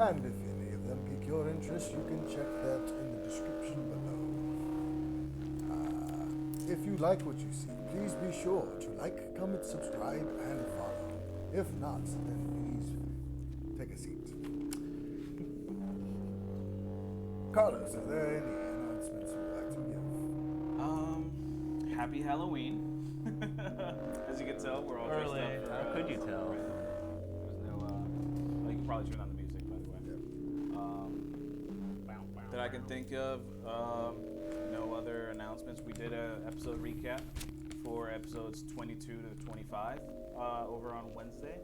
And if any of them pique your interest, you can check that in the description below. If you like what you see, please be sure to like, comment, subscribe, and follow. If not, then please take a seat. Carlos, are there any announcements you'd like to give? Happy Halloween. As you can tell, we're all dressed up for, How could you tell? There's no, well, you can probably turn on the music, by the way. That I can think of, no other announcements. We did an episode recap for episodes 22 to 25 over on Wednesday.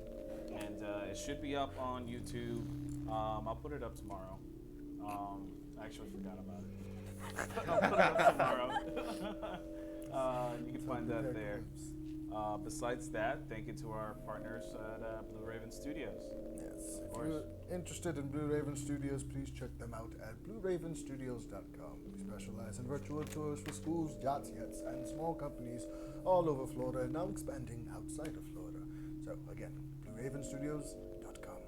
And it should be up on YouTube. I'll put it up tomorrow. I actually forgot about it. I'll put it up tomorrow. You can find that there. Besides that, thank you to our partners at Blue Raven Studios. Yes, if you're interested in Blue Raven Studios, please check them out at blueravenstudios.com. We specialize in virtual tours for schools, yachts, and small companies all over Florida, and now expanding outside of Florida. So again, blueravenstudios.com.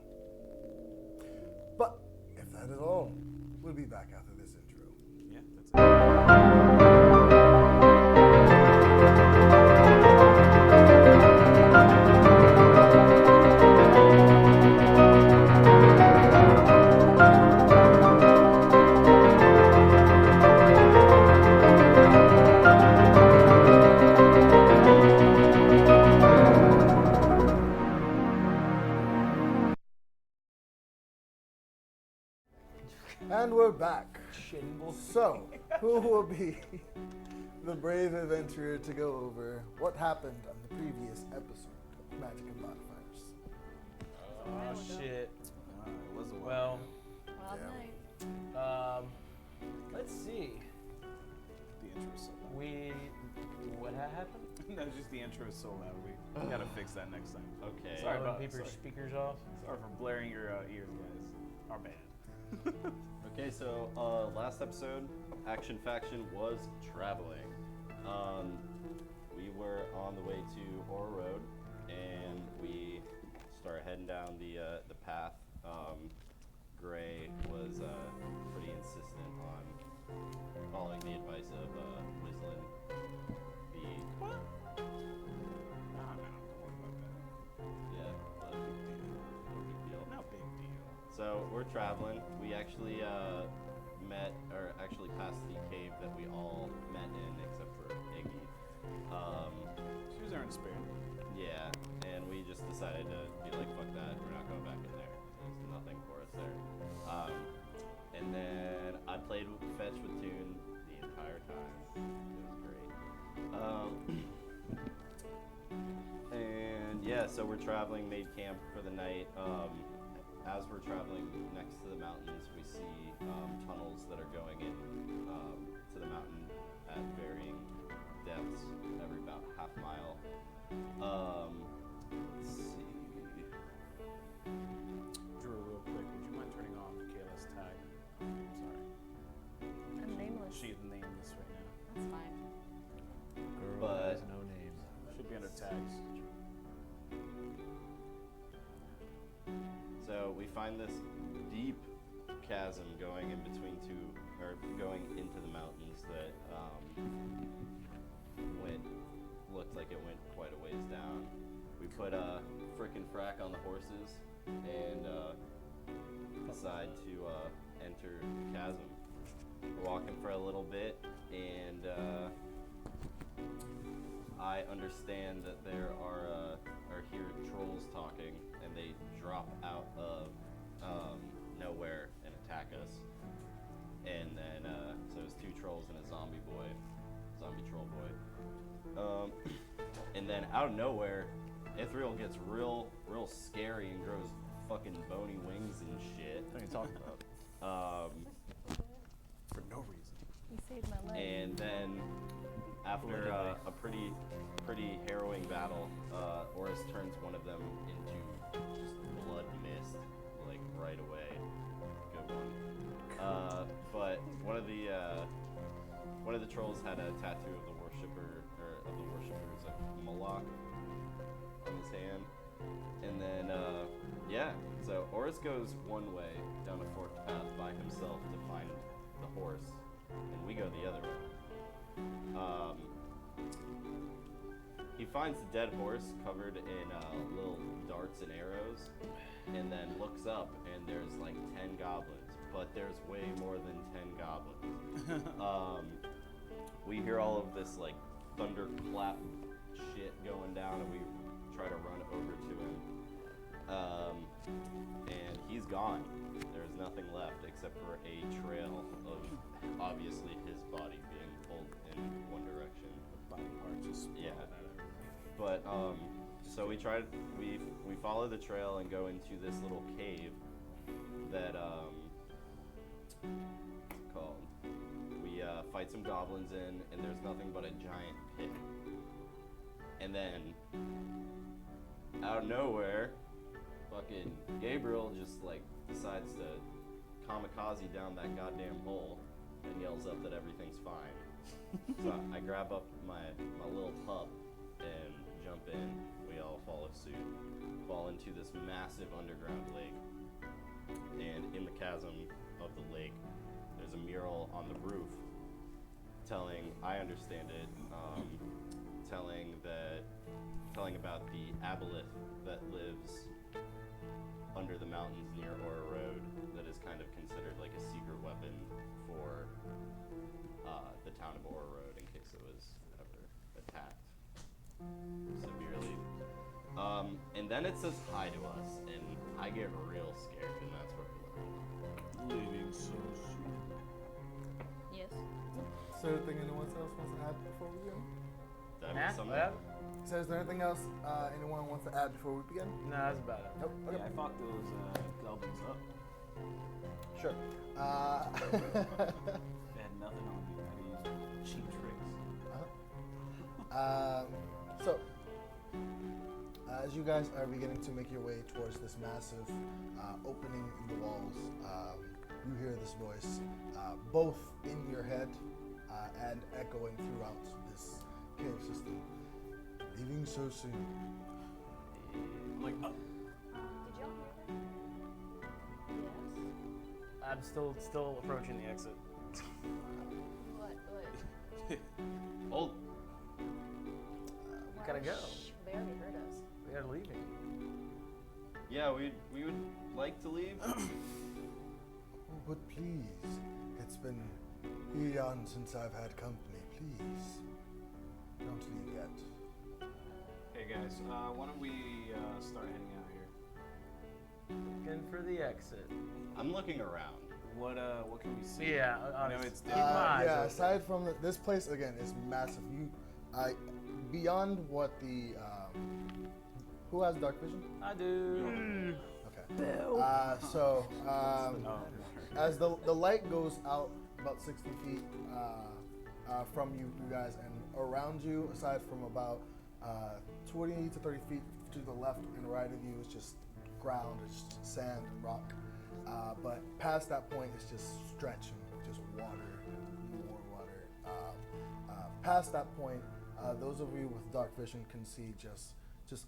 But if that is all, we'll be back after this intro. Yeah, that's it. And we're back. So, who will be the brave adventurer to go over what happened on the previous episode of Magic Modifiers? Oh shit. It was a while. Well, Wild Yeah. night. let's see. The intro is so loud. What happened? No, just the intro is so loud. We gotta fix that next time. Okay. Sorry Blowing about people's sorry. speakers off. Sorry for blaring your ears, guys. Our bad. Okay, so last episode, Action Faction was traveling. We were on the way to Ora Road, and we started heading down the path. Gray was pretty insistent on following the advice of Wislin, the What? Nah, don't worry about that. yeah, No big deal. deal. No big deal. So we're traveling. We actually actually passed the cave that we all met in, except for Iggy. She was earning spirit. Yeah, and we just decided to be like, fuck that, we're not going back in there. There's nothing for us there. And then I played fetch with Toon the entire time. It was great. And yeah, so we're traveling, made camp for the night. As we're traveling next to the mountains, we see tunnels that are going in to the mountain at varying depths, every about half mile. Let's see. Drew, real quick, would you mind turning on Kayla's tag? Sorry. I'm nameless. She's nameless right now. That's fine. Girl But- has no name. Should be under tags. So we find this deep chasm going in between going into the mountains that looked like it went quite a ways down. We put a frickin' frack on the horses and decide to enter the chasm. We're walking for a little bit, and I understand that there are here trolls talking, and they drop out of nowhere and attack us. And then so it's two trolls and a zombie troll boy. And then out of nowhere, Ithryl gets real scary and grows fucking bony wings and shit. What are you talking about? For no reason. You saved my life. And then after a pretty harrowing battle, Orys turns one of them into just blood mist, like right away. Good one. But one of the trolls had a tattoo of the worshippers of Moloch on his hand, and then yeah. So So Orys goes one way down a forked path by himself to find the horse, and we go the other way. He finds the dead horse covered in little darts and arrows, and then looks up, and there's like 10 goblins, but there's way more than 10 goblins. We hear all of this like thunderclap shit going down, and we try to run over to him. And he's gone. There's nothing left except for a trail of obviously his body being pulled in one direction. Body part just Yeah. all that out. But so we follow the trail and go into this little cave that called. We fight some goblins in, and there's nothing but a giant pit. And then out of nowhere, fucking Gabriel just like decides to kamikaze down that goddamn hole and yells up that everything's fine. So I grab up my little pup and jump in. We all follow suit, fall into this massive underground lake. And in the chasm of the lake, there's a mural on the roof telling, I understand it, telling about the aboleth that lives under the mountains near Orys Road that is kind of considered like a secret weapon for the town of Orys Road in case it was ever attacked severely. And then it says hi to us, and I get real scared, and that's where we learn. Leaving so soon. Yes. Is there anything anyone else wants to add before we begin? That Nah, was something. well, So is there anything else anyone wants to add before we begin? no, that's about it. Nope. Okay. Yeah, I fucked those goblins up. Sure. They had nothing on me. I had to use cheap tricks. So, as you guys are beginning to make your way towards this massive opening in the walls, you hear this voice, both in your head and echoing throughout this cave system. Leaving so soon. I'm like, Did y'all hear that? Yes. I'm still approaching the exit. What? Hold. We gotta go. Shh, they already heard us. We gotta leave. Yeah, we would like to leave. Oh, but please, it's been eons since I've had company. Please, don't leave yet. hey guys, why don't we start heading out here? Looking for the exit. I'm looking around. What can we see? Yeah, I know honest. it's Keep my eyes Yeah, open. aside from this place again is massive. Beyond what the who has dark vision? I do. Okay. Bill. As the light goes out about 60 feet from you guys, and around you, aside from about 20 to 30 feet to the left and right of you, is just ground, it's just sand and rock. But past that point, it's just stretching, just water, more water. Past that point, those of you with dark vision can see just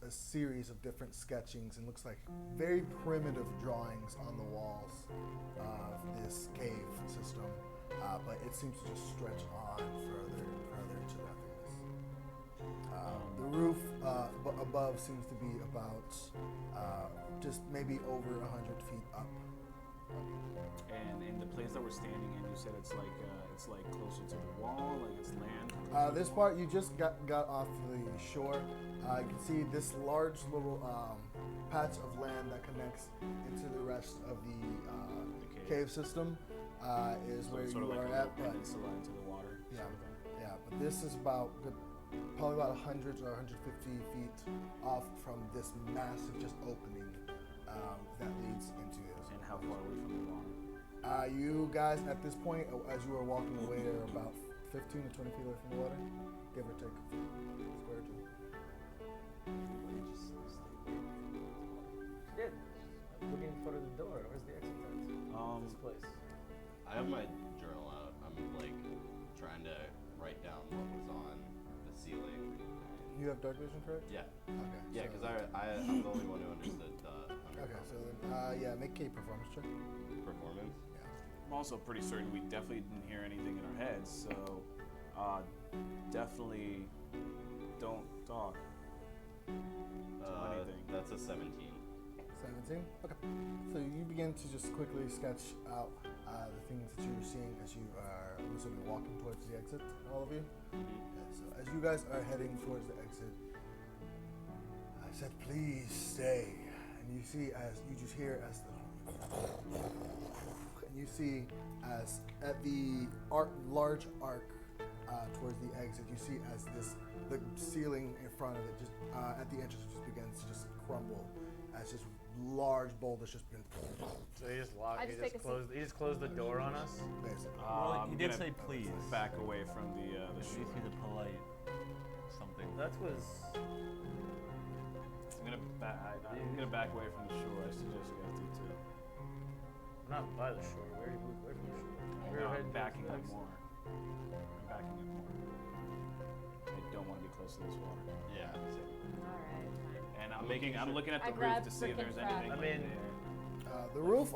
a series of different sketchings, and looks like very primitive drawings on the walls of this cave system. But it seems to just stretch on further and further into nothingness. The roof above seems to be about just maybe over 100 feet up. And in the place that we're standing in, you said it's like closer to the wall, like it's land. This part, you just got off the shore. You can see this large little patch of land that connects into the rest of the cave system is So where it's you sort of like are a at. little But peninsula into the water. yeah, sort of thing. yeah, but this is probably about 100 or 150 feet off from this massive just opening that leads into it. And how far away from the water? You guys, at this point, as you are walking away, are about 15 to 20 feet away from the water, give or take. Square two. She did. I'm looking for the door. Where's the exit? This place. I have my journal out. I'm like trying to write down what was on the ceiling. You have dark vision, correct? Yeah. Okay. Yeah, so- because I'm the only one who understood the Okay, underground. so Yeah, make a performance check. Performance. I'm also pretty certain we definitely didn't hear anything in our heads, so definitely don't talk. Anything. That's a 17. 17? Okay. So you begin to just quickly sketch out the things that you're seeing as you are walking towards the exit, all of you. And so as you guys are heading towards the exit, I said, please stay. And you see as, you just hear as the, and you see as at the large arc towards the exit, you see as the ceiling in front of it, just at the entrance, just begins to just crumble as just large boulders just begin. So he just locked. I just take a seat. He just closed the door on us. Basically. Well, I'm he did gonna say please. back away from the At shore. least he's a polite something. That was. I'm gonna back away from the shore. I suggest you guys do too. I'm not by the shore. Where are you moved away from the shore? We're I'm heading backing towards up the more. I'm backing up more. I don't want to get close to this water. Yeah. Alright. And Making I'm sure- looking at I the roof grab to see if there's frickin' crab. anything. I mean- there. The roof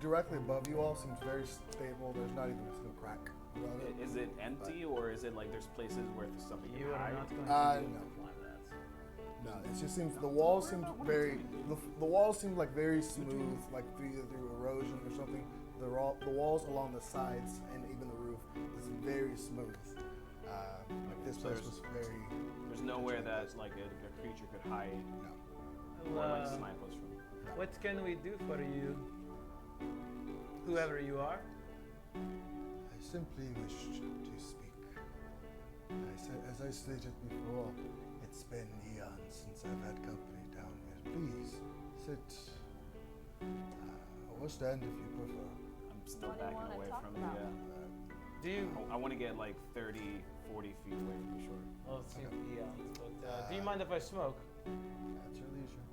directly above you all seems very stable. There's not even a single crack around it. Is it empty or is it like there's places where there's something You can are hide? not going to No. climb that. No, it just seems the walls seem very. The walls seem like very smooth, like either through erosion or something. The walls along the sides and even the roof is very smooth. Like this place was very. There's nowhere that like a creature could hide No. or like Well, snipe us from. what can we do for you? Whoever you are. I simply wished to speak. As I stated before, it's been eons since I've had company down here. Please sit. Or stand if you prefer. I'm still What do you backing wanna away talk from about? the. Do you? I want to get like 30, 40 feet away from the shore. Well, it seems eons, but do you mind if I smoke? At your leisure.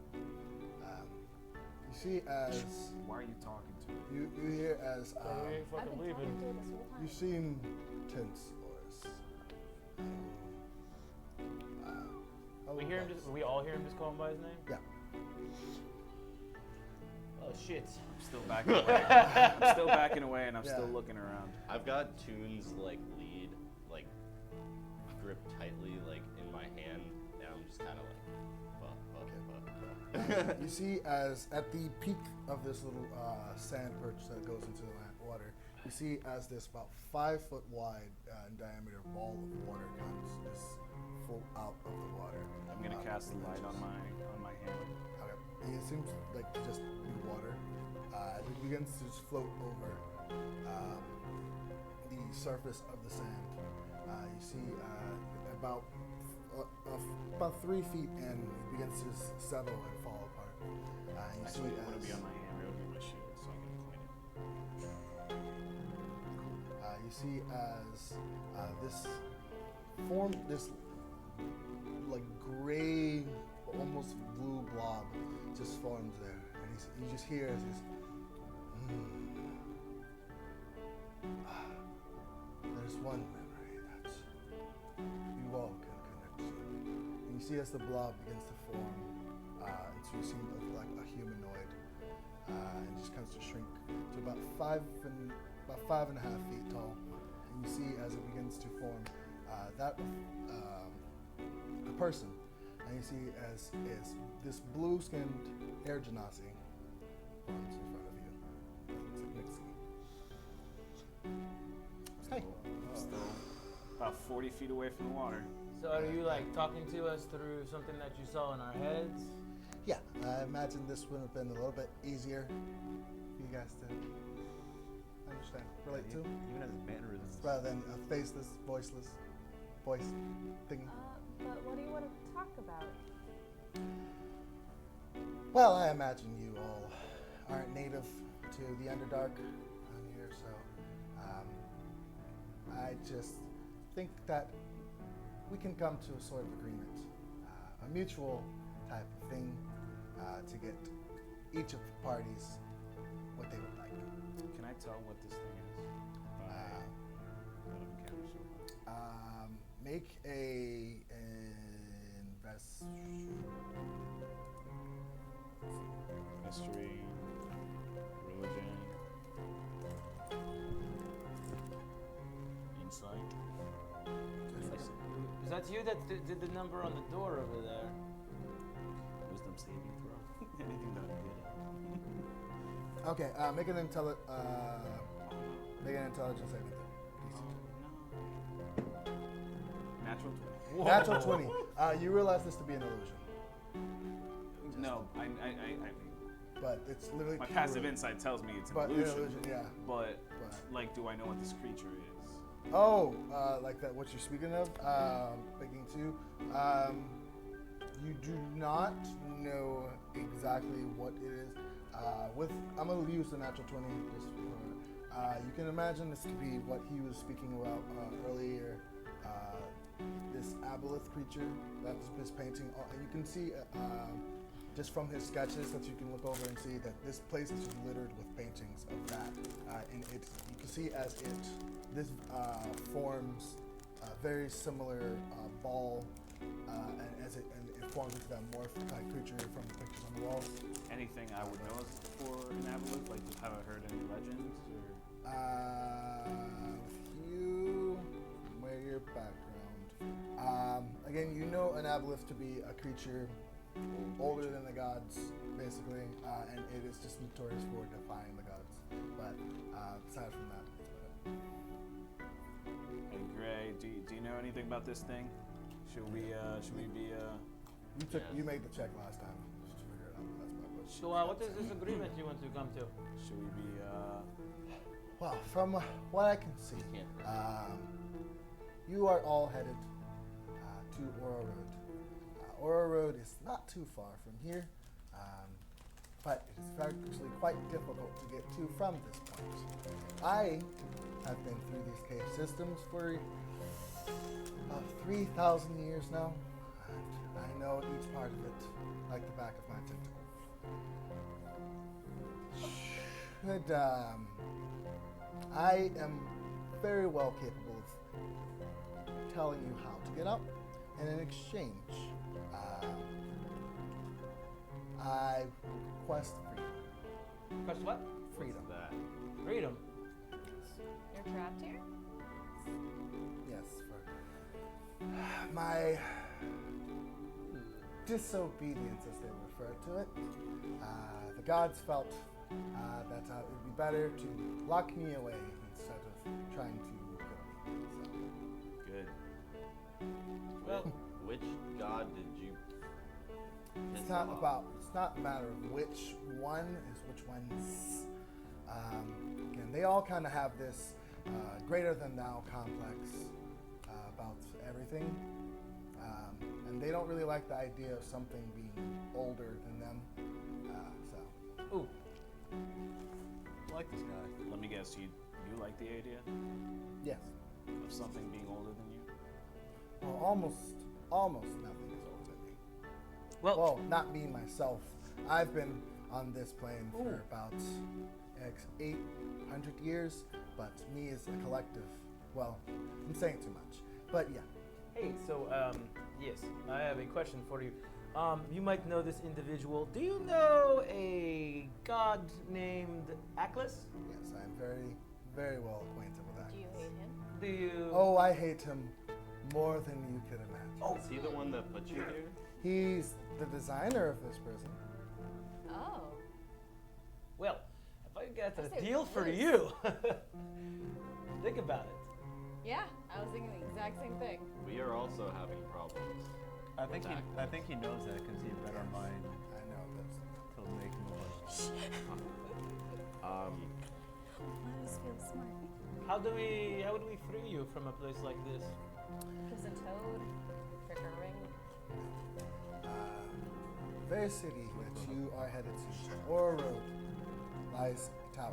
You see as Why are you talking to me? you hear as We ain't I've fucking been leaving. talking to her this whole time. you seem tense, Orys. We hear him just. We all hear him just call him by his name. Yeah. Oh shit. I'm still backing away. I'm still backing away and I'm still Yeah. looking around. I've got Toon's like lead like gripped tightly like in my hand, and I'm just kind of like, fuck. You see as at the peak of this little sand perch that goes into the water, you see as this about 5 foot wide in diameter ball of water comes just full out of the water. I'm gonna cast a light on my hand. Okay. It seems like to just be water. It begins to just float over the surface of the sand. You see about 3 feet in, it begins to settle and fall apart. You Actually, see I want to be as on my hand rather than my shield so I can clean it. you see as this form, this like gray, almost blue blob just forms there, and you just hear as this. There's one memory that you all can connect to. And you see as the blob begins to form into a scene of like a humanoid, and just comes to shrink to about 5.5 feet tall. And you see as it begins to form that a person, and you see as this blue-skinned air genasi forms in front of you. Hey. Still about 40 feet away from the water. So are you like talking to us through something that you saw in our heads? Yeah, I imagine this would have been a little bit easier for you guys to understand, relate to, Even as mannerisms. rather than a faceless, voiceless voice thingy. But what do you want to talk about? Well, I imagine you all aren't native to the Underdark around here, so I just think that we can come to a sort of agreement, a mutual type of thing, to get each of the parties what they would like. Can I tell what this thing is? That I've encountered so far? Make a Mystery. it's you that did the number on the door over there. Wisdom saving throw. Anything that I'm good at. Okay, make an intelligence saving throw. Natural 20. Natural 20. You realize this to be an illusion, No, I but it's literally my pure- passive insight tells me it's an But illusion. yeah. But But- like, do I know what this creature is? Oh, like that. What you're speaking of? Speaking to. You do not know exactly what it is. I'm gonna use the natural 20 just for. You can imagine this to be what he was speaking about earlier. This aboleth creature that's this painting. You can see just from his sketches that you can look over and see that this place is just littered with paintings of that. And you can see this forms a very similar ball, and it forms into that morph creature from the pictures on the walls. Anything I would know for an aboleth? Like, have I heard any legends or? You wear your background. Again, you know an aboleth to be a creature older than the gods, basically, and it is just notorious for defying the gods. But aside from that, Hey Gray, do you know anything about this thing? Should we be you made the check last time. Just to figure it out. That's my question. So what is this agreement you want to come to? should we be Well, from what I can see, you are all headed to Ora Road. Ora Road is not too far from here, but it is actually quite difficult to get to from this point. I have been through these cave systems for about 3,000 years now, and I know each part of it like the back of my tentacle. I am very well capable of telling you how to get up, and in exchange, I request freedom. Request what? Freedom. That. Freedom. You're trapped here? Yes, for my disobedience, as they refer to it. The gods felt that it would be better to lock me away instead of trying to kill me. good? Well, Which god did you piss It's not off? it's not a matter of which one is which one's. Again, they all kind of have this greater than thou complex about everything. And they don't really like the idea of something being older than them. ooh, I like this guy. Let me guess, you like the idea Yes. of something being older than you? Well, almost nothing is older than me. well, Well, not me myself. I've been on this plane for Ooh. about 800 years, but me as a collective, well, I'm saying too much. But yeah, hey, so yes, I have a question for you. You might know this individual. Do you know a god named Aklis? yes, I'm very, very well acquainted with that. Do you hate him? Do you? Oh, I hate him more than you could imagine. Oh. Is he the one that put you here? He's the designer of this prison. Oh. Well, if I got I a say deal for Liz. you, think about it. Yeah, I was thinking the exact same thing. We are also having problems. I think he knows that because he read our mind I know that's. to make him blush. Let us feel smart. How do we free you from a place like this? There's a toad, trigger ring. The very city which you are headed to, Ora Road, lies a tower,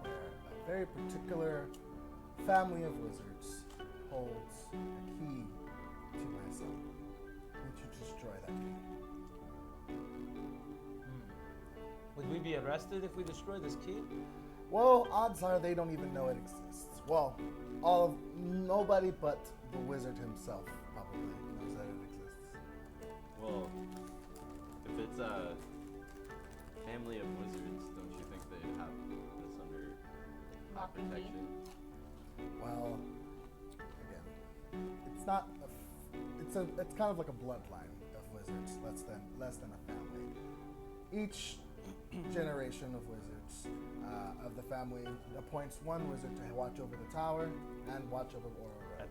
where a very particular family of wizards holds a key to my soul. Need you to destroy that key. Would we be arrested if we destroy this key? Well, odds are they don't even know it exists. Well, nobody but the wizard himself probably knows that it exists. Well, if it's a family of wizards, don't you think they'd have this under Lock and key. protection? Well, again, it's not. It's kind of like a bloodline of wizards, less than a family. Each generation of wizards of the family appoints one wizard to watch over the tower and watch over Orys.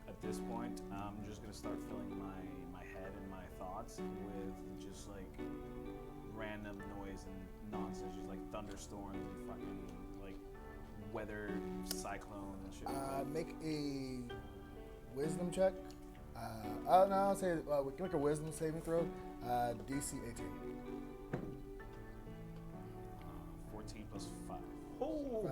At this point, I'm just gonna start filling my head and my thoughts with just like random noise and nonsense, just like thunderstorms and fucking like weather cyclones and shit. Make a wisdom check. No, I'll say we can make a wisdom saving throw. DC 18. 14 plus 5. Oh.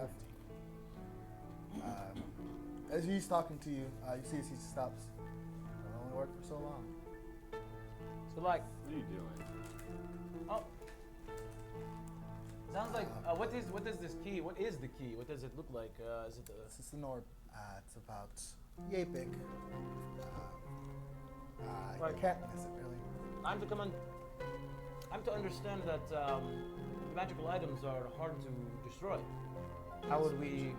As he's talking to you, you see as he stops. It only worked for so long. So like, What are you doing? oh, sounds like what is this key? What is the key? What does it look like? Is it This is an orb. It's about yay big. I Right. can't miss it really. I'm to understand that magical items are hard to destroy. How would we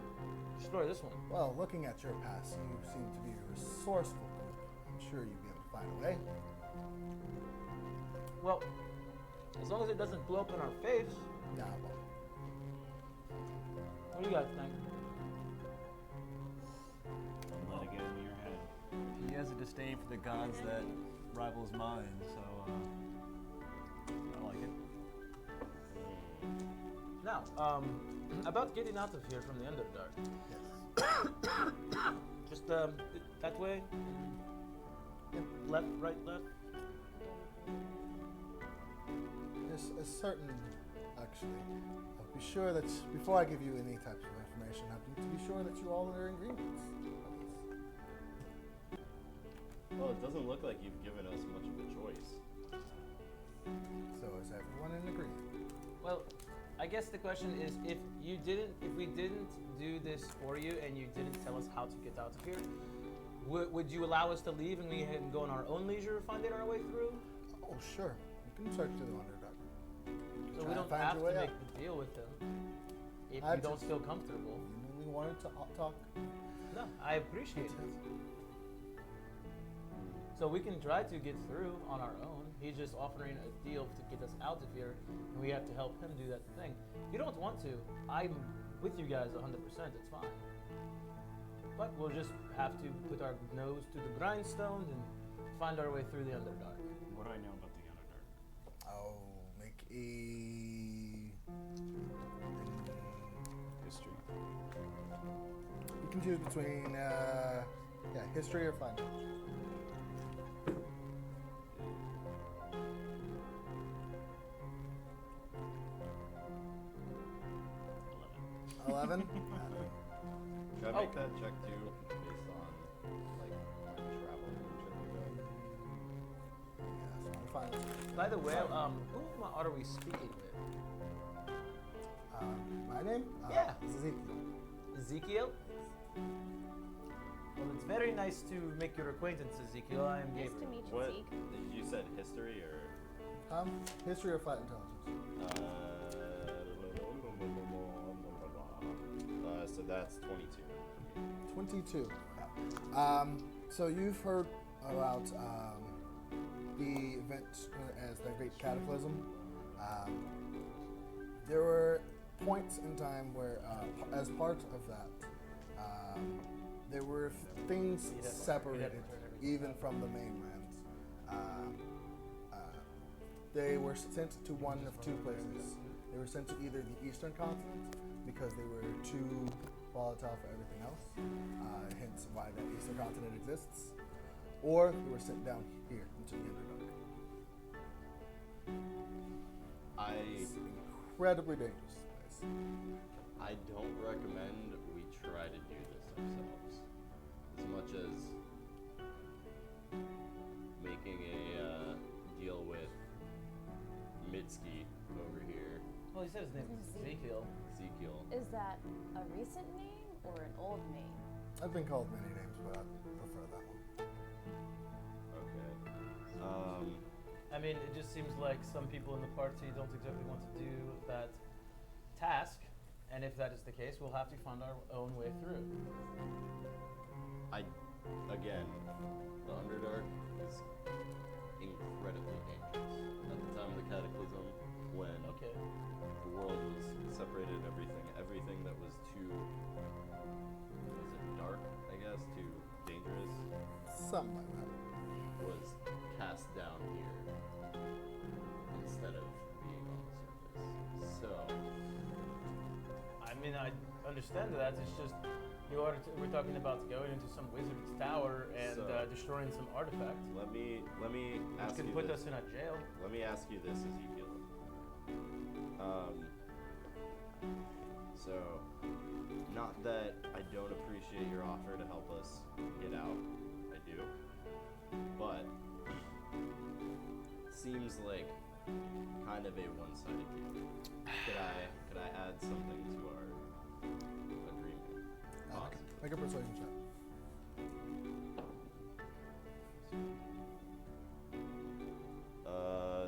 destroy this one? Well, looking at your past, you seem to be a resourceful group. I'm sure you'd be able to find a way. Well, as long as it doesn't blow up in our face. Nah, well, What do you guys think? Don't let it get into your head. He has a disdain for the gods that rivals mine, so I like it. Now, about getting out of here from the Underdark. yes. Just that way. Left, right, left. There's a certain, actually. I'll be sure that before I give you any types of information, I need to be sure that you all are in agreement. Well, it doesn't look like you've given us much of a choice. So is everyone in agreement? Well, I guess the question is, if we didn't do this for you and you didn't tell us how to get out of here, would you allow us to leave and we can go on our own leisure, finding our way through? Oh, sure. You can search through the Underdark. So Try we and don't find have your to way make out. the deal with them if I you don't just- feel comfortable. You only wanted to talk. No, I appreciate it. So we can try to get through on our own. He's just offering a deal to get us out of here, and we have to help him do that thing. If you don't want to, I'm with you guys 100%. It's fine. But we'll just have to put our nose to the grindstones and find our way through the Underdark. What do I know about the Underdark? I'll make a History. You can choose between history or fun. Eleven. 11? Should I Oh. make that check too, based on like travel and shit like Yeah, so I'll find By the way, who are we speaking with? my name? Yeah. This is Ezekiel. Ezekiel? Well, it's very nice to make your acquaintance, Ezekiel. I am Nice Gabriel. to meet you, What? Zeke. You said history or? History or flight intelligence? So that's 22. 22. So you've heard about the event as the Great Cataclysm. There were points in time where, as part of that, there were things separated even from the mainland. They were sent to one of two places. They were sent to either the Eastern continent because they were too volatile for everything else, hence why the Eastern continent exists, or they were sent down here into the Underdark. It's an incredibly dangerous place. I don't recommend we try to do this ourselves. As much as making a deal with Mitski over here, Well, he said his name was Ezekiel. Ezekiel. Is that a recent name or an old name? I've been called many names, but I prefer that one. Okay. I mean, it just seems like some people in the party don't exactly want to do that task, and if that is the case, we'll have to find our own way through. I again, the Underdark is incredibly dangerous. At the time of the Cataclysm, when Okay. the world was separated, everything that was too, was it dark, I guess, too dangerous, Something like that. was cast down here instead of being on the surface. So, I mean, I understand that. It's just we're talking about going into some wizard's tower and So- destroying some artifact, let me which ask could you put this. us in a jail. Let me ask you this, Ezekiel. So, not that I don't appreciate your offer to help us get out. I do. But, seems like kind of a one-sided deal. Could I add something to our agreement? Make a persuasion check.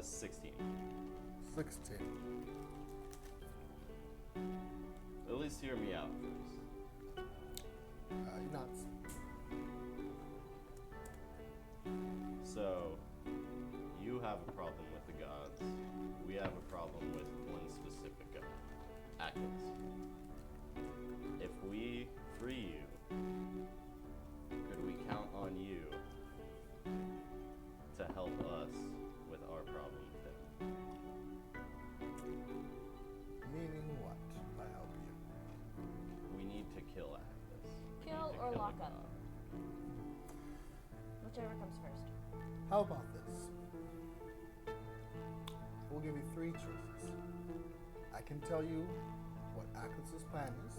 16. 16. At least hear me out first. He nods. So, you have a problem with the gods. We have a problem with one specific god, Akos. If we free you, could we count on you to help us with our problem with him? Meaning what by help you? We need to kill Akos. We Kill need to or kill lock the up? god. Whichever comes first. How about this? We'll give you 3 choices. I can tell you what Akos' plan is.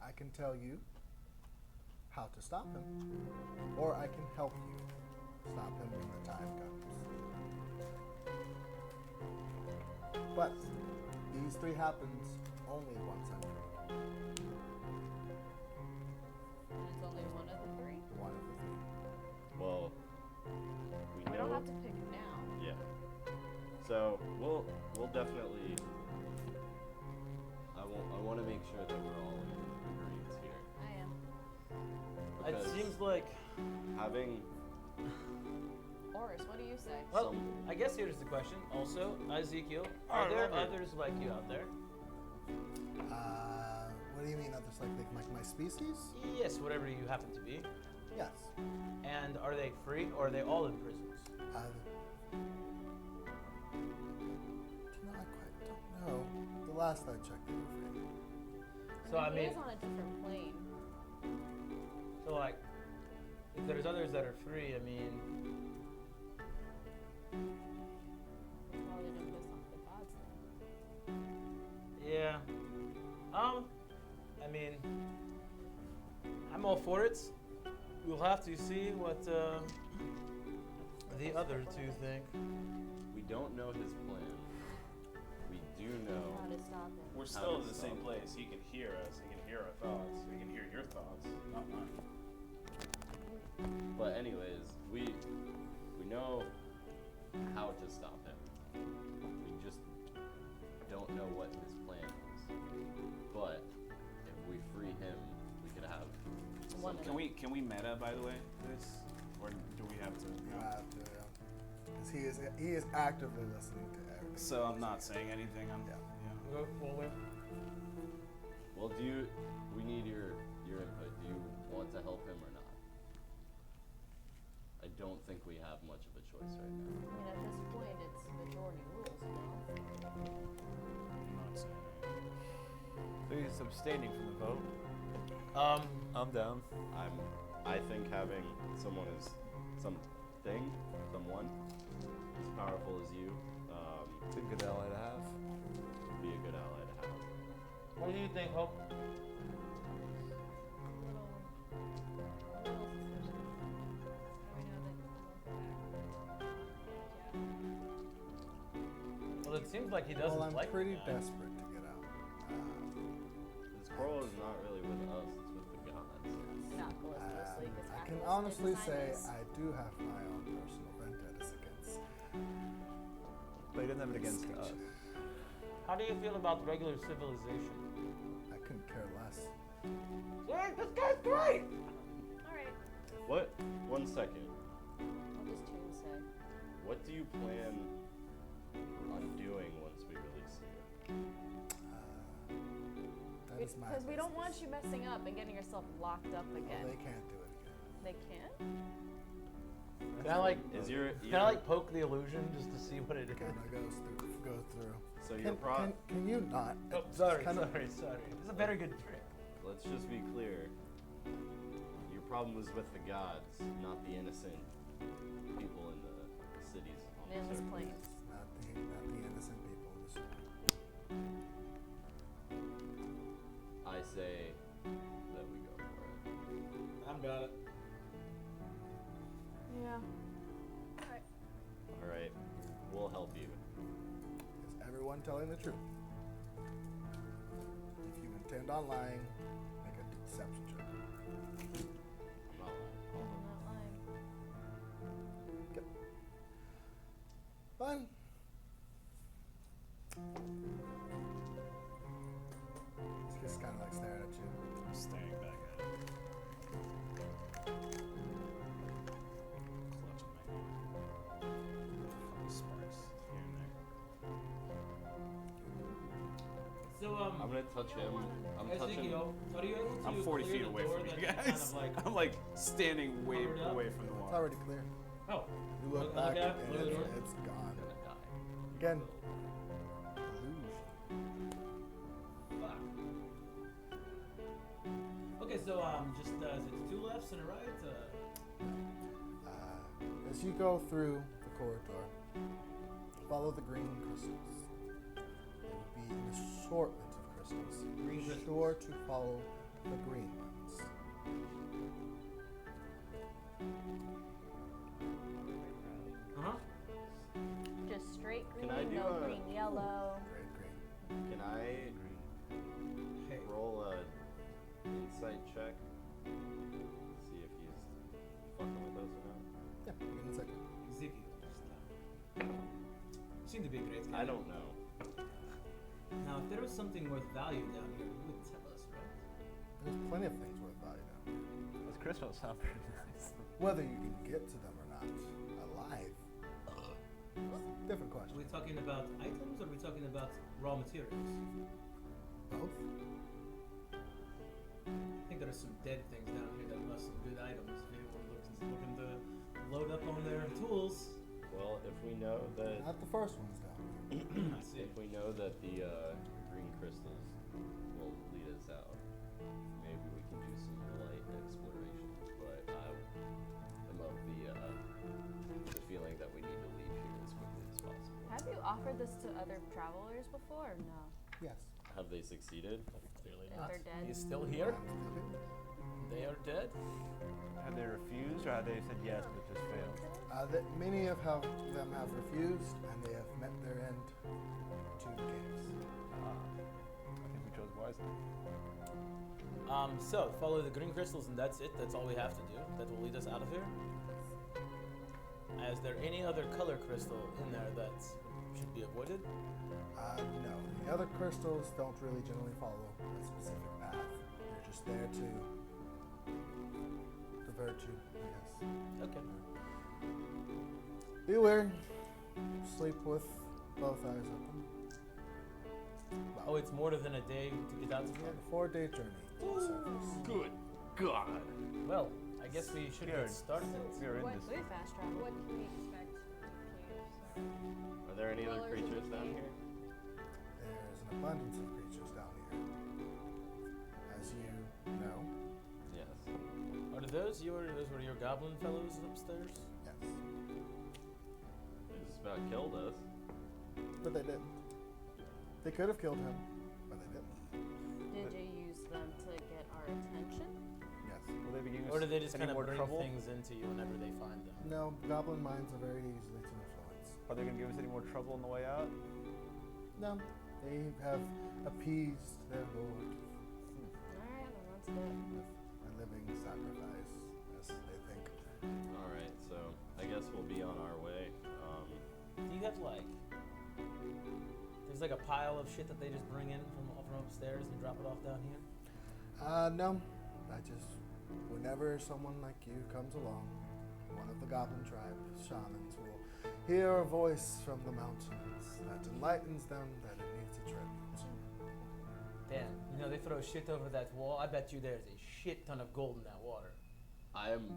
I can tell you how to stop him. Or I can help you stop him when the time comes. But these 3 happens only once I'm free. And it's only one of the 3. One of the 3. Well, we We know. don't have to pick now. Yeah. So we'll definitely. I want to make sure that we're all in agreement here. I am. It Because seems like. having Orys, what do you say? Well, some. I guess here's the question. Also, Ezekiel, are there others like you out there? What do you mean others like my species? Yes, whatever you happen to be. Yes. And are they free or are they all in prisons? I quite don't know. The last I checked, they were free. So I he mean, is on a different plane. so like, if there's others that are free, I mean, That's why they didn't piss off the gods then. yeah. I mean, I'm all for it. We'll have to see what the other 2 think. We don't know his plan. We do know. How to stop him. We're How still to in the stop same it. place. He can hear us. He can hear our thoughts. We can hear your thoughts, not mine. But anyways, we know how to stop him. We just don't know what his plan is. But if we free him, we could have. One some- of Can we meta, by the way, this, or do we have to? You have to, yeah. 'Cause he is actively listening to everything. So I'm not saying anything. Yeah. Well, we need your input. Do you want to help him or not? I don't think we have much of a choice right now. I mean, at this point, it's majority rules, you know? I'm not saying anything. So he's abstaining from the vote. I'm down. I think having someone as someone as powerful as you, It's a good ally to have. would be a good ally to have. What do you think, Hope? A little suspicious. And we know that he won't go back. Well, it seems like he doesn't Well, I'm like pretty the guy. desperate to get out. This quarrel is not really with us; it's with the gods. Not Callistously, because I can honestly say I do have my own personal vendettas against. But he doesn't have it against us. How do you feel about regular civilization? I couldn't care less. Dang, this guy's great! Alright. What? 1 second. What does Toon say? What do you plan on doing once we release you? That is my Because we don't business. want you messing up and getting yourself locked up Well, again. they can't do it again. They can? Can I like, Is your can I like poke the illusion just to see what it is? Kind of go through. so your Can you not? Oh, It's sorry. kind of- It's a very good trick. Let's just be clear. Your problem was with the gods, not the innocent people in the cities on In the this surface. plains. Not the innocent people in this world. I say that we go for it. I've got it. Yeah. Alright. All right, we'll help you. Is everyone telling the truth? If you intend on lying, make a deception check. I'm not lying. I'm not lying. Okay. Fine. He's just kind of like staring at you. I'm staring back at it. Clutching my hand. Sparks here and there. So, I'm gonna touch him. I'm guys, touching. Iggy, are you able to I'm 40 clear feet the away door from you that's guys. Kind of like, I'm like standing way covered up? away from the It's wall. already clear. oh, You look Look back at- and look at the door. it's gone. I'm gonna die. Again, illusion. Fuck. Okay, so just is it 2 lefts and a right? As you go through the corridor, follow the green crystals. There will be an assortment of crystals. Green Be crystals. sure to follow the green ones. Uh-huh. Just straight green, Can I do no a- green, yellow. Red, green. Can I Hey. roll a insight check? See if he's fucking with us or not. Yeah, give me a second. Ziggy. Seem to be a great guy. I don't know. Now, if there was something worth value down here, you would tell us, right? There's plenty of things worth value now. Those crystals sound pretty nice. Whether you can get to them or not, alive, different Are question. we talking about items or are we talking about raw materials? Both? I think there are some dead things down here that must have good items if anyone looking to load up on their tools. Well, if we know that Not the first ones down. I see. if we know that the green crystals will lead us out, maybe we can do some light exploration. But I'm of the feeling that we need to leave here as quickly as possible. Have you offered this to other travelers before or no? Yes. Have they succeeded? Clearly If not. they're dead. He's still here? They are dead? Had they refused or had they said yes but just failed? Many of them have refused, and they have met their end to the caves. I think we chose wisely. So follow the green crystals and that's it. That's all we have to do. That will lead us out of here. Is there any other color crystal in there that should be avoided? No, the other crystals don't really generally follow a specific path. They're just there to divert you, I guess. Okay. Beware. Sleep with both eyes open. Oh, it's more than a day to get out of here? A 4-day journey to the surface. Good God! Well, I guess we should Good. get started. We are in What? this. We fast travel. What can we expect from the caves? Are there any other Dwellers in creatures the down cave? here? There's an abundance of creatures down here. As you know, Yes. Are those were your goblin fellows upstairs? yes. They just about killed us. But they didn't. They could have killed him, but they didn't. Did you use them to get our attention? Yes. Will they be giving Or us do they just any kind of more bring trouble? things into you whenever they find them? No, goblin minds are very easily to influence. Are they going to give us any more trouble on the way out? No, they have appeased their lord Alright, then let's do it. with a living sacrifice, as they think. Alright, so I guess we'll be on our way. Do you have like there's like a pile of shit that they just bring in from upstairs and drop it off down here? No. I just, whenever someone like you comes along, one of the Goblin tribe shamans will hear a voice from the mountains that enlightens them that it needs a tribute. Damn, you know they throw shit over that wall. I bet you there's a shit ton of gold in that water. I'm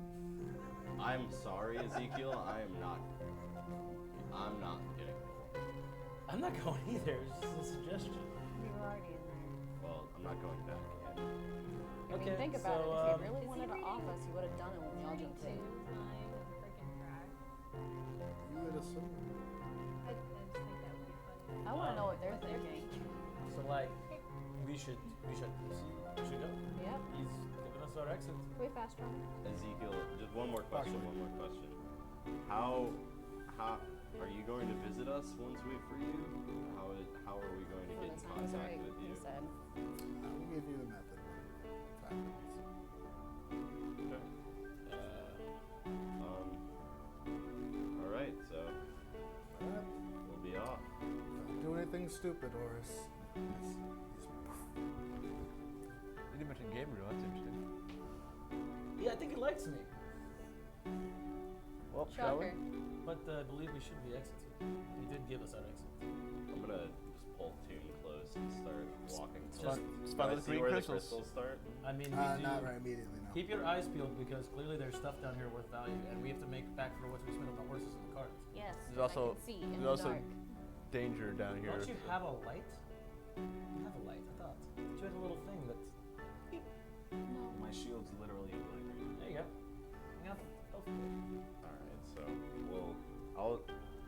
sorry, Ezekiel. I'm not getting gold. I'm not going either. It's just a suggestion. We were already in there. Well, I'm not going back yet. I Okay, mean, think about so, it. If he really is wanted he to off us, he would have done it when we all 22 jumped in. is mine with a freaking crack. You would assume. I just think that would be funny. I want to know what they're thinking. So like, we should proceed. We should go. Yep. He's giving us our exit. Can we fast travel? Ezekiel, just one more question. How are you going to visit us once we free you? How are we going to So get in that sounds contact right. with He you? said. I will give you the method. 5 minutes. Okay. All right. So Alright. we'll be off. Don't do anything stupid, Orys. You didn't mention Gabriel. That's interesting. Yeah, I think he likes me. Well, shall we? Shocker. But I believe we should be exiting. He did give us our exit. I'm gonna just pull Toon close and start walking. Just Do I follow the see green where crystals. the crystals start? I mean, we do. Not right immediately, no. Keep your eyes peeled because clearly there's stuff down here worth value, and we have to make back for what we spent on the horses and the carts. Yes. There's also- I can see in there's the also dark. Danger down here. Don't you have a light? You have a light, I thought. But you had a little thing that's. My shield's literally a blade. There you go. Yeah. Go for it. All right. So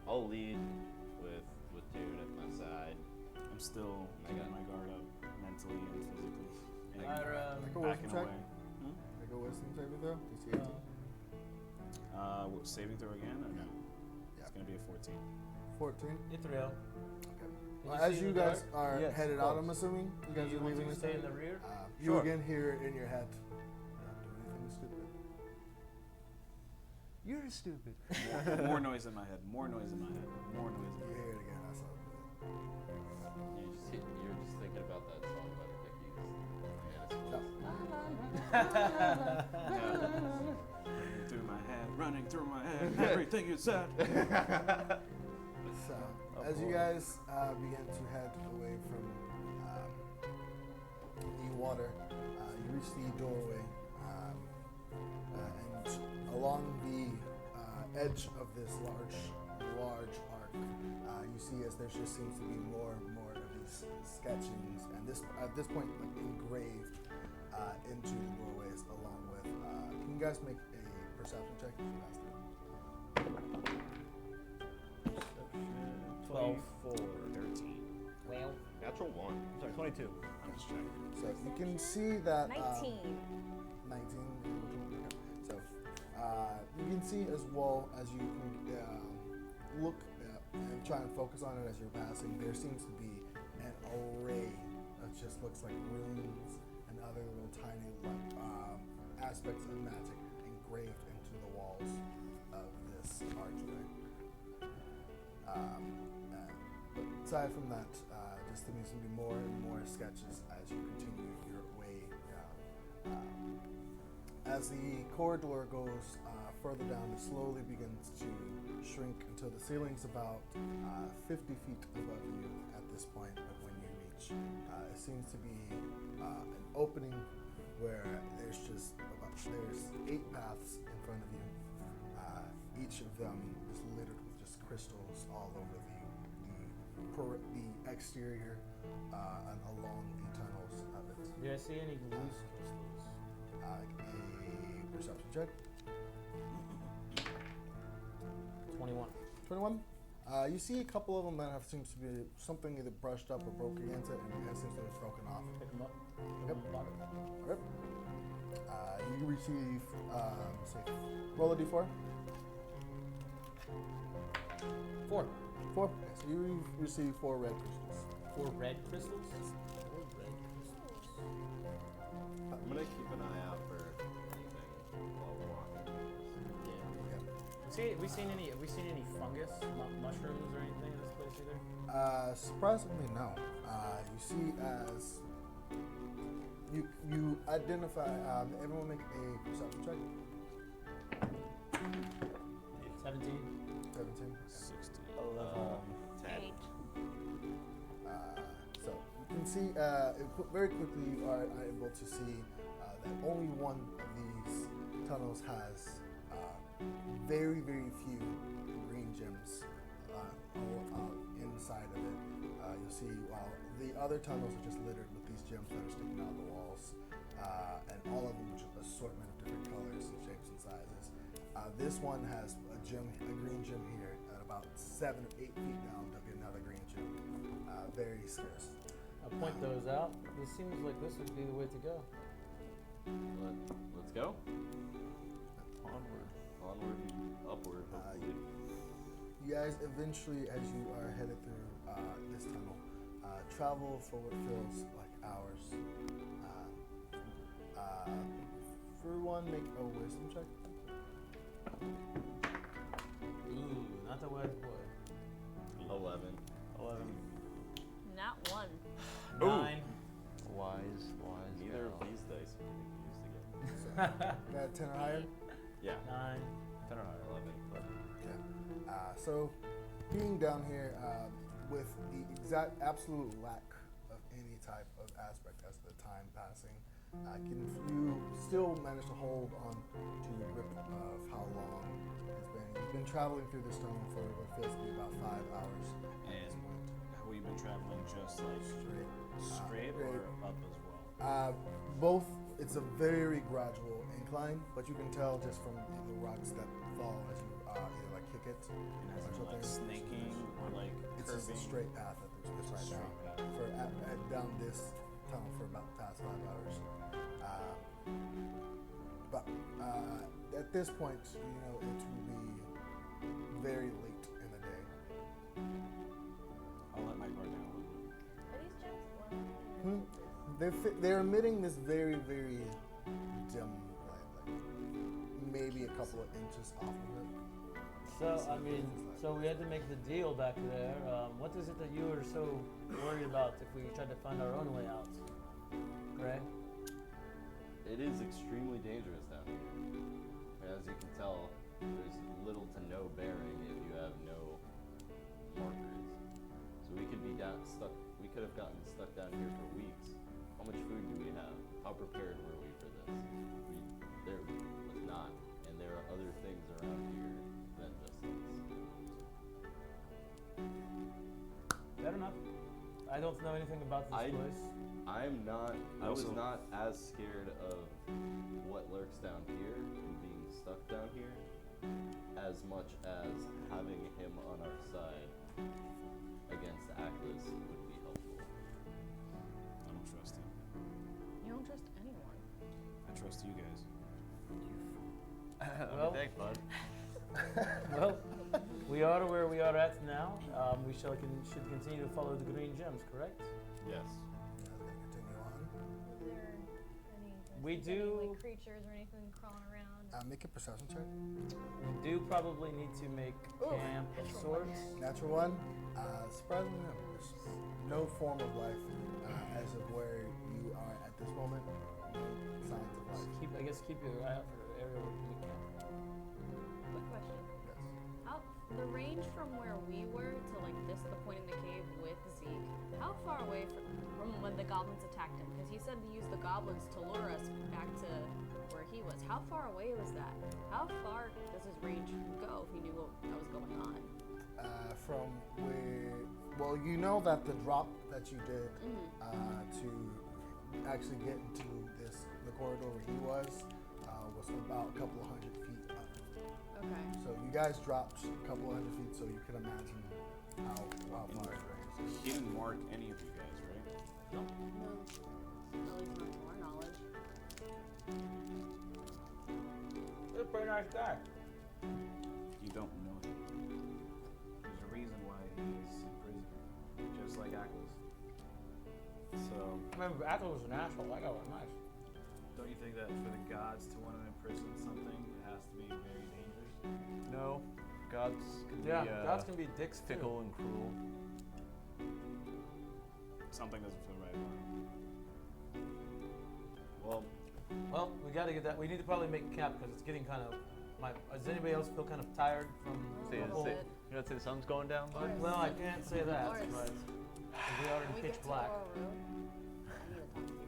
I'll lead with Toon at my side. I'm still keeping my guard up mentally and physically. And Our, Make a backing wisdom check. away. Make a wisdom saving throw. DC 18. Saving throw again? Or no? Yeah. It's gonna be a 14. 14. Ithryl. Okay. Can Well, you as see you in the guys dark? are Yes, headed of out, course. I'm assuming you guys Do you are want leaving to this stay in time? the rear? You Sure. again hear in your head. Not do anything stupid. You're stupid. More noise in my head. More noise in my head. More noise in You my hear head. it again. That's all good. You're just thinking about that song by the Dickies. Through my head, running through my head, everything you said. So, Oh, as you boy. guys begin to head away from the water, you reach the doorway, and along the edge of this large arc, you see as there just seems to be more and more of these sketchings, and at this point, like engraved into the doorways, along with. Can you guys make a perception check? 12. 13. Well. Natural 1. I'm sorry, 22. I'm just checking. So you can see that 19. 19. So you can see as well as you can look and try and focus on it as you're passing. There seems to be an array that just looks like runes and other little tiny aspects of magic engraved into the walls of this archway. But aside from that, just there seems to be more and more sketches as you continue your way down. As the corridor goes further down, it slowly begins to shrink until the ceiling's about 50 feet above you at this point. But when you reach, it seems to be an opening where there's 8 paths in front of you. Each of them is littered with just crystals all over the exterior and along the tunnels of it. Do I see any loose crystals? A perception check. 21. 21. You see a couple of them that seems to be something either brushed up or broke against it, and it seems to have broken off. Pick them up. Yep. Bottom. Yep. You receive, roll a d4. 4. 4. Okay, so you receive 4 red crystals. 4 red crystals? 4 red crystals. I'm gonna keep an eye out for anything while we're walking. Yeah. Have we seen any fungus, mushrooms, or anything in this place either? Surprisingly, no. You see as You identify. Everyone make a perception check. 17. 17. 60. 10. 8. So you can see very quickly you are able to see that only one of these tunnels has very few green gems inside of it. You'll see while the other tunnels are just littered with these gems that are sticking out of the walls, and all of them with an assortment of different colors and shapes and sizes. This one has a green gem here at about 7 or 8 feet down. There'll be another green gem, very scarce. I'll point those out. This seems like this would be the way to go. Let's go. Onward. Onward and upward, hopefully. You guys eventually, as you are headed through this tunnel, travel for what feels like hours. For one, make a wisdom check. Ooh, not the wise boy. 11. 11. Not 1. 9. Wise. Neither of gal. these dice are going to be used again. Got 10 or higher? Yeah. 9. 10 or higher. 11. Okay. So, being down here with the exact absolute lack of any type of aspect as the time passing, you still manage to hold on to your grip of how long it's been. You've been traveling through this tunnel for what feels to be about 5 hours at this And point. have we been traveling just like straight or up as well? Both. It's a very gradual incline, but you can tell just from the rocks that fall as you either like kick it And has it or like something. snaking or like It's just a curving? straight path that there's right Straight now. path. For down this tunnel for about the past 5 hours. But at this point, you know it will be very late in the day. I'll let my guard down a little bit. Are these gems They're emitting this very dim light, like maybe a couple of inches off of it. So, I mean, so we had to make the deal back there. What is it that you were so worried about if we tried to find our own way out? Gray? It is extremely dangerous down here. As you can tell, there's little to no bearing if you have no markers. So we could be stuck. We could have gotten stuck down here for weeks. How much food do we have? How prepared were we for this? There was not, and there are other things around here than just this. Fair enough. I don't know anything about this place. I'm not. I was Also- not as scared of what lurks down here and being stuck down here as much as having him on our side against Atlas would be helpful. I don't trust him. You don't trust anyone. I trust you guys. Well- Thanks, bud. Well, we are where we are at now. We should continue to follow the green gems, correct? Yes. Continue on. Is there We any do- like creatures or anything crawling around? Make a perception check. We do probably need to make Ooh, camp of natural sorts. Natural one. Surprisingly, no. There's no form of life as of where you are at this moment. No signs of life. Keep your eye out for an area where we can camp. Quick question. Yes. How the range from where we were to like the point in the cave with Zeke, how far away from when the goblins attacked him? Because he said to use the goblins to lure us back to where he was. How far away was that? How far does his range go if he knew what was going on? From where, well, you know that the drop that you did to actually get into the corridor where he was about a couple of 100 feet up. Okay. So you guys dropped a couple of 100 feet, so you can imagine how far it ranges. He didn't mark any of you guys, right? No. At least not to our knowledge. He's a pretty nice guy. You don't know him. There's a reason why he's in prison, just like Atlas. So, Remember, Atlas was an asshole. That guy was nice. don't you think that for the gods to want to imprison something, it has to be very dangerous? No, gods can Yeah, be gods can be dicks too. fickle and cruel. Something doesn't feel right about it. Well, we gotta get that. We need to probably make a camp because it's getting kind of. Does anybody else feel kind of tired from? See, A little see, bit. you know, say the sun's going down, bud? Orys. Well, I can't say that, Orys. but we are When in we pitch get to black. Oro Road, I need to talk to you.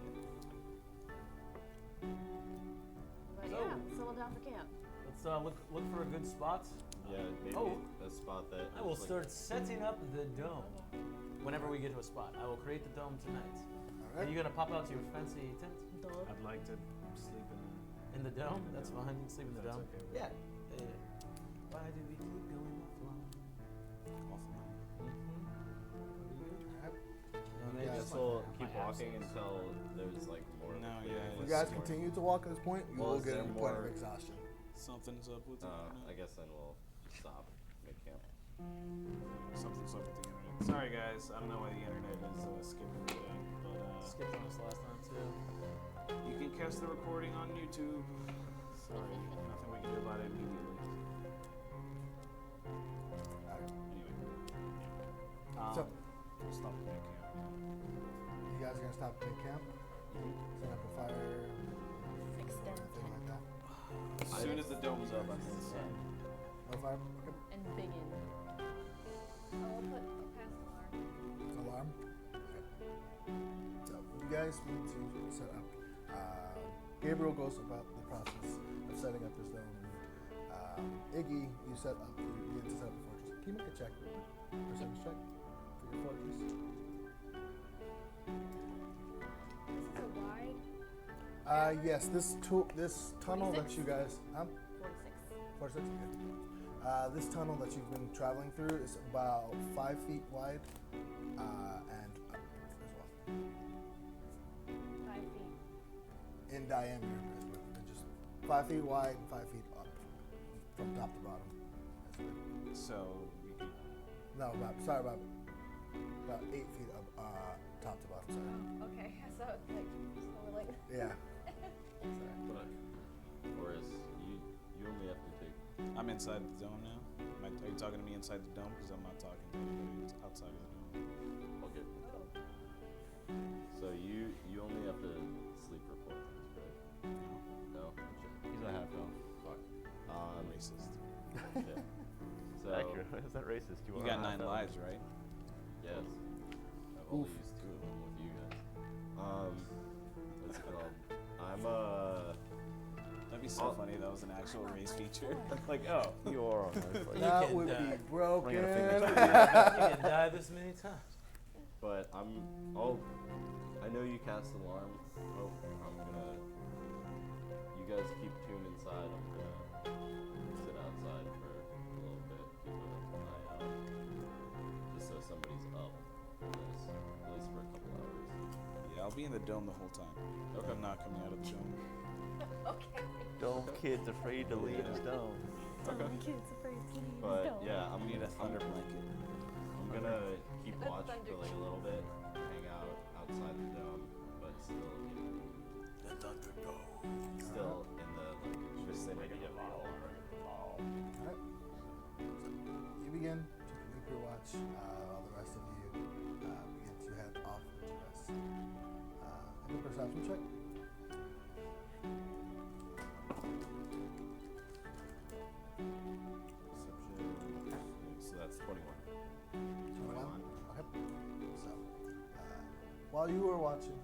But So- yeah, settle down for camp. Let's look for a good spot. Yeah, maybe Oh. a spot that. I will is, like, start setting up the dome. Whenever we get to a spot, I will create the dome tonight. Are you gonna pop out to your fancy tent I'd like to sleep in the dome? That's fine. You can sleep in the That's dome. okay with Yeah. Why do we keep going offline? Alright. I guess we'll keep walking until there's like more. of a No, clear yeah, If with you guys more- continue to walk at this point, you Well, will is get there to a point of more- exhaustion. Something's up with the I guess then we'll stop mid camp. Something's up with the internet. Sorry guys, I don't know why the internet is skipping today, but Skipped on us last time too. you can catch the recording on YouTube. Sorry, nothing we can do about it immediately. Anyway, So- we'll stop the camp. You guys are gonna stop at camp, set up a fire, Extend anything like that. As soon as the dome's up, I'm inside. No fire. Okay. and begin. I'll pass alarm. Alarm. Okay. So you guys need to set up. Gabriel goes about the process of setting up his dome. Iggy, you set up. You begin to set up a fortress. Can you make a check? Percentage check for your fortress. This is a wide. Yes. This tunnel that 46? you guys. 46. 46. Okay. This tunnel that you've been traveling through is about 5 feet wide and up as well. 5 feet. In diameter, as well. And just 5 feet wide and 5 feet up from top to bottom. That's good. So we could No, about 8 feet up, top to bottom. Sorry. Oh, okay. So it's like, so we're like. Yeah. Orys, you only have to take. I'm inside the dome now. Are you talking to me inside the dome? Because I'm not talking to anybody outside of the dome. Okay. Oh. So you only have to sleep for 4 nights, right? No. Okay. He's a half elf. Fuck. I'm racist. Shit. So Accurate. Is that racist? You are got a half 9 elf. lives, right? yes, I've only used 2 of them with you guys. What's it called? That'd be so funny. That was an actual race feature. Like, oh, You are on Earth. You That can would die. be broken. Bring it a finger to You can die this many times. But I know you cast alarm. Oh, I'm gonna. You guys keep tuned inside. I'm gonna sit outside for a little bit, keep an eye out, just so somebody's up for this, at least for a couple hours. yeah, I'll be in the dome the whole time. Okay. I'm not coming out of the dome. Okay. Dome kid's afraid to leave his dome. Okay. Kids afraid to leave But the dome. yeah, I need a thunder blanket. I'm gonna keep A watch thunder for like a little bit, hang out outside the dome, but still in The thunder dome. still in the like vicinity of the alarm. Alright. So you begin to keep your watch. While the rest of you begin to head off to rest. Make a perception check. So that's 21. 21. Okay. So, while you were watching,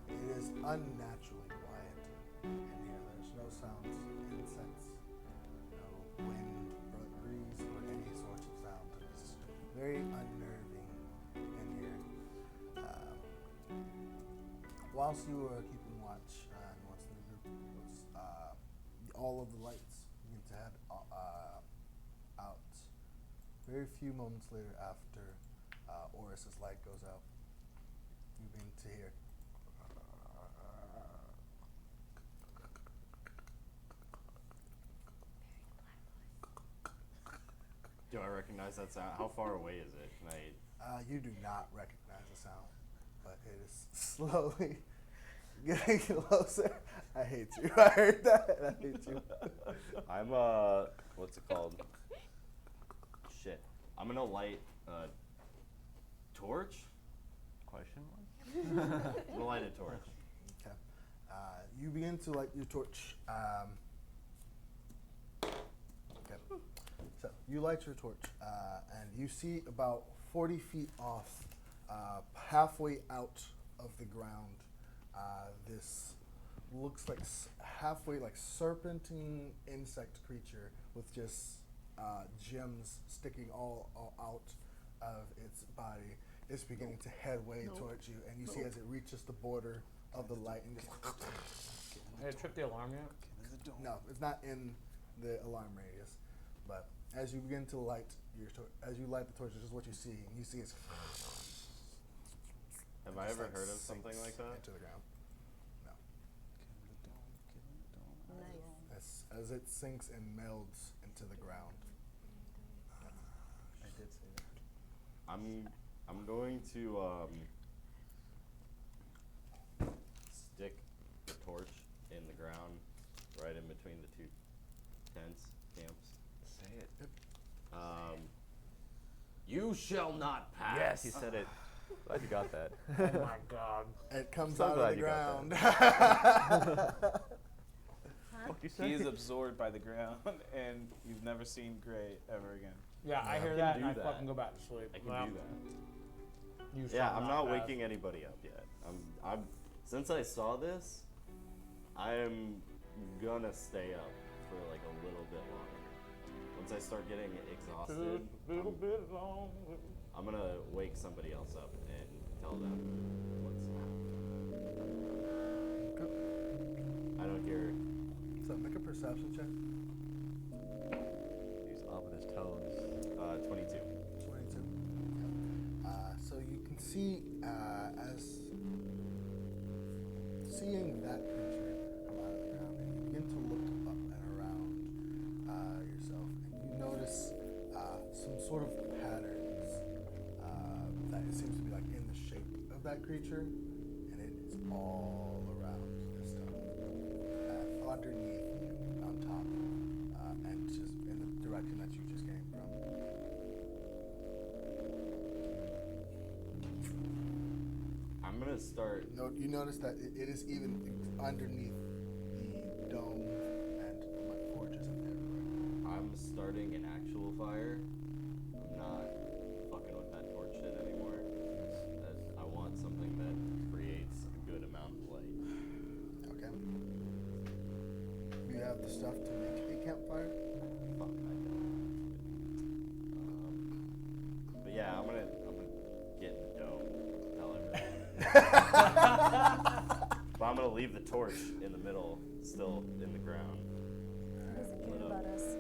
it is unnaturally quiet in here. There's no sounds of insects, no wind, or breeze, or any sort of sound. It's very unnerving in here. Whilst you were keeping watch, and once the group was, all of the lights begin to head out. Very few moments later, after Orys's light goes out, you begin to hear. Do I recognize that sound? How far away is it? Can I? You do not recognize the sound, but it is slowly getting closer. I hate you. I heard that. And I hate you. I'm what's it called? Shit. I'm gonna light a torch. Question mark? I'm gonna light a torch. Okay. You begin to light your torch. Okay. So you light your torch, and you see about 40 feet off, halfway out of the ground, this looks like halfway like serpentine insect creature with just gems sticking all out of its body. It's beginning to head way towards you, and you see as it reaches the border of the light, and just Did it trip the alarm yet? no, it's not in the alarm radius. But as you begin to light as you light the torch, this is what you see. And you see it's. Have I ever heard of something sinks like that? into the ground. No. Nice. As it sinks and melds into the ground. I did say that. I'm going to stick the torch in the ground right in between the two camps. Say it. You shall not pass. Yes, you said it. Glad you got that. Oh my god. It comes So out of glad the you got ground. What you say? He is absorbed by the ground, and you've never seen gray ever again. Yeah, I I hear can that, do and I that. fucking go back to sleep. I can Well, do that. you Yeah, shall I'm not pass. waking anybody up yet. I'm since I saw this, I am gonna stay up for like a little bit longer. Once I start getting exhausted, Little bit long. I'm gonna wake somebody else up and tell them what's happening. I don't hear. So make a perception check. These ominous tones. 22. 22. So you can see as seeing that creature come out of the ground, and you begin to look up and around yourself, and you notice some sort of patterns that it seems to be like in the shape of that creature, and it is all around this stone, underneath you, on top, and just in the direction that you just came from. I'm gonna start. You notice that it is even underneath the dome, and my forges in there. I'm starting an actual fire. I'm not fucking with that torch shit anymore. I want something that creates a good amount of light. Okay. You have the stuff to make a campfire? Fuck, I don't. But yeah, I'm gonna get in the dome. Tell everyone. But I'm gonna leave the torch in the middle, still in the ground. Doesn't Lit care up. about us.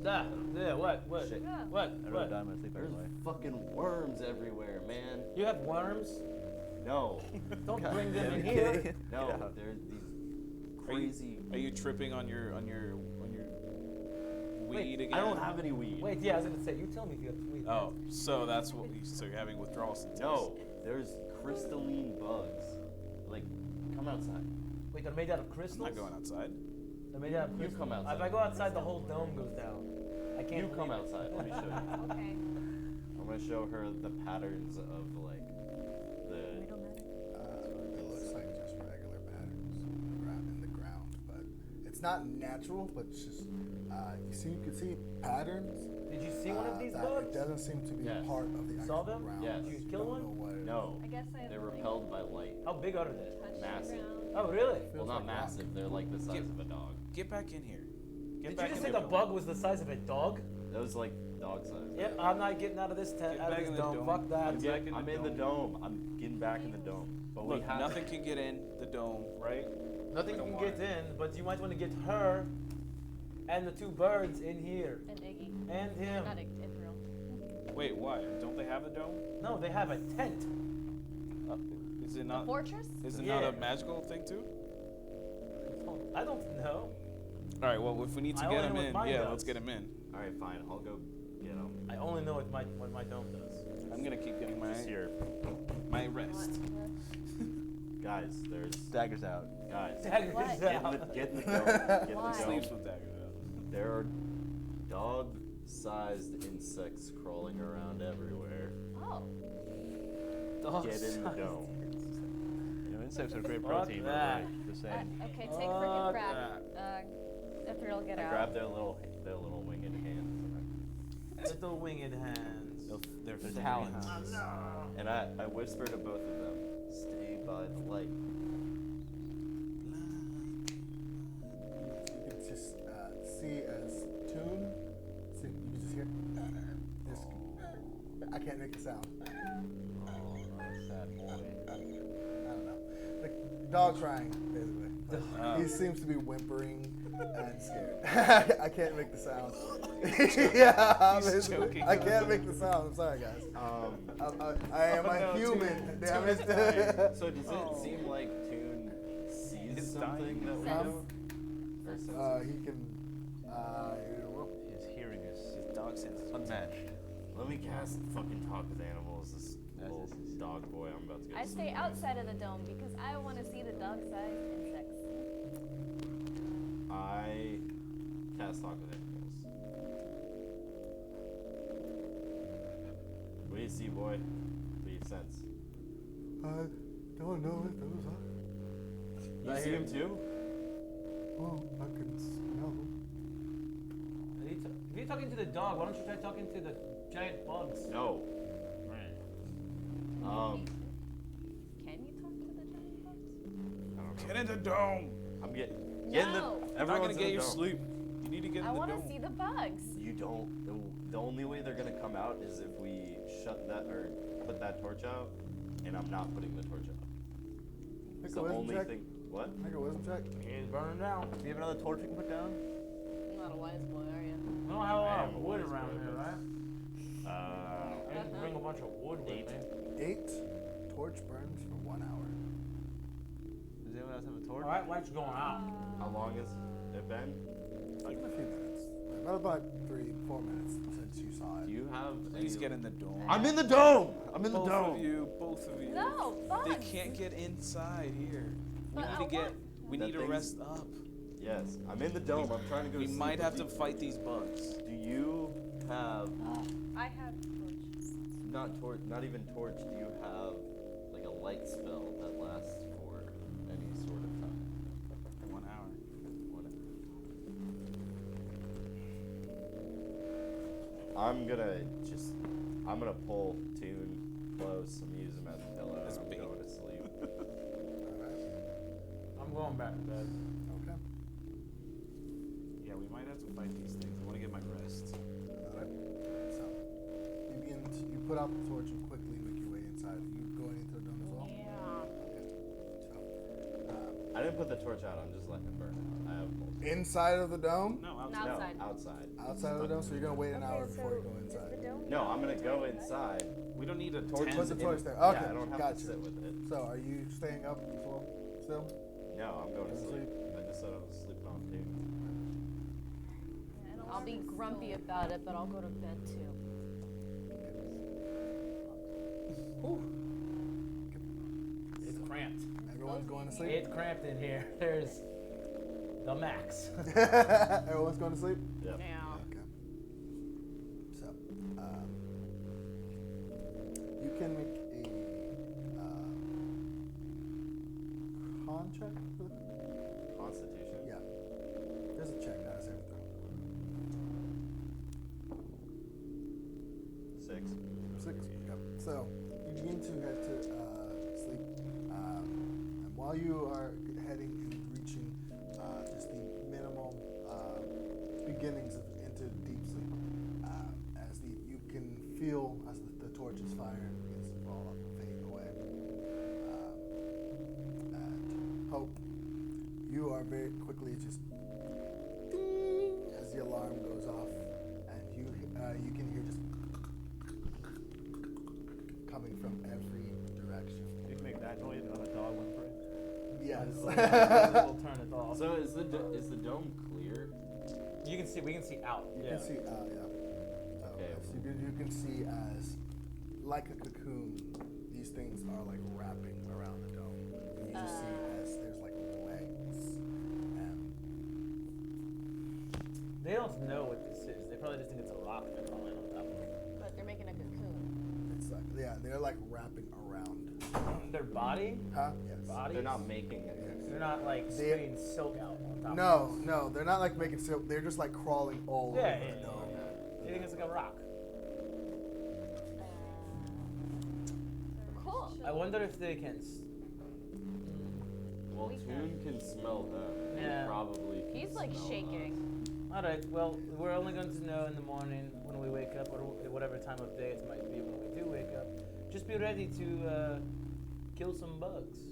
No. Yeah, what? Shit. What? I'd rather What? die in my sleep There's anyway. fucking worms everywhere, man. You have worms? No, Don't bring them in Yeah, here. kidding. no, Get out. there's these Are you- crazy. Are you tripping on your weed again? I don't have any weed. Wait, yeah, I was gonna say, you tell me if you have weed. Oh, so that's what. So you're having withdrawal symptoms. No, there's crystalline bugs. Like, come outside. Wait, they're made out of I'm crystals? not going outside. They're made out of You crystals. come outside. If I go outside, the whole dome goes down. I can't. You come believe it. outside. Let me show you. Okay. I'm gonna show her the patterns of like We the. don't matter. It looks like just regular patterns in the ground, but it's not natural. But it's just you can see patterns. Did you see one of these that bugs? It doesn't seem to be Yes. part of the You actual saw them? ground. Yes. Did you You kill don't one? know what it is. No, I guess I have they're to, like, repelled by light. How big are they? touch Massive. the ground. Oh, really? Well, Feels not like rock. massive. They're like the size of a dog. Get back in here. Get Did back you just in say there. the bug was the size of a dog? That was like dog size. Yep, I'm not getting out of this tent, Get out of back this in the dome. dome. Fuck that. I'm, Back in the in the dome. I'm getting back in the dome. But Look, we have nothing can get in the dome, right? Nothing We don't can want get in, but you might want to get her and the two birds in here. And Iggy. And him. Not Ithryl. Wait, why? Don't they have a dome? No, they have a tent. Is it The not? fortress? Is it not Yeah. a magical thing too? I don't know. All right. Well, if we need to I get only him know what in, mine yeah, does. let's get him in. All right, fine. I'll go get them. I only know what my dome does. I'm gonna keep getting my Just here. my rest. Guys, there's Daggers out. guys. Daggers What? Get in out. the dome. Get in the dome. Why? Sleeps with daggers out. There are dog-sized insects crawling around everywhere. Oh. Dog Get in the size. dome. You know, Insects are great Fuck protein, by that. the way. Just saying. Okay, take freaking Fuck crap. Ithryl, get I out. grabbed their little winged hands. Little winged hands. They're Their furry talons. hands. And I whisper to both of them, stay by the light. You can just see as Toon. See, you can just hear. This, I can't make the sound. Oh, sad boy. I don't know. The dog crying, basically. He seems to be whimpering and scared. I can't make the sound. Yeah, He's basically. choking. I can't make the sound. I'm sorry, guys. I am Oh, a no, human. Toon- Damn Toon is it. So does it seem like Toon sees He's something dying. that we Sense. don't? Or senses? He can. Well, His hearing is His dog sense is unmatched. Let me cast fucking talk with animals. This little dog boy I'm about to get. I stay outside of the dome because I want to see the dog-sized insects. I cast talk with animals. What do you see, boy? What do you sense? I don't know what those are. You see him too? Oh, I can smell them. If you're talking to the dog, why don't you try talking to the giant bugs? No. Can you talk to the giant bugs? I don't know. Get in the dome. I'm getting No. the. I'm not Everyone's gonna in get the your dome. sleep. You need to get I in the want dome. to see the bugs. You don't. The only way they're gonna come out is if we shut that or put that torch out, and I'm not putting the torch out. Make It's a the wisdom only check. thing. What? Make a wisdom check. He's burning down. Do you have another torch we can put down? You're not a wise boy, are you? We don't have a I lot am of a wood wise around boy, here, but- right? I didn't bring a bunch of wood with me. 8. Torch burns for 1 hour. Does anyone else have a torch? Alright, lights going out. How long has it been? A few minutes. About 3-4 minutes since you saw it. Do you have? Please any- get in the dome. I'm in the dome. I'm in the both dome. of you. Both of you. No, bugs. They can't get inside here. We But need I to get. want- We That need to thing's- rest up. Yes, I'm in the dome. I'm trying to go. We to sleep, might but have to do- fight these bugs. Do you have I have torches. not even torch? Do you have like a light spell that lasts for any sort of time? 1 hour. I'm gonna pull Toon close. I'm using him as a pillow. As And I'm bait. going to sleep. Alright. I'm going back to bed. Okay. Yeah, we might have to fight these things. I want to get my rest. Alright. So, you put out the torch and quickly make your way inside. Are you going into the dome as well? Yeah. So, I didn't put the torch out. I'm just letting it burn out. I have multiple. inside of the dome? No, No. outside. Outside. No, outside. Outside of the dome? So you're gonna wait an hour before you go inside. No, I'm gonna go inside. We don't need a Torch tent. Put the in- torch there. Yeah, Okay, I don't have gotcha. to sit with it. So, are you staying up as well? Still? No, I'm going to Go to sleep. sleep. I just said I was sleeping on Toon. I'll be grumpy about it, but I'll go to bed too. It's cramped. Everyone's going to sleep? It's cramped in here. There's the max. Everyone's going to sleep? Yep. Yeah. Okay. So, you can make a con check for the Constitution. Yeah. There's a check, not a saving throw. 6. 6. Yep. So, you begin to head to sleep. And while you are heading and reaching just the minimal beginnings into deep sleep, as you can feel as the torch's fire begins to fall and fade away. And Hope, you are very quickly just ding as the alarm goes off, and you can hear just coming from every direction. You can make that noise on a dog whimpering. Yes. We'll turn it off. So is the dome clear? You can see. We can see out. You Yeah. can see, yeah. So, Okay. yes, you can see as, like a cocoon, these things are like wrapping around the dome. And you just see as there's like legs. And They don't know what this is. They probably just think it's a rock they're crawling on top of. But they're making a cocoon. it's like, yeah, they're like wrapping around their body? Huh? Yes. Bodies? They're not making it. They're not like They- spraying silk out on top. No, they're not like making silk. They're just like crawling all Yeah, over yeah, the yeah. dome. You think it's like a rock? Cool. I wonder if they can. Well, We Toon can smell them. and Yeah. Probably. Can He's like smell shaking. All right. Well, we're only going to know in the morning when we wake up, or whatever time of day it might be when we do wake up. Just be ready to kill some bugs. Us.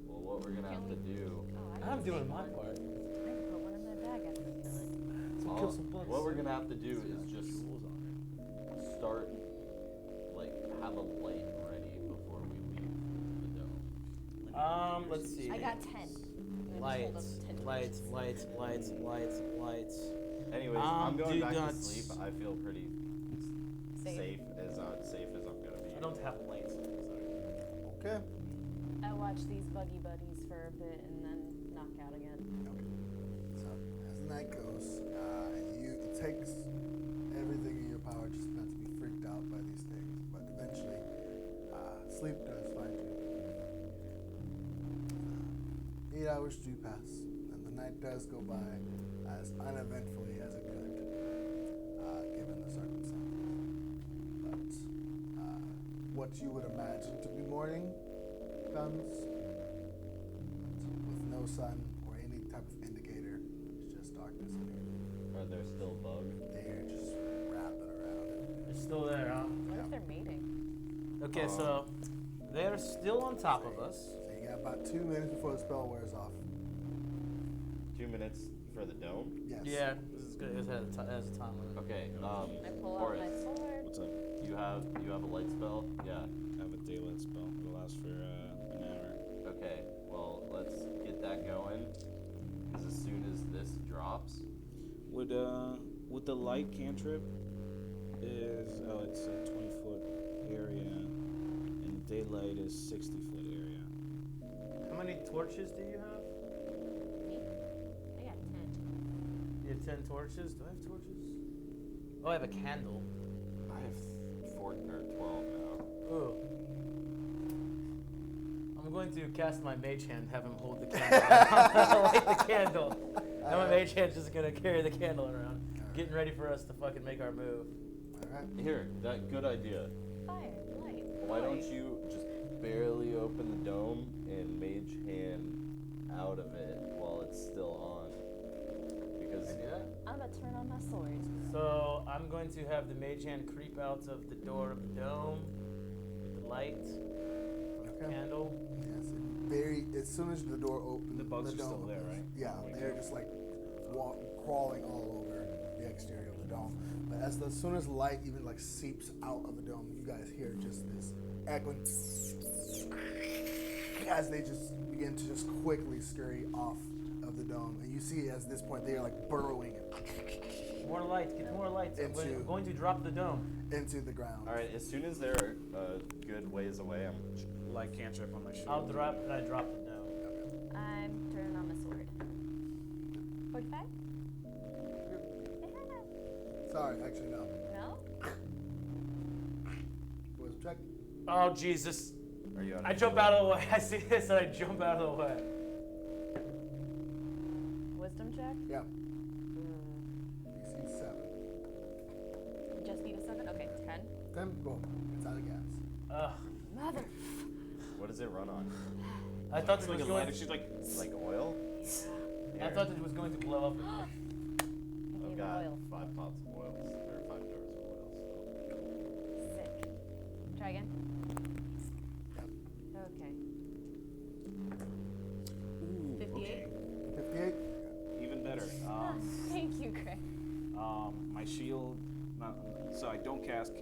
Well, what we're gonna have to do. Oh, I'm doing my part. I can put one in my bag after we kill it. So all- kill some bugs. What we're gonna have to do is just Jewels on it. start, like, have a light ready before we leave the dome. Let's see. I got 10. And I just hold Lights, up 10 lights, torches. lights, lights, lights, lights. Anyways, I'm going do back not to sleep. I feel pretty Safe. safe as I'm gonna be. I don't have lights. Sorry. Okay. I watch these buggy buddies for a bit and then knock out again. So as the night goes, it takes everything in your power just not to be freaked out by these things, but eventually, sleep does find you. 8 hours do pass, and the night does go by as uneventfully as it could, given the circumstances. But what you would imagine to be morning comes with no sun or any type of indicator. It's just darkness in here. Are there still bugs? They're just wrapping around They're still there, huh? What if they're mating? Okay, so they're still on top of us. So you got about 2 minutes before the spell wears off. 2 minutes for the dome. Yes. Yeah, this is good. It has a time limit. Okay. I pull out my Orys, sword. What's up? you have a light spell? Yeah. I have a daylight spell. It lasts for an hour. Okay. Well, let's get that going. Because as soon as this drops, With the light cantrip is it's a 20-foot area, and daylight is 60-foot area. How many torches do you have? Me? I got 10. You have 10 torches. Do I have torches? Oh, I have a candle. I have 14 or 12 now. Ooh. I'm going to cast my mage hand, have him hold the candle. I'll light the candle. And my mage hand's just gonna carry the candle around, getting ready for us to fucking make our move. Alright. Here, that good idea. Fire, light. Why don't light. you just barely open the dome and mage hand out of it while it's still on? Because Can I do that? I'm gonna turn on my sword. So I'm going to have the mage hand creep out of the door of the dome with the light from the Okay. candle. Yes. As soon as the door opens, The bugs are dome still there, opens. right? Yeah, they're just like crawling all over the exterior of the dome. But as soon as light even like seeps out of the dome, you guys hear just this echoing as they just begin to just quickly scurry off of the dome, and you see at this point they are like burrowing More lights, get more lights. I'm Into- going to drop the dome. into the ground. all right, as soon as they're a good ways away, I'm Light cantrip on my shield. I'll drop and I drop the dome. I'm turning on my sword. 45? Sorry, actually no. No? Wisdom check. Oh Jesus! Are you on? I jump out of the way. I see this and I jump out of the way. Wisdom check? Yeah. DC 7. Just need a 7? Okay, 10. 10. Boom. It's out of gas. Ugh. Mother. What does it run on? I thought It's it like was a going. light. She's like, Like oil? I thought it was going to blow up. I I've need got oil. 5 pots of oils, or 5 jars of oil. Sick. Try again. Yep. Okay. ooh, 58? okay, 58. even better. Thank you, Craig. My shield. So I don't cast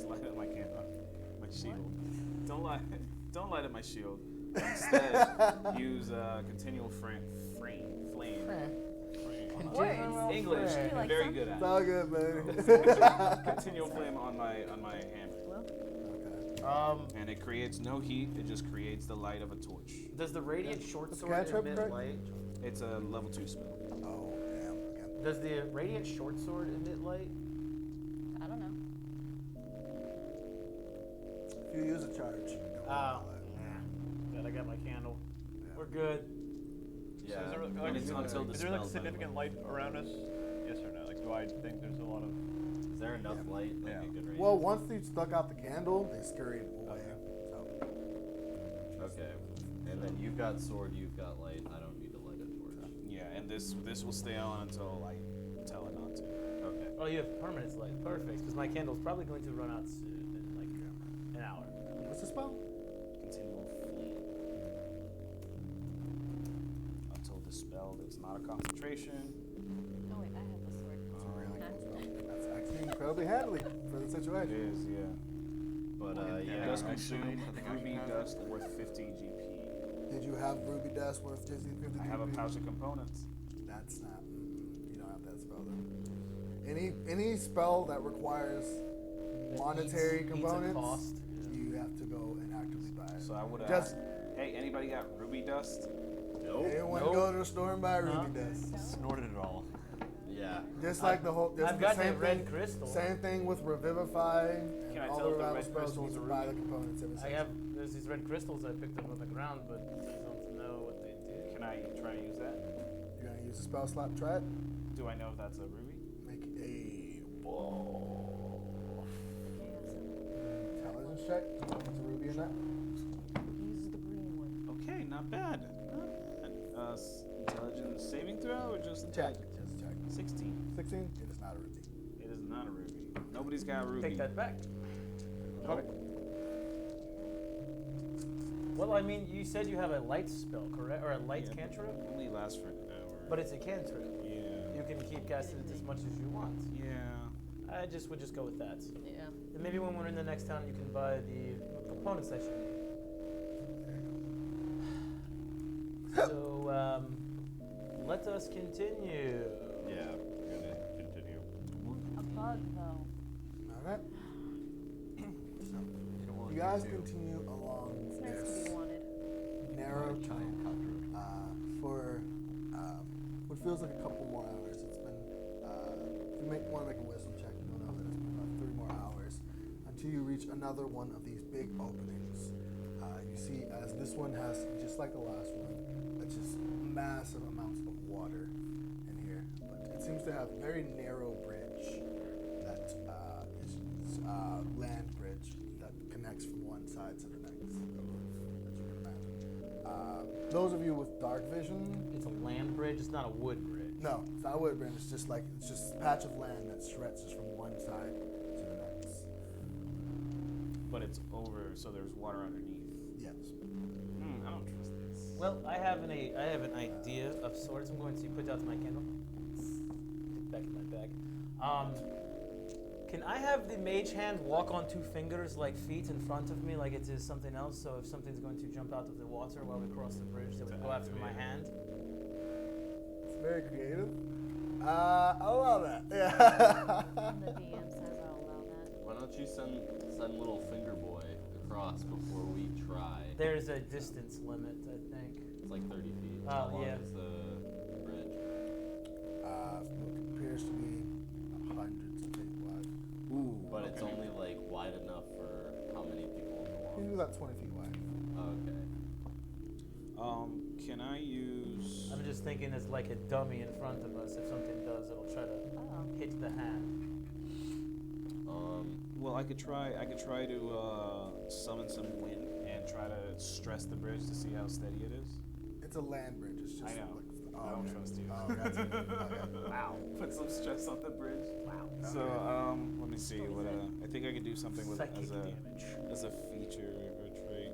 light at my shield. Don't light at my shield. Instead, use continual flame. Words. English. You like Very some? good at It's it. all good, man. Continual flame on my hammer, Okay. Um, and it creates no heat. It just creates the light of a torch. does the radiant short sword cantrip, emit Craig? light? It's a level 2 spell. Oh, damn. Okay. Does the radiant short sword emit light? I don't know. If you use a charge. You don't Oh, want God, I got my candle. Yeah. We're good. Yeah. So is there, And it's is until the there like spell's significant light around us? Yes or no? Like, do I think there's a lot of? Is there enough Yeah. light? Like Yeah. a good range? Well, once they stuck out the candle, they scurried away. So, Okay. And then you've got sword, you've got light. I don't need to light a torch. Yeah, and this will stay on until I tell it not to. Okay. Oh, you have permanent light. Perfect, because my candle's probably going to run out soon, in like an hour. what's the spell? Continual flame. Until dispelled, it's not a concentration. Oh wait, I have the sword. It's a really cool spell. That's actually incredibly handy for the It situation. is, yeah. But It yeah. does actually, consume I think I ruby should have dust worth 15 GP. Did you have ruby dust worth 50 I have a GP? pouch of components. That's not. You don't have that spell then. Any spell that requires monetary Needs a components, cost. you have to go and actively buy it. So I would Just- ask, hey, anybody got ruby dust? Nope. Anyone Nope. go to the store and buy ruby No. dust. Snorted it all. Yeah. Just like the whole. I've the got same the red thing, crystal. Same thing with revivify. And Can I all tell the if the revival red spells, you crystals need to are buy the ruby? components every I session. have, there's these red crystals I picked up on the ground, but I don't know what they do. Can I try to use that? You're gonna use a spell slot. Try it. Do I know if that's a ruby? Make a whoa. Yeah, Intelligence check. What's a ruby in that? so he uses the green one. Okay, not bad. Not bad. Intelligence saving throw or just Check. attack? Just check. 16. 16. It is not a ruby. It is not a ruby. Nobody's got a ruby. Take that back. Okay. Well, I mean, you said you have a light spell, correct? Or a light Yeah. cantrip? Only lasts for an hour. But it's a cantrip. Yeah. You can keep casting it as much as you want. Yeah. I just would just go with that. Yeah. And maybe when we're in the next town, you can buy the components that you need. So, let us continue. Yeah. We're gonna continue. A bug though. All right. So, You don't want you guys to. continue along It's nice to this be wanted. narrow Giant tunnel cockroach. for what feels like a couple more hours. It's been, if you want to make a wisdom check, you'll know that it's been about 3 more hours until you reach another one of these big openings. You see, as this one has, just like the last one, it's just massive amounts of water in here. But it seems to have a very narrow bridge that is land bridge that connects from one side to the next, as you can imagine. Those of you with dark vision, It's a land bridge. It's not a wood bridge. no, it's not a wood bridge. It's just a patch of land that stretches from one side to the next. But it's over, so there's water underneath. Yes. I don't trust this. Well, I have an idea of sorts. I'm going to put out my candle. Put it back in my bag. Can I have the mage hand walk on 2 fingers like feet in front of me, like it is something else? So if something's going to jump out of the water while we cross the bridge, they would To go after my activate it. hand. It's very creative. I love that. Yeah. And the DM says I'll allow that. Why don't you send little finger boy across before we try? There's a distance limit, I think. It's like 30 feet. Oh, How long yeah. is the bridge? It appears to be hundreds of feet wide. Ooh, But it's only like wide enough for how many people to walk? Maybe about 20 feet wide. Okay. Can I use? I'm just thinking it's like a dummy in front of us. If something does, it'll try to Oh. hit the hand. Well, I could try to summon some wind and try to stress the bridge to see how steady it is. It's a land bridge. It's just I know. Like, I don't okay. trust you. Oh, gotcha. Okay. Wow. Put some stress on the bridge. Wow. So let me see. What I think I could do something with Psychic as damage. a feature or a trait.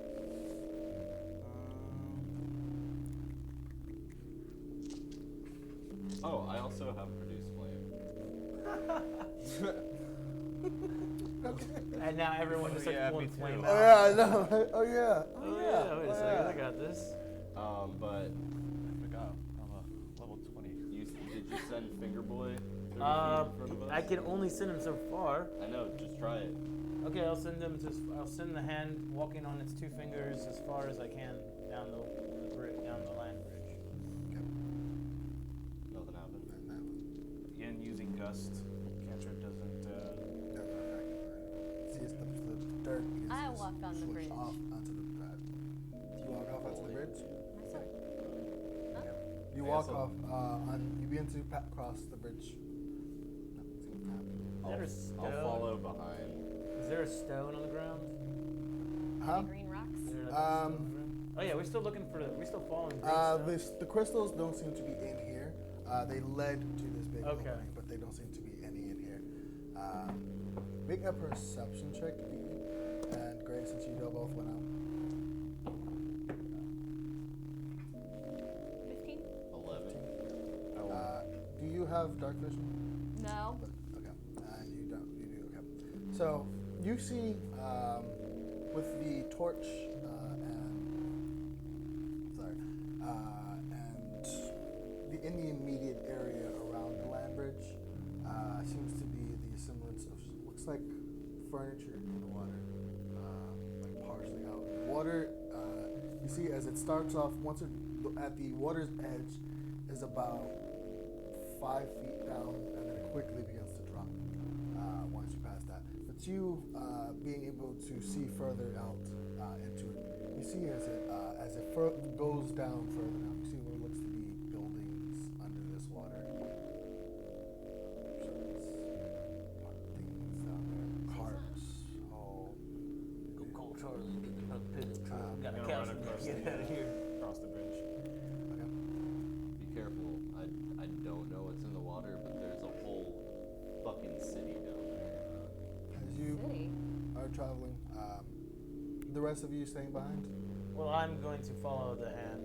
Oh, I also have produce flame. And now everyone just starts Yeah, pulling me too. flame Oh out. yeah, I know. Oh yeah. Oh yeah, wait a second, I got this. But I forgot. I'm a level 20. did you send finger boy 30 feet in front of us? I can only send him so far. I know. Just try it. Okay, I'll send the hand walking on its 2 fingers as far as I can down the bridge, down the land bridge. Nothing happened. And using gust, cantrip doesn't. see as the dirt begins I to walk on the swoosh bridge. off onto the pad. You walk off onto the bridge. My sword. Huh? You I walk guess off. You begin to cross the bridge. No, see what's happening. Is there a I'll stone? follow behind. Is there a stone on the ground? Huh? The green rocks. Is there like a stone on the ground? Oh yeah, we're still looking for. We're still following. Green stone. The crystals don't seem to be in here. They led to this big Okay. opening, but they don't seem to be any in here. Make a perception check, Iggy. And Gray, since you both went out. 15? 11. Do you have dark vision? No. Okay. You don't. You do. Okay. So you see with the torch and in the immediate area around the land bridge seems to be the semblance of looks like furniture in the water, like partially out. Water. You see as it starts off once it at the water's edge is about 5 feet down, and then it quickly begins to drop once you pass that. But you, being able to see further out into it, you see as it goes down further down, you see what looks to be buildings under this water. So it's things down there, carts, all. Go call Charlie. Get the pit. Got a I'm gonna couch. run across Get the- out of here. Across the bridge. Okay. Be careful. I don't know what's in the water, but there's a whole fucking city down there. As you City. are traveling, the rest of you staying behind. Well, I'm going to follow the hand.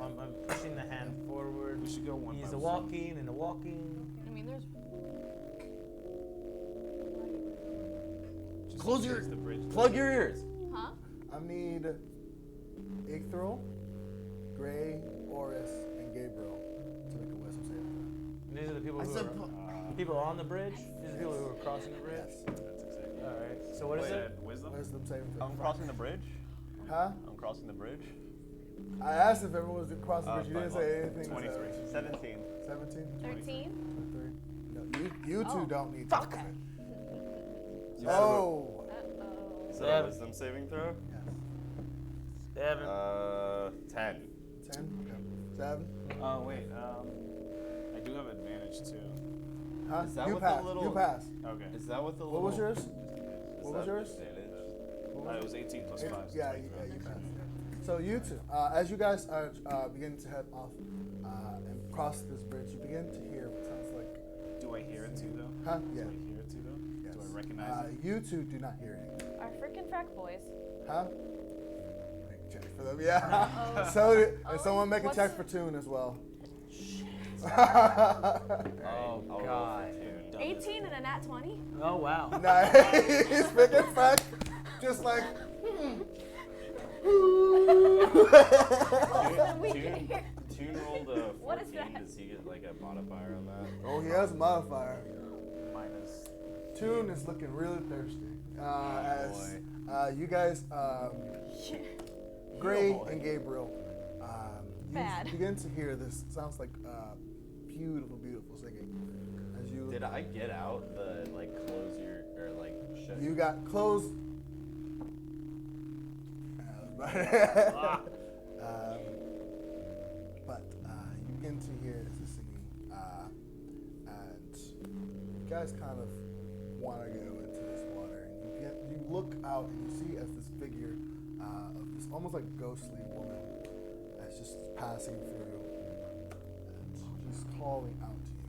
I'm pushing the hand forward. We should go one He's by a one. walking and a walking. I mean, there's. Just Close your- use the bridge. Plug your ears. Huh? I need Ithryl, Gray, Orys, and Gabriel to make a wisdom saving throw. And these are the people I who said are people on the bridge. These are the people who are crossing the bridge. Yes. That's exactly. All right. So what is Wait, it? Wisdom? Wisdom saving throw. I'm crossing the bridge. Huh? I'm crossing the bridge. I asked if everyone was crossing the bridge. You fine, didn't fine. say anything. 23. 17. 17? 13? 23? No, you two Oh. don't need Fuck. to. You Oh! Uh-oh. Is that a wisdom saving throw? Yes. 7. 10. 10? Okay. 7? Oh wait. I do have advantage too. Huh? Is that you what the passed. little- You passed. Okay. Is that what the What was yours? Is What was that yours? advantage? It was 18 plus 5. So Yeah, 23. you passed. So you two, as you guys are beginning to head off and cross this bridge, you begin to hear what sounds like. Do I hear it too though? Huh? Do Yeah. I hear it too though? Yes. Do I recognize it? You two do not hear anything. Our freaking frack boys. Huh? Make a check for them. Yeah. Uh-oh. So and Oh, someone make a what's- check for Toon as well. Oh I'll roll for God. 2. 18 and a nat 20? Oh wow. Nice. Freaking Frank. Just like. We can hear. Toon rolled a 14. What is that? Does he get like a modifier on that? Oh, he has a modifier. Minus. Toon is looking really thirsty. As boy. you guys, Gray and Gabriel, you Bad. begin to hear this. Sounds like beautiful, beautiful singing. As you, Did I get out the like close your or like shut? you got closed. But you begin to hear the singing, and you guys kind of want to go into this water. And you look out and you see as this figure of this almost like ghostly woman that's just passing through, and she's calling out to you.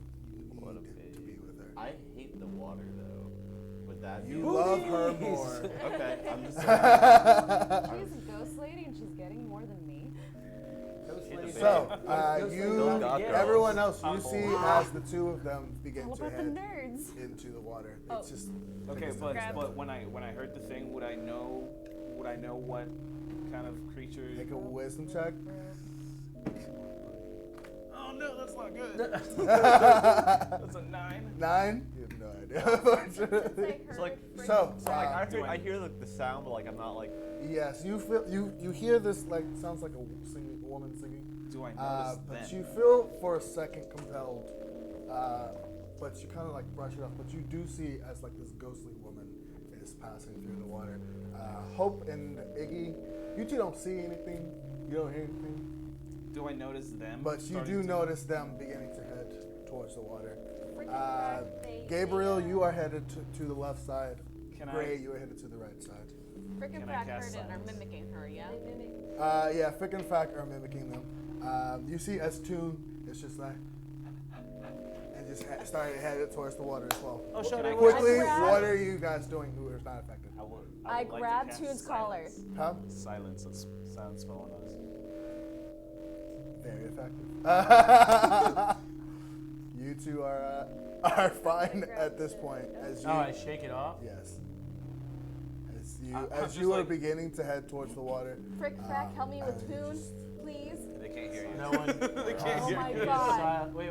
You What a need to be with her. I hate the water though. Would that You be love her more. okay? I'm just. She's a ghost lady and she's getting more than me. So, Ghost you, lady don't get everyone else, you I'm see bold. as the two of them begin All to about the head nerds. into the water. Oh. It's just Okay, it's but Grab. when I heard the thing, would I know what kind of creature? make a wisdom check. Oh no, that's not good. That's a 9. 9? You have no idea. So like, So, So like do I- I hear the sound, but like I'm not like. yes, you feel you hear this like sounds like a woman singing, Do I notice but then? you feel for a second compelled, but you kind of like brush it off. But you do see as like this ghostly woman is just passing through the water. Hope and Iggy, you two don't see anything. You don't hear anything. Do I notice them? But you starting do to- notice them beginning to head towards the water. Freaking crap, Gabriel, you are headed to the left side. Can Gray, I? you are headed to the right side. Freaking Can I Frack cast heard it and are silence? mimicking her, yeah? They mimic. Yeah, Frick and Fack are mimicking them. You see Toon is just like, and just started headed towards the water as well. Oh, Can shut I up. Quickly, grab- what are you guys doing who is not affected? I would I like to grabbed cast Toon's collar. silence. Huh? Silence spell on us. Very effective. You two are fine at this point as you. Oh, I shake it off. Yes. I'm As just you are like- beginning to head towards the water. Frick Frack, help me with and Toon, just- please. They can't hear you. No one. They can't Oh hear my you. God. Wait.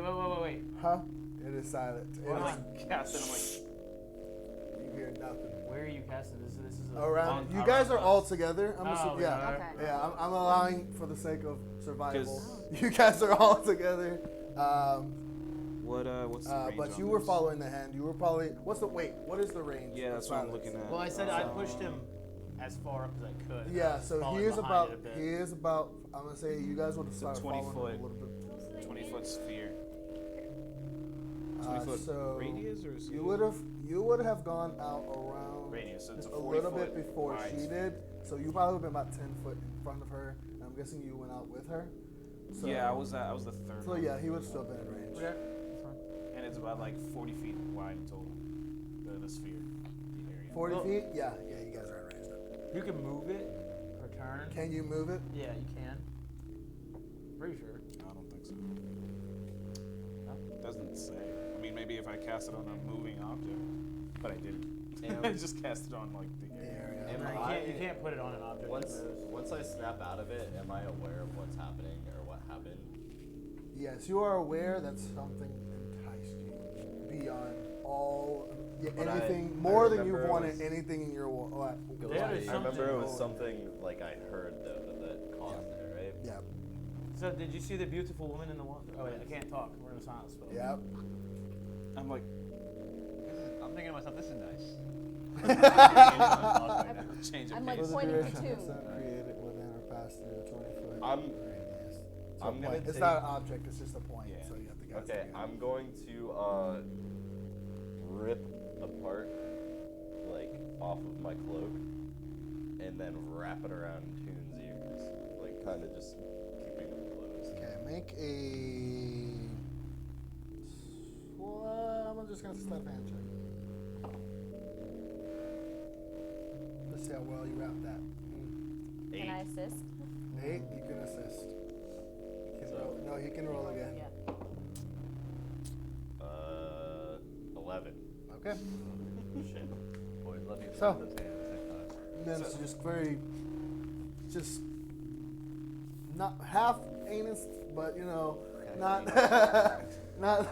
Huh? It is silent. It I'm is, like casting. I'm like, you hear nothing. Where are you casting? This is Around. on- You guys around are all us. together. I'm Oh, assuming, we yeah. are. Okay. Yeah, I'm allowing for the sake of survival. 'Cause- You guys are all together. what's the range But on you were this? following the hand. You were probably. What is the range? Yeah, of that's what I'm silence? looking at. Well, I said I pushed him as far up as I could. Yeah, I was so falling he is behind about. it a bit. He is about. I'm gonna say you guys would have It's a started 20 following foot. him a little bit. 20-foot sphere. 20-foot So radius or is you it- would have gone out around Radius, so it's just a a 40 little bit foot before wide she sphere. did. So you probably would have been about 10 foot in front of her. And I'm guessing you went out with her. So, Yeah, I was the third So one. yeah, he would have still been in range. Okay, that's fine. And it's about like 40 feet wide total. The sphere, the area. 40 Well- feet? Yeah, you guys are in range then. You can move it per turn. Can you move it? Yeah, you can. Pretty sure. I don't think so. It doesn't say. I mean, maybe if I cast it on a moving object, but I didn't. I just cast it on like the The area. area. Am No, I- you can't put it on an object. Once that moves. once I snap out of it, am I aware of what's happening or what happened? Yes, you are aware that something enticed you beyond all But anything I more than remember you've it wanted was- anything in your life. There is I remember it was something- something like I heard though that caused it, right? Yeah. So did you see the beautiful woman in the water? Oh wait, I can't talk. We're in a silence spell. Yep. I'm like, I'm thinking to myself, this is nice. change I'm of like pace. For the pointing to duration, two. it's not created within or past through a 20-foot I'm- radius. So I'm point. gonna It's take- not an object. It's just a point. Yeah. So you have to guess. Okay, I'm going to rip a part like off of my cloak and then wrap it around Toon's ears, like kind of just keeping them closed. Okay, make a. Well, I'm just gonna step hand check. Let's see how well you wrap that. Can I assist? 8, you can assist. You can So- roll. No, you can roll again. Yeah. 11. Okay. Shit. Boys, let me So- those hands at the same time. And then it's just very, just not half anus, but you know, not, not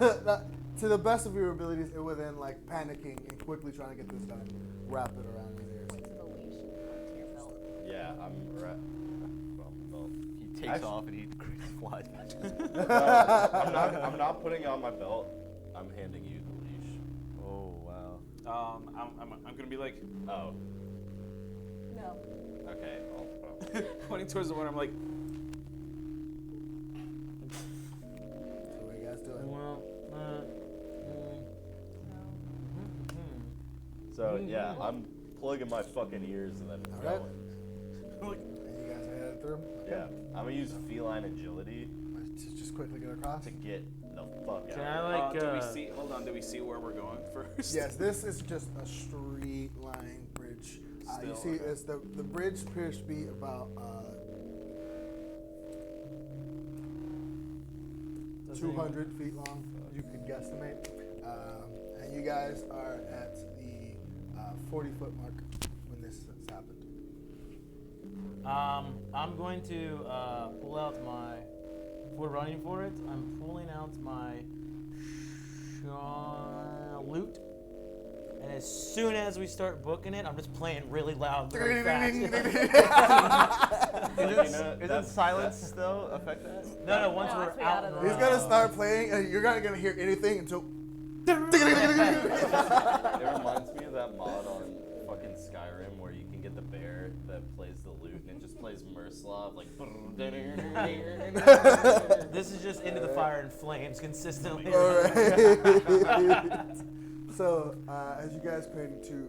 to the best of your abilities, it within like panicking and quickly trying to get this done. Wrap it around his ears. Point to the leash to your belt. Yeah, I'm well, He takes Actu- off and he flies back. I'm not putting it on my belt. I'm handing you the leash. Oh wow. I'm gonna be like Oh, No. okay. Well, pointing towards the water. I'm like, So what are you guys doing? Well, so yeah, I'm plugging my fucking ears and then Alright. going. like And you guys are headed through? Yeah, I'm gonna use feline agility Just quickly get across? to get the fuck Can out. I, like, do we uh, see? Hold on. Do we see where we're going first? Yes, this is just a straight line bridge. You Still, see, okay. it's the bridge appears to be about does 200 feet long. You could guesstimate. And you guys are at the 40-foot mark when this has happened. I'm going to pull out my. If we're running for it, I'm pulling out my lute. And as soon as we start booking it, I'm just playing really loud, really fast. Isn't silence though affect that? No, once No, we're once we're out. out of and the- He's gonna start playing, and you're not gonna hear anything until. It reminds me of that mod on fucking it plays the lute, and it just plays Merslav like. This is just into the fire and flames consistently. Alright. So, as you guys begin to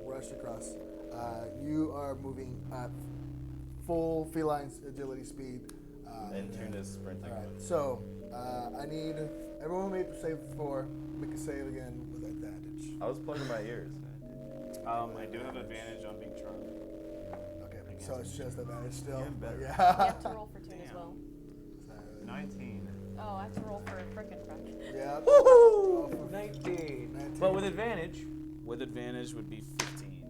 rush across, you are moving at full feline agility speed. And Tune is sprinting. Alright, so I need everyone who made the save before, make a save again with advantage. I was plugging my ears. I do have advantage on being charmed. Okay, so it's just advantage still. Even better. You Yeah. have to roll for 2 as Damn. well. 19. Oh, I have to roll for frickin' crack. Yeah. Woohoo! 19. 19. But with advantage, With advantage would be 15.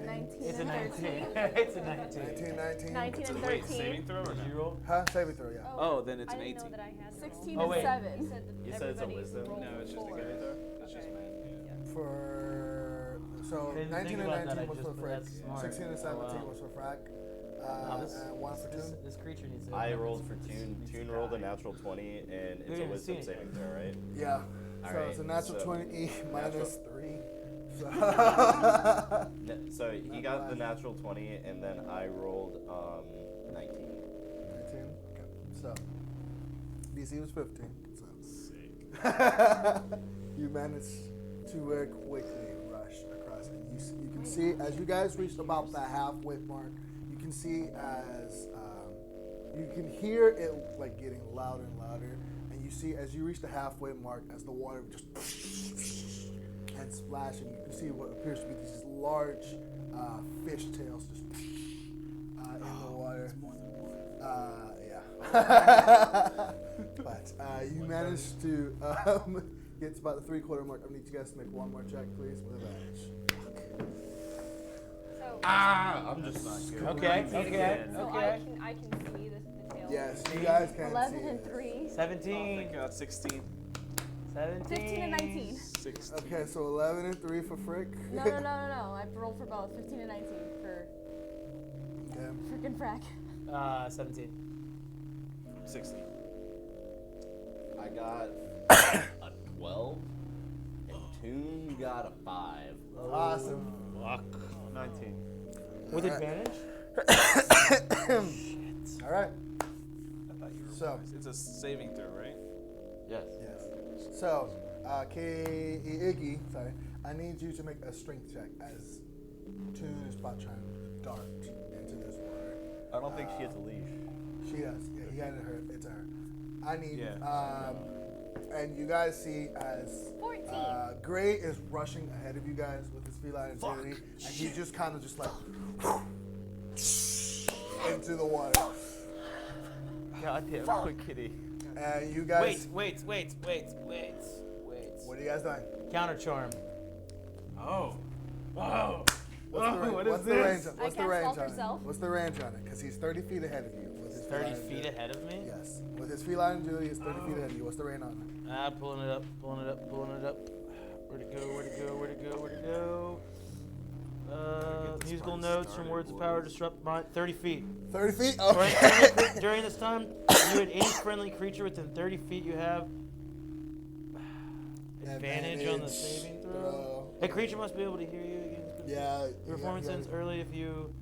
19 it's a and 19. 13. It's a 19. 19. 19 and Wait, 13. saving throw or Did you no? roll? Huh? Saving throw, yeah. Oh, then it's I an didn't 18. know that I had to 16 roll. Oh, and wait. 7. You said that You said it's a everybody wisdom? rolled No, it's just a four. saving throw. It's just Okay. math. Yeah. For so Didn't 19 think and about that, 19 I was just- for Frick. that's smart. 16 and 17 wow. was for Frack. No, And 1 for Tune. this creature needs to. I rolled for Tune. Tune rolled a natural 20, and it's a haven't wisdom seen it saving yet. throw, right? Yeah. So Alright, it's a natural so 20 minus 3. So So he got the natural 20, and then I rolled 19. 19. Okay. So DC was 15. So you managed to very quickly rush across, and you can see as you guys reached about the halfway mark. You can see as you can hear it like getting louder and louder, and you see as you reach the halfway mark as the water just and splashing. You can see what appears to be these large fish tails just in the water. Yeah. But you managed to get to about the 3/4 mark. I need you guys to make one more check, please, with advantage. So, I'm just not good. Okay. so Okay. I can see the tail. Yes, you guys can 11 see and it. 3. 17. Thank God, 16. 17. 15 and 19. 16. Okay, so 11 and 3 for Frick. No. I rolled for both. 15 and 19 for Okay. frickin' frack. 17. 16. I got a 12, and Tune got a 5. Awesome. 19. With Alright. advantage? All right. I thought you were So- wise. It's a saving throw, right? Yes. Yes. So, Iggy, sorry, I need you to make a strength check as Tune is about trying to dart into this water. I don't think she has a leash. She does. Yeah, he handed her. It's her. I need. Yeah. And you guys see as 14. Gray is rushing ahead of you guys with his feline agility, and he just kind of just like into the water. Goddamn quick kitty. And you guys. Wait. What are you guys doing? Counter charm. Oh. What's the range? what is What's the this? range? I What's the cast range Alter on it? Self. What's the range on it? Because he's 30 feet ahead of you. With his 30 feline feet agility. ahead of me? Yes. With his feline agility, he's 30 feet ahead of you. What's the range on it? Pulling it up. Where'd it go? Musical notes from words of power disrupt my 30 feet. 30 feet? During, Okay. during this time, you had any friendly creature within 30 feet you have advantage on the saving throw. A creature must be able to hear you against. Yeah. Your performance ends early if you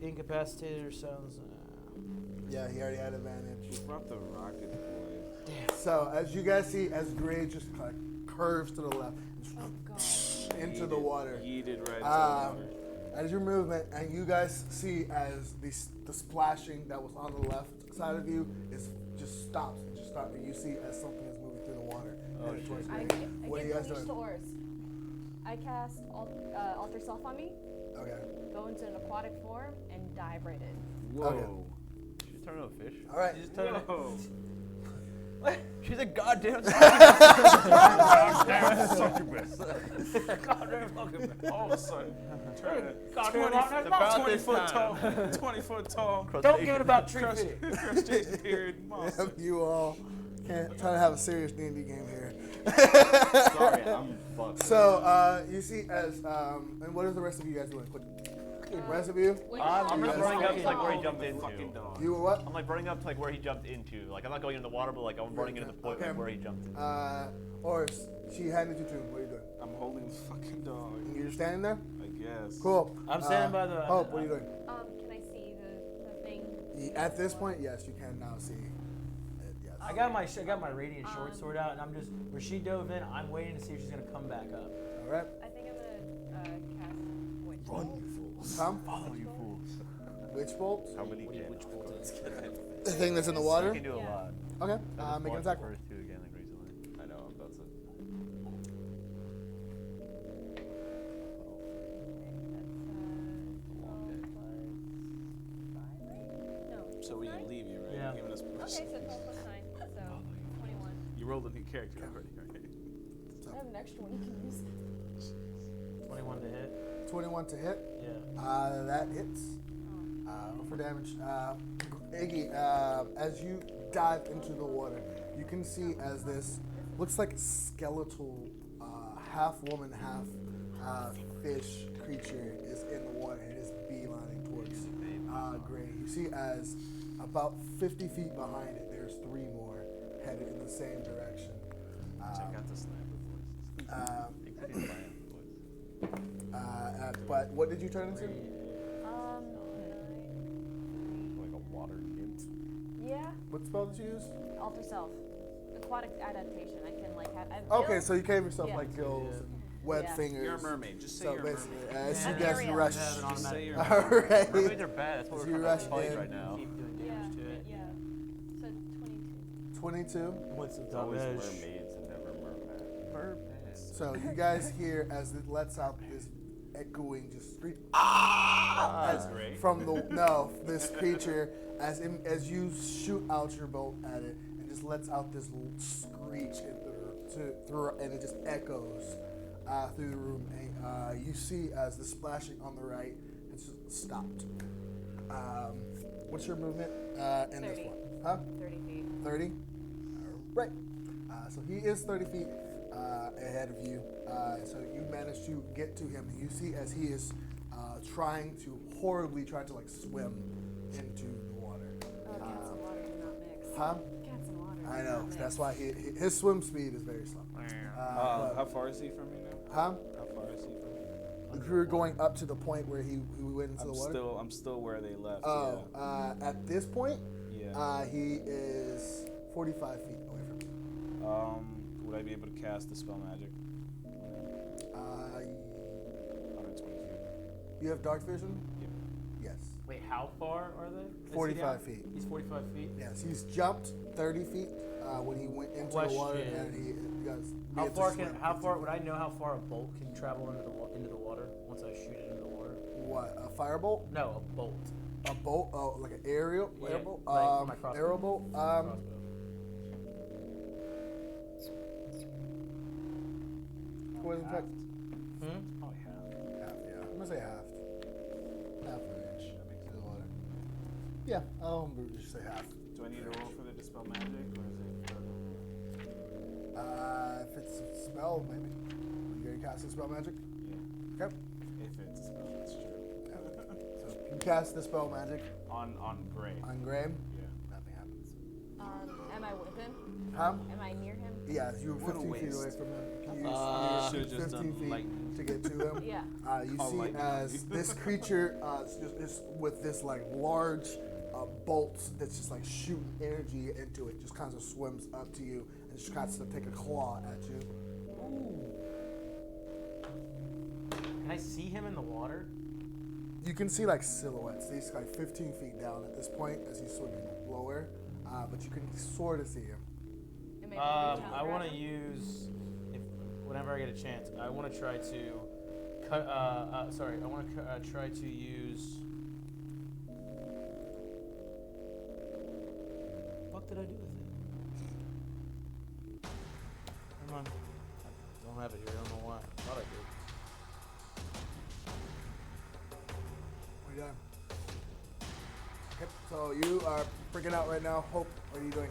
incapacitated or sounds. Yeah, he already had advantage. You brought the rocket boy. So, as you guys see, as Gray just kind of curves to the left Oh, God. into the water. Yeeted right into the Um, water. As your movement, and you guys see as the splashing that was on the left side of you is just stops and just starts. You see as something is moving through the water. Oh, headed towards I you. get What are you the guys leash to doing? Orys. I cast Alter Self on me, Okay. go into an aquatic form, and dive right in. Whoa. She's turned into a fish. All right. Whoa. She's a goddamn All of a sudden. Goddamn, about 20 this foot time. tall. 20 foot tall. Don't give it about tree Crush, feet. crustacean beard monster. You all can't trying to have a serious D&D game here. Sorry, I'm fucked. So you see as and what is the rest of you guys doing? Quick. The rest of you? I'm You just guys running up to like where he Holding jumped the into. fucking dog. You were what? I'm like running up to like where he jumped into. Like I'm not going into the water, but like I'm running into the point Okay. where he jumped into. Orys, she handed you to him. What are you doing? I'm holding the fucking dog. You're just standing there? I guess. Cool. I'm standing by the. Hope, what are you doing? Can I At this point, yes, you can now see. Yes. I got my radiant short sword out, and I'm just where she dove in. I'm waiting to see if she's gonna come back up. All right. I think I'm gonna cast Witch Run, Bolt. you fools. Tom, Follow you fools. Witch bolt. How many What do you- Gandalf which bolt cards is can I fit? The thing that's in the You water. can do a Yeah. lot. Okay. I just Make an watched attack the roll. first two again like recently. I know, I'm about to. So we can leave you, right? Yeah. You're giving us permission. Okay, so 12 plus 9, so 21. You rolled a new character already, right? I have an extra one you can use. 21 to hit. 21 to hit. Yeah. That hits. Roll for damage. Iggy, as you dive into the water, you can see as this looks like skeletal, half woman, half fish creature is in the water. It is beelining towards Gray. You see as about 50 feet behind it, there's 3 more headed in the same direction. Check out the sniper voices. Exceeding my voice. But what did you turn into? Like a water nymph. Yeah, What spell did you use? alter self. Aquatic adaptation. I can like have. Okay, so you gave yourself Yeah. like gills Yeah. and web Yeah. fingers. You're a mermaid. Just say So you're a basically, mermaid. as Yeah. you guys Area. rush. Have an Just say automatic. you're a All mermaid. right. Mermaids are bad. That's what As we're you trying rush to fight in. right now. Keep doing Yeah, damage to it. yeah. So 22. 22. What's the It's always damage? mermaids and never mermen. Mermaids. So you guys hear as it lets out this echoing just screech as Great. from this creature as you shoot out your bolt at it and just lets out this screech and it just echoes through the room. And you see as the splashing on the right has just stopped. What's your movement in this 30. one? Huh? 30 feet. 30? Right. So he is 30 feet ahead of you. So you manage to get to him. And you see as he is trying to like swim into the water. Oh, cats and water do not mix. Huh? Cats and water. I do know. not mix. That's why his swim speed is very slow. How far is he from you now? Huh? How far is he from you? If you were going up to the point where he went into the water. I'm still where they left. Oh, at this point, yeah. he is 45 feet away from you. Would I be able to cast the spell magic? 120 feet. You have dark vision? Yep. Yes. Wait, how far are they? Is he 45 down? feet. He's 45 feet. Yes, he's jumped 30 feet when he went into the water, Question. and he goes. How far would I know how far a bolt can travel into the water once I shoot it into the water? What, a firebolt? No, a bolt. A bolt? Oh, like an aerial? Yeah, airbolt? like for my crossbow. Arrow bolt? Crossbow. Poison check? Hmm? Probably half. Half, yeah. I'm gonna say half. Half an inch into the water. Yeah, I'll just say half. Do I need to roll for the dispel magic, or is it? If it's a spell, maybe. You gonna cast a spell magic? Yeah. Okay. If it's a spell, that's true. So you cast the spell magic On Gray. on Graham. Yeah. Nothing happens. Am I with him? Huh? Am I near him? Yeah, you were What a 15 feet away waste. from him. You can Should've use just 15 done feet lightning. to get to him. Yeah. You Call see lightning. as this creature is with this like large bolt that's just like shooting energy into it, just kind of swims up to you and just tries to take a claw at you. Can I see him in the water? You can see like silhouettes. He's like 15 feet down at this point as he's swimming lower, but you can sort of see him. Am I able to reach out and I grab want to him? use, whenever I get a chance, I want to try to cut. I want to try to use. What did I do with it? Come on. I don't have it here. I don't know why. I thought I did. What are you doing? Okay, so you are freaking out right now. Hope, what are you doing?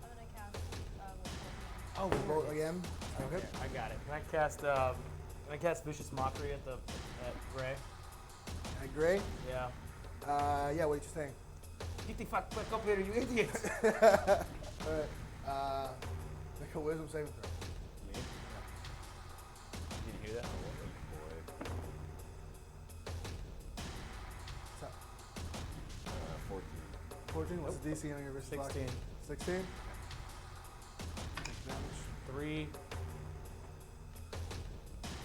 I'm gonna cast Witch Bolt. Oh, Bolt again? Okay. I got it. Can I cast Vicious Mockery at Gray? And Gray? Yeah. Yeah, what are you saying? Get the fuck back up here, you idiots! Alright. Make a wisdom saving throw. Me? Did you hear that? Boy. What's up? 14. 14? What's the DC on your wrist block? 16. 16? Damage. 3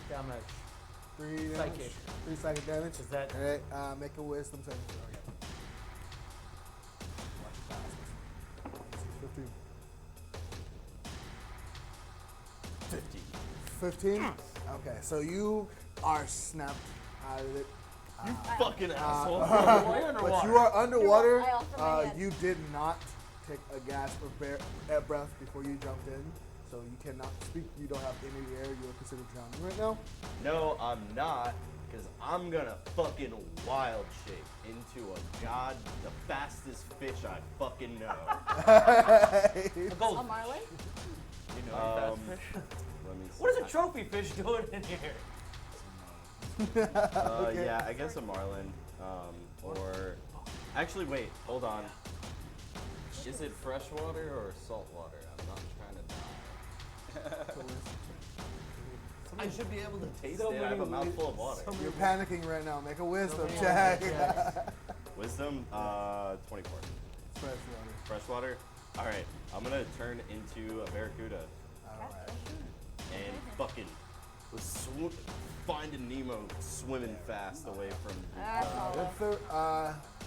damage. 3 damage. Psychic. 3 psychic damage. Is that- Alright, make a wisdom saving throw again. Watch it pass. 15. 15? Okay, so you are snapped out of it. You fucking asshole. But you are underwater. I offer my hand. You did not take a gasp of breath before you jumped in, so you cannot speak. You don't have any air. You are considered drowning right now. No, I'm not, because I'm gonna fucking wild shape into the fastest fish I fucking know. A gold. A marlin? You know, Let me see. What is a trophy fish doing in here? Okay. Yeah, I guess a marlin. Or actually, wait, hold on. Is it freshwater or saltwater? I'm not trying to die. I should be able to taste So it. I have a many mouthful of water. so You're panicking right now. Make a wisdom many check. checks. Wisdom, 24. Freshwater. Freshwater. All right, I'm gonna turn into a barracuda Alright. and fucking finding Nemo swimming fast away from.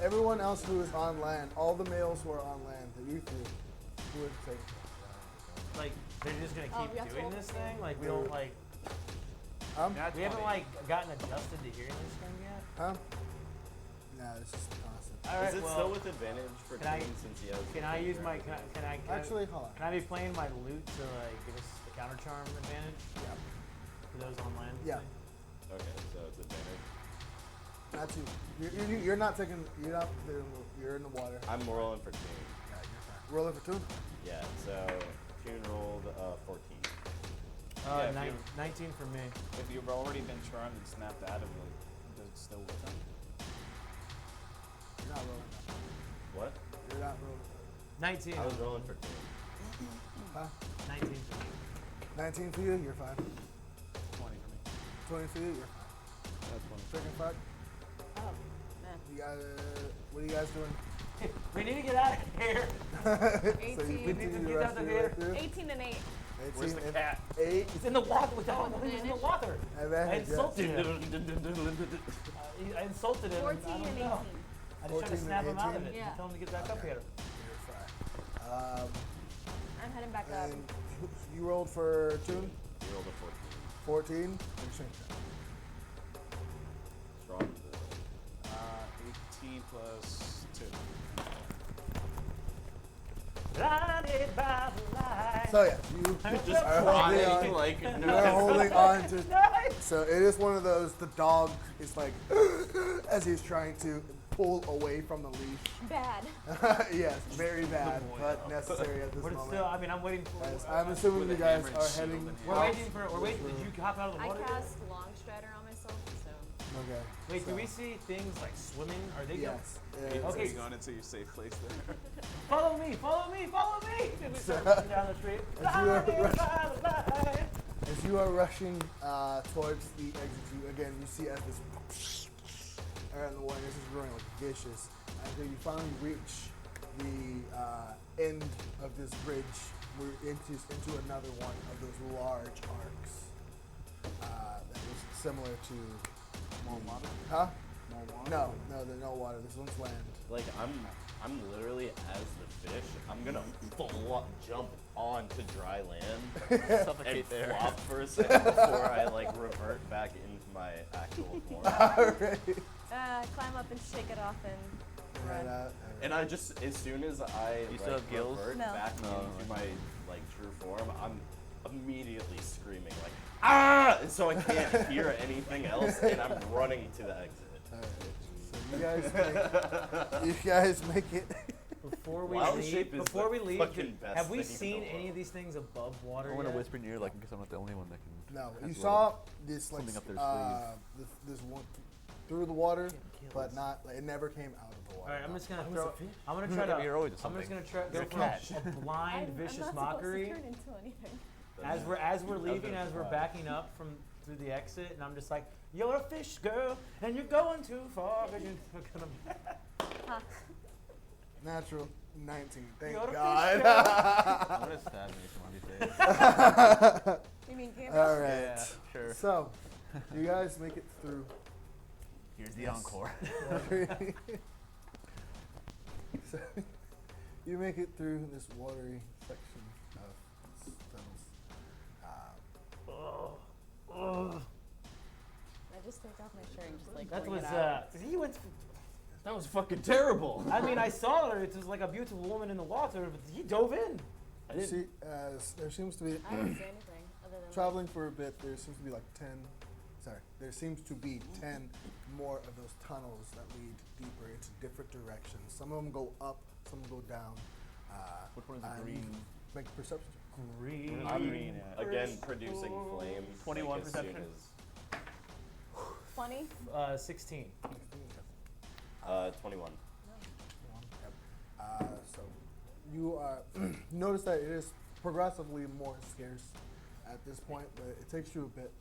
Everyone else who is on land, all the males who are on land, that you three, who would take. Like, they're just gonna Oh, keep we have to doing hold this the thing? thing. Like, we don't, like, we haven't, like, gotten adjusted to hearing this thing yet? Huh? Nah, it's just constant. Alright, Is it well, still with advantage for can I- King since he has? can I use my, can I Actually, hold on. can I be playing my lute to, like, give us the counter charm advantage Yeah. for those on land? Yeah. Okay, so it's advantage. Not you. You're not taking. You're not. You're in the water. I'm rolling for Tune. Yeah, you're fine. Rolling for 2. Yeah, so Tune rolled 14. Yeah, if 19 for me. if you've already been charmed and snapped out of it, does it still work on you? You're not rolling. What? You're not rolling. 19. I was rolling for Tune. Huh? 19 for me. 19 for you. You're fine. 20 for me. 20 for you. You're fine. Freaking fuck. Oh, man. You got. What are you guys doing? We need to get out of here. So 18. you We continue need to the get rest out of of your way here. through? 18 and 8. 18 Where's the and cat? 8. He's in the water. He's in the advantage. water. I Advantage, insulted yes. him. I insulted him. 14 I don't and 18. know. I just tried 14 to and snap him out of 18? it. Yeah. Tell him to get back up Okay. here. You're fine. I'm heading back up. And you rolled for Tune? You rolled a 14. Your strength check. 14. Strong. 18 plus 2. Blinded by the light. So yeah, you Just are holding crying on. like You are no. holding on to. So it is one of those. The dog is like as he's trying to pull away from the leash. Bad. Yes, very bad, but necessary at this But it's moment. still, I mean, I'm waiting for. As I'm assuming With you a guys hammered are shield heading. in hand. We're waiting for. We're waiting. Did you hop out of the I water? cast Long Strider on myself, so. Okay. Wait, so, do we see things like swimming? Are they? Yes. Okay. You're going into your safe place there. Follow me! Follow me! Follow me! And we start running down the street. As you are Blinded by the light. As you are rushing towards the exit, you again you see as this around the water. This is growing like vicious. Until you finally reach the end of this bridge, we're into another one of those large arcs that was similar to More water? Huh? More water? No, there's no water. This one's land. Like I'm literally as the fish. I'm gonna jump onto dry land and Suffocate there. flop for a second before I like revert back into my actual form. Alright. Climb up and shake it off and run. And I just, as soon as I You still have gills? revert No. back No. into my like true form, I'm immediately screaming like ah, and so I can't hear anything else, and I'm running to the exit. Alright. So you guys make it. Before we Wild leave, shape is before the we leave, fucking best have we thing in seen the any world. of these things above water I want to yet? whisper in your ear, like, in case I'm not the only one that can. No, has you a saw little- this like something up their this one through the water, Kills. but not. Like, it never came out of the water. All right, I'm just gonna I was throw. a fish. I'm gonna try to. You're always I'm just something. gonna try go You're a for cat. a blind, vicious I'm not mockery. supposed to turn into anything. As we're leaving, gonna as we're try. backing up from through the exit, and I'm just like, "You're a fish girl, and you're going too far, 'cause you're gonna." Huh. Natural 19. Thank You're a God. I'm gonna stab me one of these days. You mean Gabriel? All right. Yeah, sure. So, you guys make it through. Here's the Yes. encore. So, you make it through this watery section of tunnels. I just take off my shirt and just like That bring was it out. he went. That was fucking terrible. I mean, I saw her. It was like a beautiful woman in the water, but he dove in. I You didn't. see, as there seems to be I didn't see anything other than traveling for a bit, there seems to be like 10. Sorry, there seems to be 10 more of those tunnels that lead deeper into different directions. Some of them go up, some go down. Which one's and green? Make a perception check. Green. I'm Green. again producing flame. 21 like, as soon perception? as- 20. 16. 21. So you notice that it is progressively more scarce at this point, but it takes you a bit,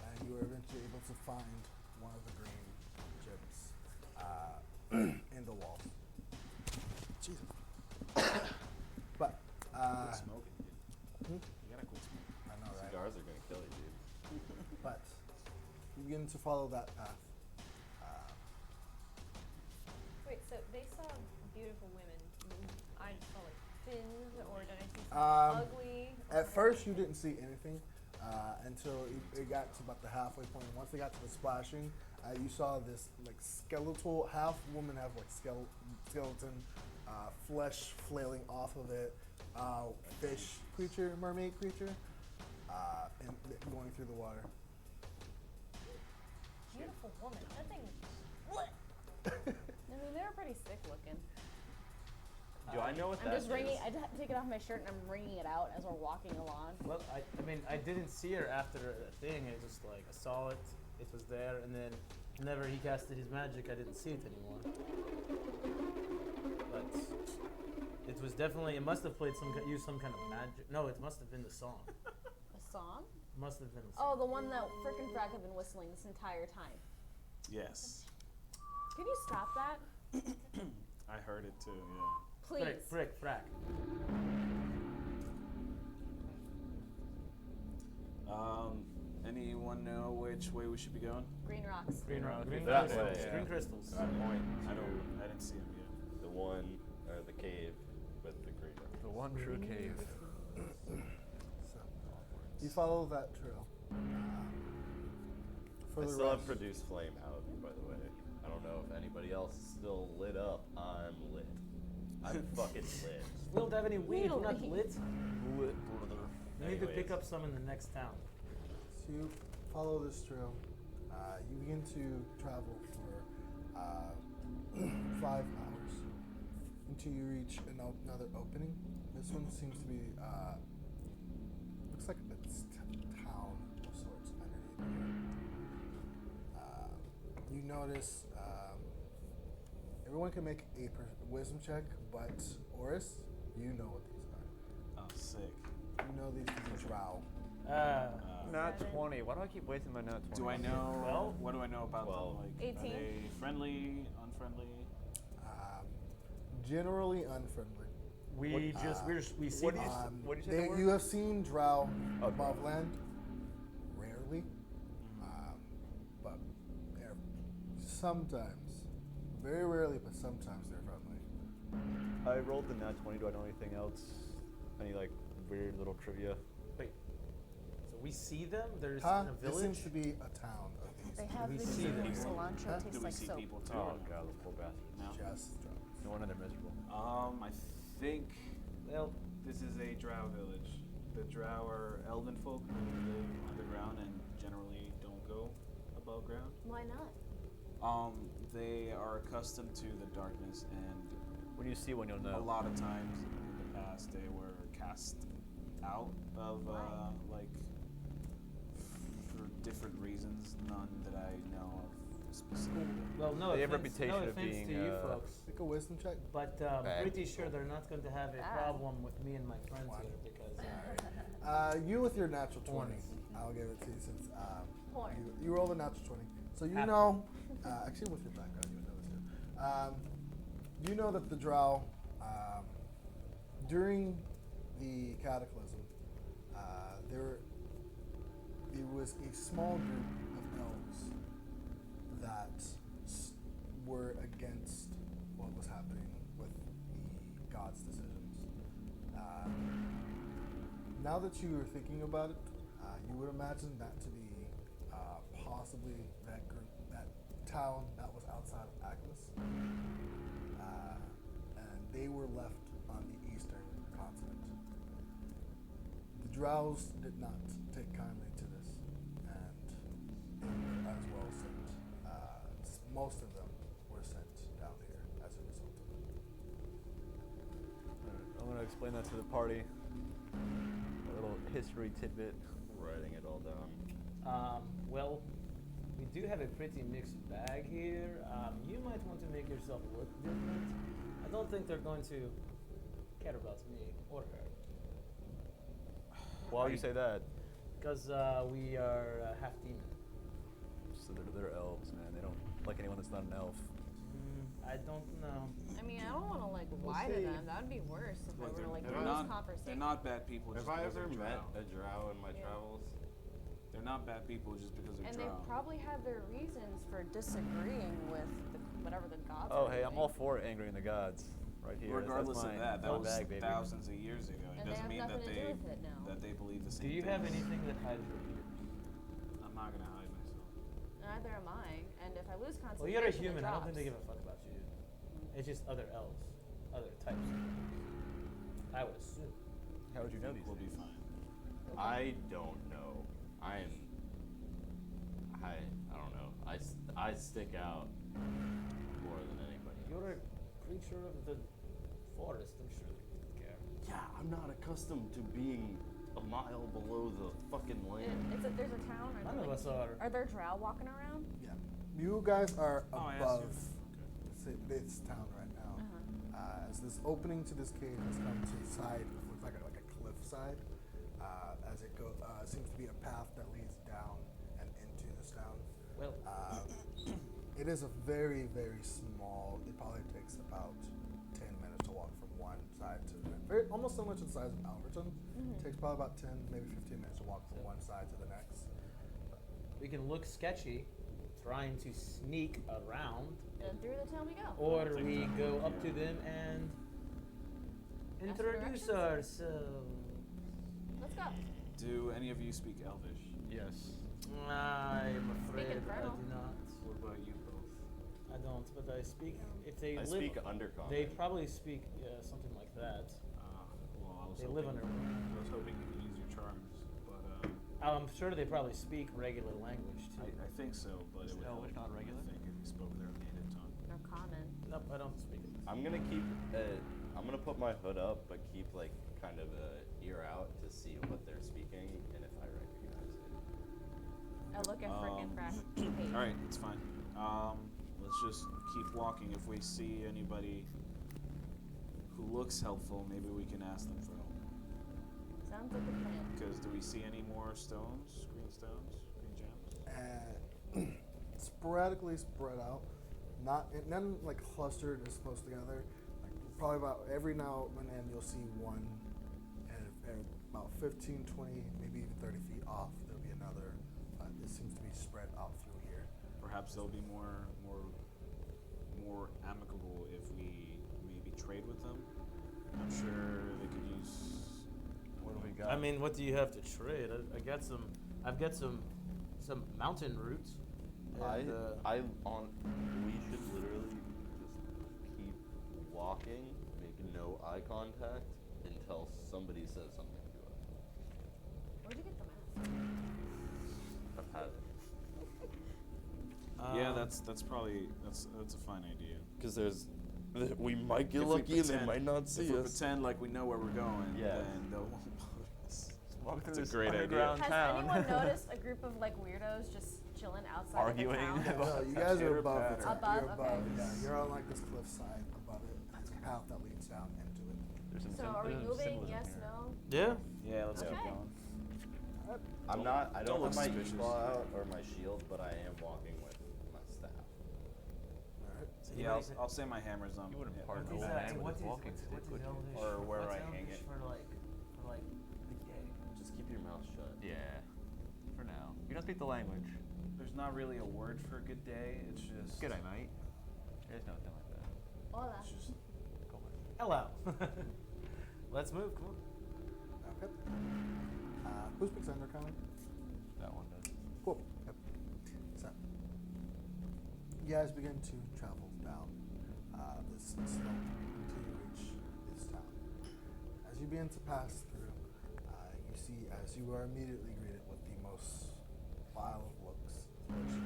and you are eventually able to find one of the green gems in the wall. Jesus. But Quit smoking, dude. hmm? You gotta quit smoking. I know, right? Cigars are gonna kill you, dude. But you begin to follow that path. Wait, so they saw beautiful women. I just saw like fins, or did I see something ugly? At first, you didn't see anything until it got to about the halfway point. Once they got to the splashing, you saw this like skeletal, half woman, half like skeleton, flesh flailing off of it, fish creature, mermaid creature, and going through the water. Beautiful woman. That thing. What? I mean, they were pretty sick looking. Do I know what I'm that just wringing. is? I take it off my shirt and I'm wringing it out as we're walking along. Well, I mean, I didn't see her after the thing. I just like I saw it. It was there, and then whenever he casted his magic, I didn't see it anymore. But it was definitely. It must have played used some kind of magic. No, it must have been the song. A song? Must have been the Oh, song. the one that frickin' Frack had been whistling this entire time. Yes. Could you stop that, I heard it too, yeah. please? Frick, frack. Anyone know which way we should be going? Green rocks. Green rock. Green That crystals. way, yeah. Green crystals. Point. I didn't see him yet. The one, or the cave with the green. The one true cave. So you follow that trail. For I the still have rest, produced flame out, by the way. I don't know if anybody else is still lit up. I'm lit. I'm fucking lit. We don't have any weed. We're not Really? lit. Lit brother. We need to pick Anyways. up some in the next town. so you follow this trail. You begin to travel for 5 hours until you reach another opening. This one seems to be looks like a town of sorts underneath here. You notice everyone can make a wisdom check, but Orys, you know what these are. Oh, sick. You know these to be drow. Not 20. Why do I keep wasting my nat 20? Do I know? Well, what do I know about 12. them? Like, 18. Are they friendly, unfriendly? Generally unfriendly. we we see what do these. you What'd you say they were? You have seen drow Oh, above land, rarely, but they're sometimes, very rarely, but sometimes they're friendly. I rolled the nat 20. Do I know anything else? Any like weird little trivia? Wait. So we see them. There's Huh? in a This village. seems to be a town of these. They have We this see them. cilantro Huh? tastes Do we like see soap. people too? Oh or no? god, those poor bastards. No. Just drow. No wonder they're miserable. I think, well, this is a drow village. The drow are elven folk who live underground and generally don't go above ground. Why not? They are accustomed to the darkness, and When you see one, you'll a know. lot of times in the past they were cast out of like for different reasons, none that I know of specifically. Well, no They have offense, reputation no of offense being, to you folks, Make a wisdom check. but Bad pretty people. sure they're not going to have a Bad. problem with me and my friends One. here because You with your natural 20, Points. I'll give it to you since Porn. you rolled a natural 20. So you Happy. know, actually with your background, you would know this too. You know that the drow During the cataclysm, there was a small group of elves that were against what was happening with the gods' decisions. Now that you are thinking about it, you would imagine that to be possibly that group, that town that was outside of Agnes. And they were left on the eastern continent. The Drows did not take kindly to this, and they were as well sent. Most of them were sent down here as a result of it. I'm gonna explain that to the party. A little history tidbit. Writing it all down. Well, we do have a pretty mixed bag here. You might want to make yourself look different. I don't think they're going to care about me or her. Why would you say that? Because we are half demon. So they're elves, man. They don't like anyone that's not an elf. I don't know. I mean, I don't want to like lie to them. That would be worse if I were to like they're do this not conversation. bad people. Have just I because ever they're met drow. a drow in my Yeah. travels? They're not bad people just because they're And drow. they probably have their reasons for disagreeing with whatever the gods Oh, are hey, I'm all doing. for angering the gods. Right here. Regardless that's of mine. that My was bag, baby. thousands of years ago. It And they doesn't have mean that nothing to do they with it now. believe the Do same you things. have anything that hides your ears? I'm not gonna hide myself. Neither am I. And if I lose concentration, Well, you're a it human. I don't think they drops. give a fuck about you. It's just other elves, other types of elves. I would assume. How would you know these We'll be things? fine. I don't know. I don't know. I stick out more than anybody. You're a creature of the forest. I'm sure they don't care. Yeah, I'm not accustomed to being a mile below the fucking land. There's a town. Are None there, of like, us are. Are there drow walking around? Yeah. You guys are Oh, yes, above you're- this town right now. Uh-huh. As this opening to this cave has come to the side, it looks like a cliff side. As it seems to be a path that leads down and into this town. Well, It is a very, very small. It probably takes about 10 minutes to walk from one side to the next. Very, almost similar to the size of Alberton. It takes probably about 10, maybe 15 minutes to walk from one side to the next. we can look sketchy, trying to sneak around, And through the town we go. or we go up to them and Ask for introduce directions? ourselves. Let's go. Do any of you speak Elvish? Yes. I'm afraid I Infernal. do not. What about you both? I don't, but I speak. If they I live, speak undercommon. they probably speak something like that. Well, I was They hoping, live under. I was hoping you could use your charms, but I'm sure they probably speak regular language too. I think so. But it would Elvish help, not regular? I think if you spoke their native tongue. Or common. Nope, I don't speak it. I'm gonna keep. I'm gonna put my hood up, but keep like kind of a ear out to see what they're speaking and if I recognize it. I look at frickin' Hey. All right, it's fine. Let's just keep walking. If we see anybody who looks helpful, maybe we can ask them for help. Sounds like a plan. Because do we see any more stones, green gems? Sporadically spread out, none like clustered as close together. Like probably about every now and then you'll see one, and about 15, 20, maybe even 30 feet off there'll be another. It seems to be spread out through here. Perhaps they'll be more amicable if we maybe trade with them. I'm sure they could use. What do we got? I mean, what do you have to trade? I've got some mountain roots. And, We should literally just keep walking, make no eye contact until somebody says something to us. Where'd you get the mask? I've had it. Yeah, that's probably that's a fine idea. Because we might get If we lucky and they pretend- might not see If we us. pretend like we know where we're going, Yeah. then they'll won't notice. Walk That's through a this great idea. underground Has town. anyone noticed a group of like weirdos just chilling outside Arguing. of the town? No, you guys are above the Chitter-patter. town. Above, You're above. okay. Yeah, you're on like this cliffside above it. It's a path that leads down into it. There's some So are we there's some moving? symbolism Yes, here. no? Yeah. Yeah, let's Okay. keep going. I'm not. I don't don't have look my suspicious. e-claw out or my shield, but I am walking with my staff. All right. Yeah, I'll say my hammer's on. You wouldn't yeah, part on an the old back. man with his walking stick, would you? Or where what's I hang Elvish it. for like the gig? Just keep your mouth shut. Yeah. For now. You don't speak the language. There's not really a word for good day. It's just. Good day, mate. There's nothing like that. Hola. It's just. Go on. Hello. Let's move. Come on. Okay. Who speaks Undercommon? That one does. Cool. Yep. So, you guys begin to travel down this slope until you reach this town. As you begin to pass through, you see as you are immediately greeted with the most vile of looks, as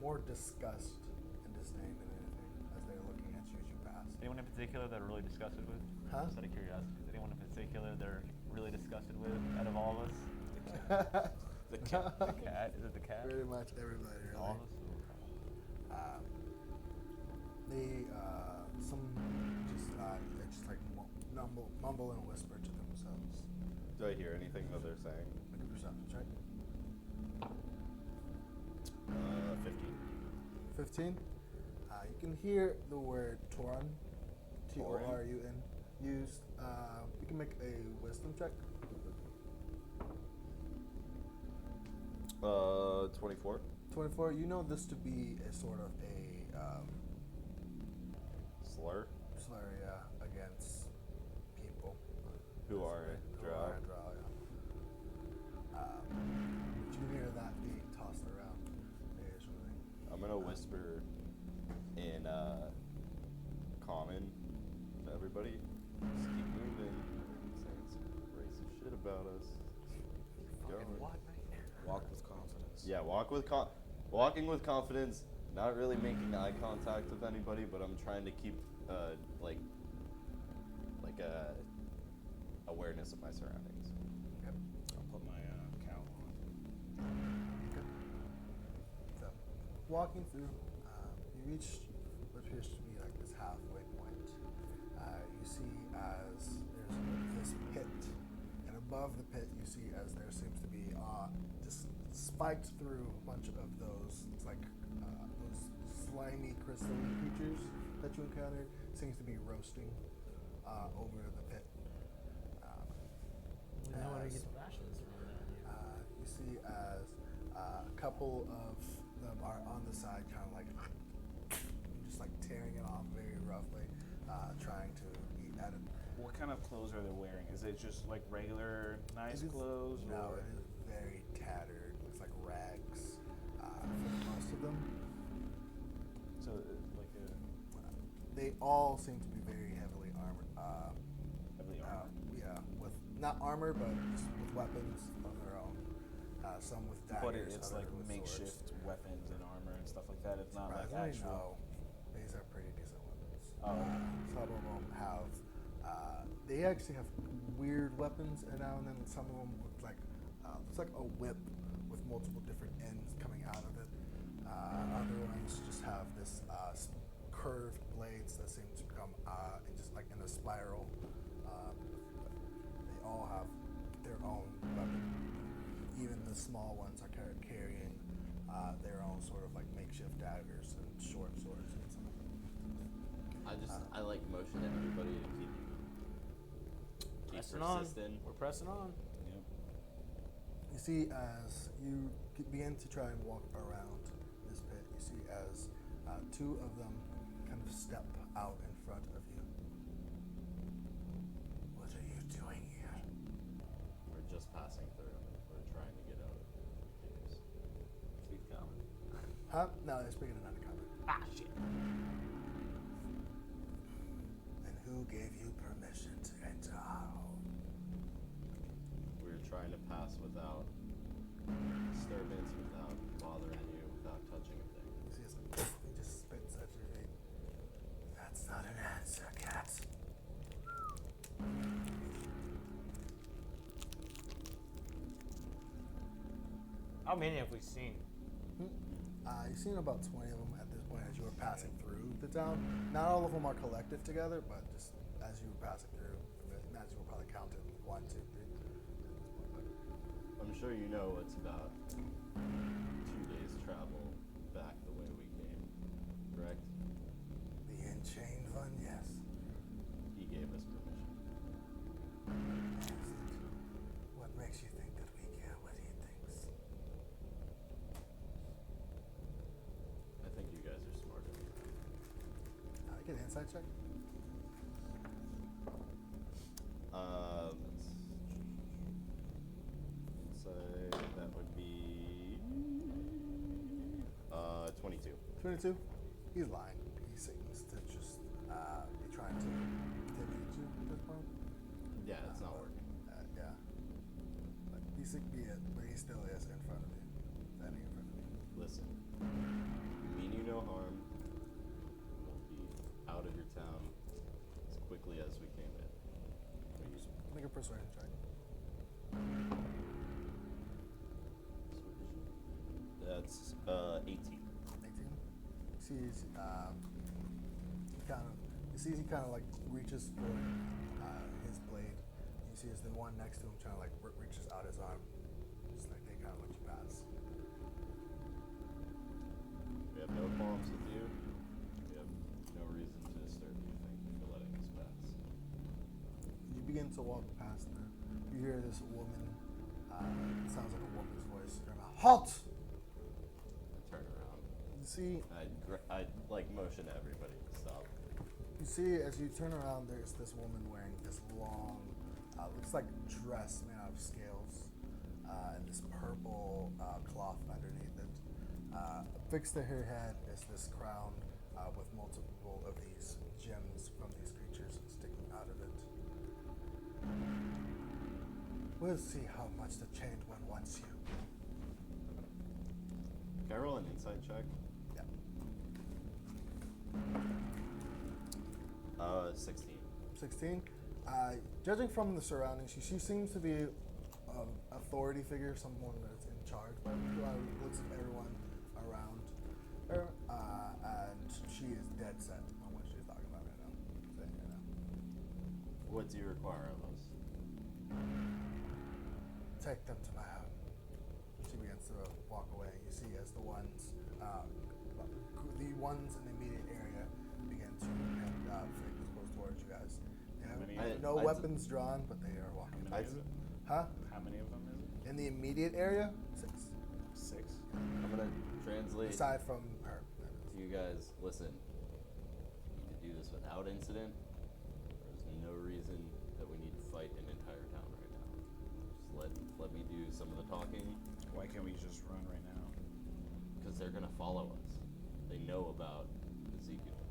more disgust and disdain than anything, as they're looking at you as you pass. Anyone in particular that are really disgusted with? Huh? Just out of curiosity. Is anyone in particular they're really disgusted with out of all of us? The cat. The cat? Is it the cat? Pretty much everybody. Really. All of us? They just like mumble and whisper to themselves. Do I hear anything that they're saying? Make a perception check. 15. 15. You can hear the word Toran, T-O-R-U-N, used. You can make a wisdom check. 24. 24. You know this to be a sort of a Slur. slur against people. Who are Who drow. are drow, yeah. But you hear that being tossed around occasionally. I'm gonna whisper in common to everybody. Just keep moving. Saying some racist shit about us. Keep going. Walk with confidence. Yeah, walking with confidence. Not really making eye contact with anybody, but I'm trying to keep awareness of my surroundings. Yep. I'll put my cowl on. Okay. So, walking through, you reach what appears to be like this halfway point. You see as there's this pit, and above the pit you see as there seems to be just spiked through a bunch of those, it's like those slimy crystalline creatures that you encountered, seems to be roasting over the pit. We know where to As- get rations from down here. You see as a couple of them are on the side, kind of like just like tearing it off very roughly, trying to eat at it. What kind of clothes are they wearing? Is it just like regular nice It is- clothes? No, or? it is very tattered. Looks like rags for most of them. So like a They all seem to be very heavily armored. heavily armored. Yeah, with not armor, but just with weapons of their own. Some with daggers. But it's like others with makeshift swords. weapons and armor and stuff like that. It's not like Surprisingly, actual. no. These are pretty decent weapons. Oh. Some of them have. They actually have weird weapons, and now and then some of them look like looks like a whip with multiple different ends coming out of it. Other ones just have this curved blades that seem to come in just like in a spiral. They all have their own weapon. Even the small ones are carrying their own sort of like makeshift daggers and short swords and stuff. I like motion to everybody to keep Pressing on. persistent. We're pressing on. Yep. You see, as you begin to try and walk around this pit, you see as two of them kind of step out in front of you. What are you doing here? We're just passing through. We're trying to get out of the caves. Keep coming. Huh? No, they're speaking in undercover. Ah, shit. And who gave you permission to enter our home? We're trying to pass without disturbance, without bothering you, without touching a thing. You see, he just spits at your feet. That's not an answer, cat. How many have we seen? You've seen about 20 of them at this point as you were passing through the town. Not all of them are collected together, but just as you were passing through, imagine you were probably counted 1, 2, 3. I'm sure you know it's about 2 days travel back the way we came, correct? Insight check. Insight, that would be 22. 22. He's lying. He seems to just be trying to intimidate you at this point. Yeah, it's not working. Yeah. Like, he but he still is in front of you. Standing in front of you. Listen, we mean you no harm. We'll be out of your town as quickly as we came in. Please. Make a persuasion check. That's 18. 18. Sees he kind of like reaches for his blade. You see as the one next to him trying to like reaches out his arm. Just like they kind of let you pass. We have no qualms with you. We have no reason to disturb you. Thank you for letting us pass. You begin to walk past her. You hear this woman. It sounds like a woman's voice. Halt! I turn around. You see. I like motion to everybody to stop. You see, as you turn around, there's this woman wearing this long, looks like dress made out of scales, and this purple cloth underneath it. Affixed to her head is this crown with multiple of these gems from these creatures sticking out of it. We'll see how much the chained one wants you. Can I roll an insight check? Yeah. 16. 16. Judging from the surroundings, she seems to be an authority figure, someone that's in charge, but looks at everyone around her, and she is dead set on what she's talking about right now. Saying right now. What do you require of us? Take them to my home. She begins to walk away. You see as the ones in the immediate area begin to head close towards you guys. They have no weapons drawn, but they are walking. How many is it? Huh? How many of them is it? In the immediate area, 6. 6. I'm gonna translate Aside from her. to you guys. Listen, we need to do this without incident. There's no reason that we need to fight an entire town right now. Just let me do some of the talking. Why can't we just run right now? Because they're gonna follow us. They know about Ezekiel.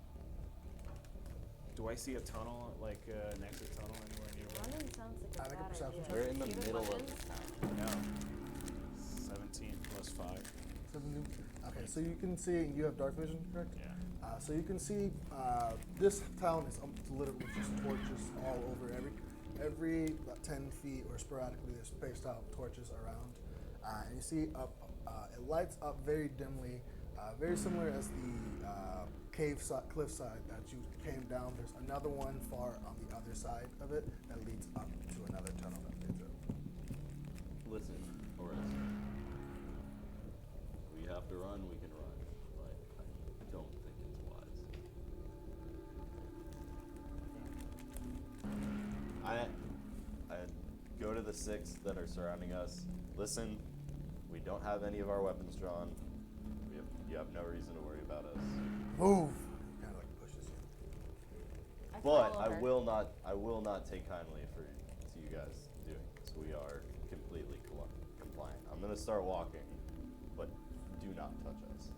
Do I see a tunnel, like an exit tunnel anywhere nearby? Running sounds like a Make a bad perception idea. check. We're in the Even middle of weapons? the town. No. 17 plus 5. Okay, so you can see, you have dark vision, correct? Yeah. So you can see this town is literally just torches all over. Every about 10 feet or sporadically, there's spaced out torches around. And you see up, it lights up very dimly, very similar as the cliffside that you came down. There's another one far on the other side of it that leads up to another tunnel that leads up. Listen, Orys. We have to run, we can run. But I don't think it's wise. I go to the 6 that are surrounding us. Listen, we don't have any of our weapons drawn. You have no reason to worry about us. Move! Kind of like pushes you. But follow I her. will not take kindly to you guys doing this. We are completely compliant. I'm gonna start walking, but do not touch us.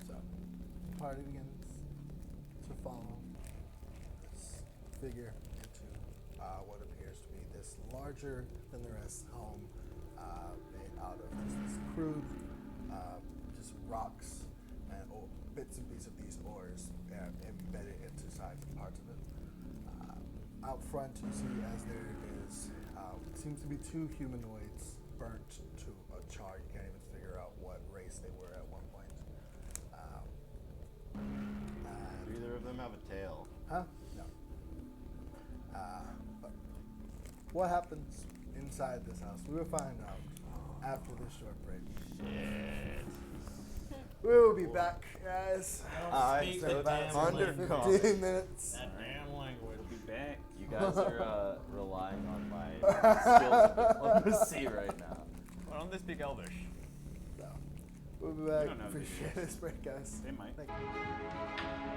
So, the party begins to follow this figure into what appears to be this larger than the rest home made out of just this crude, just rocks and bits and pieces of these ores embedded into side parts of it. Out front, you see as there is, seems to be 2 humanoids burnt to a char. You can't even figure out what race they were at one point. Do either of them have a tail? Huh? No. But what happens inside this house? We will find out after this short break. Shit. We will be back, guys. Speak the In about damn 10 to language. 15 minutes. That damn language. We'll be back. You guys are relying on my skills of diplomacy right now. Why don't they speak Elvish? So, We'll be back. don't know the Appreciate details. this break, guys. They might. Thank you.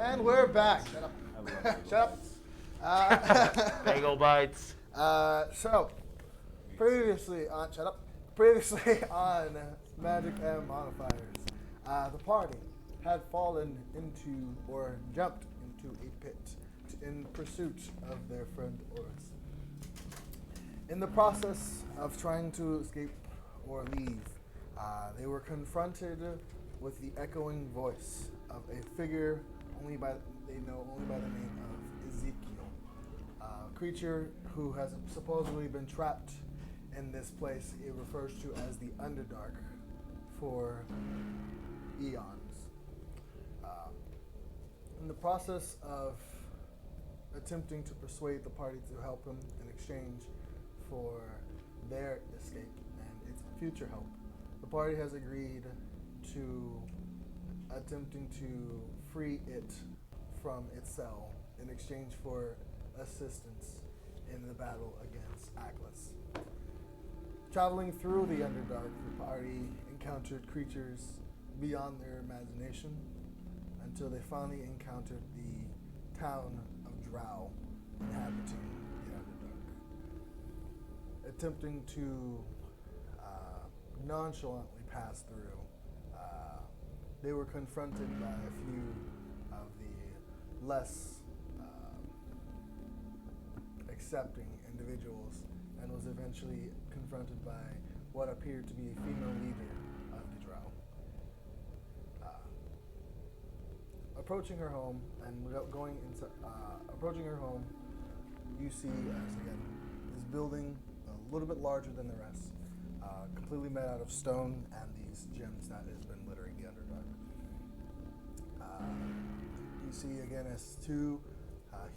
And we're back. Shut up. I love bagel Shut bites. up. Bagel bites. So, previously on Magic Modifiers, the party had fallen into or jumped into a pit in pursuit of their friend Orys. In the process of trying to escape or leave, they were confronted with the echoing voice of a figure only by the name of Ezekiel, a creature who has supposedly been trapped in this place. It refers to as the Underdark for eons. In the process of attempting to persuade the party to help him in exchange for their escape and its future help, the party has agreed to attempting to free it from its cell in exchange for assistance in the battle against Atlas. Traveling through the Underdark, the party encountered creatures beyond their imagination until they finally encountered the town of Drow inhabiting the Underdark. Attempting to nonchalantly pass through, they were confronted by a few of the less accepting individuals and was eventually confronted by what appeared to be a female leader of the Drow. Approaching her home and going into approaching her home, you see as again this building a little bit larger than the rest, completely made out of stone and these gems that has been littering the Underdark. You see again as two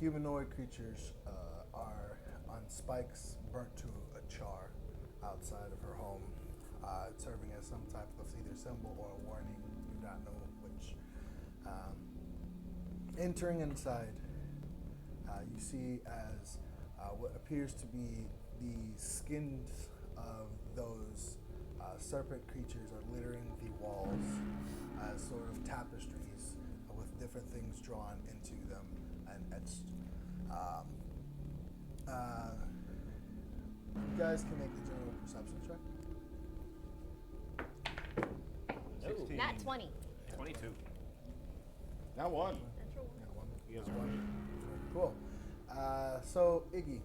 humanoid creatures are on spikes, burnt to a char outside of her home, serving as some type of either symbol or a warning. You do not know which. Entering inside, you see as what appears to be the skins of those serpent creatures are littering the walls as sort of tapestries with different things drawn into them and etched. You guys can make a general perception check. 16. Nat 20. 22. Now one. Natural one. Yeah, one. You guys are one. Cool. So Iggy,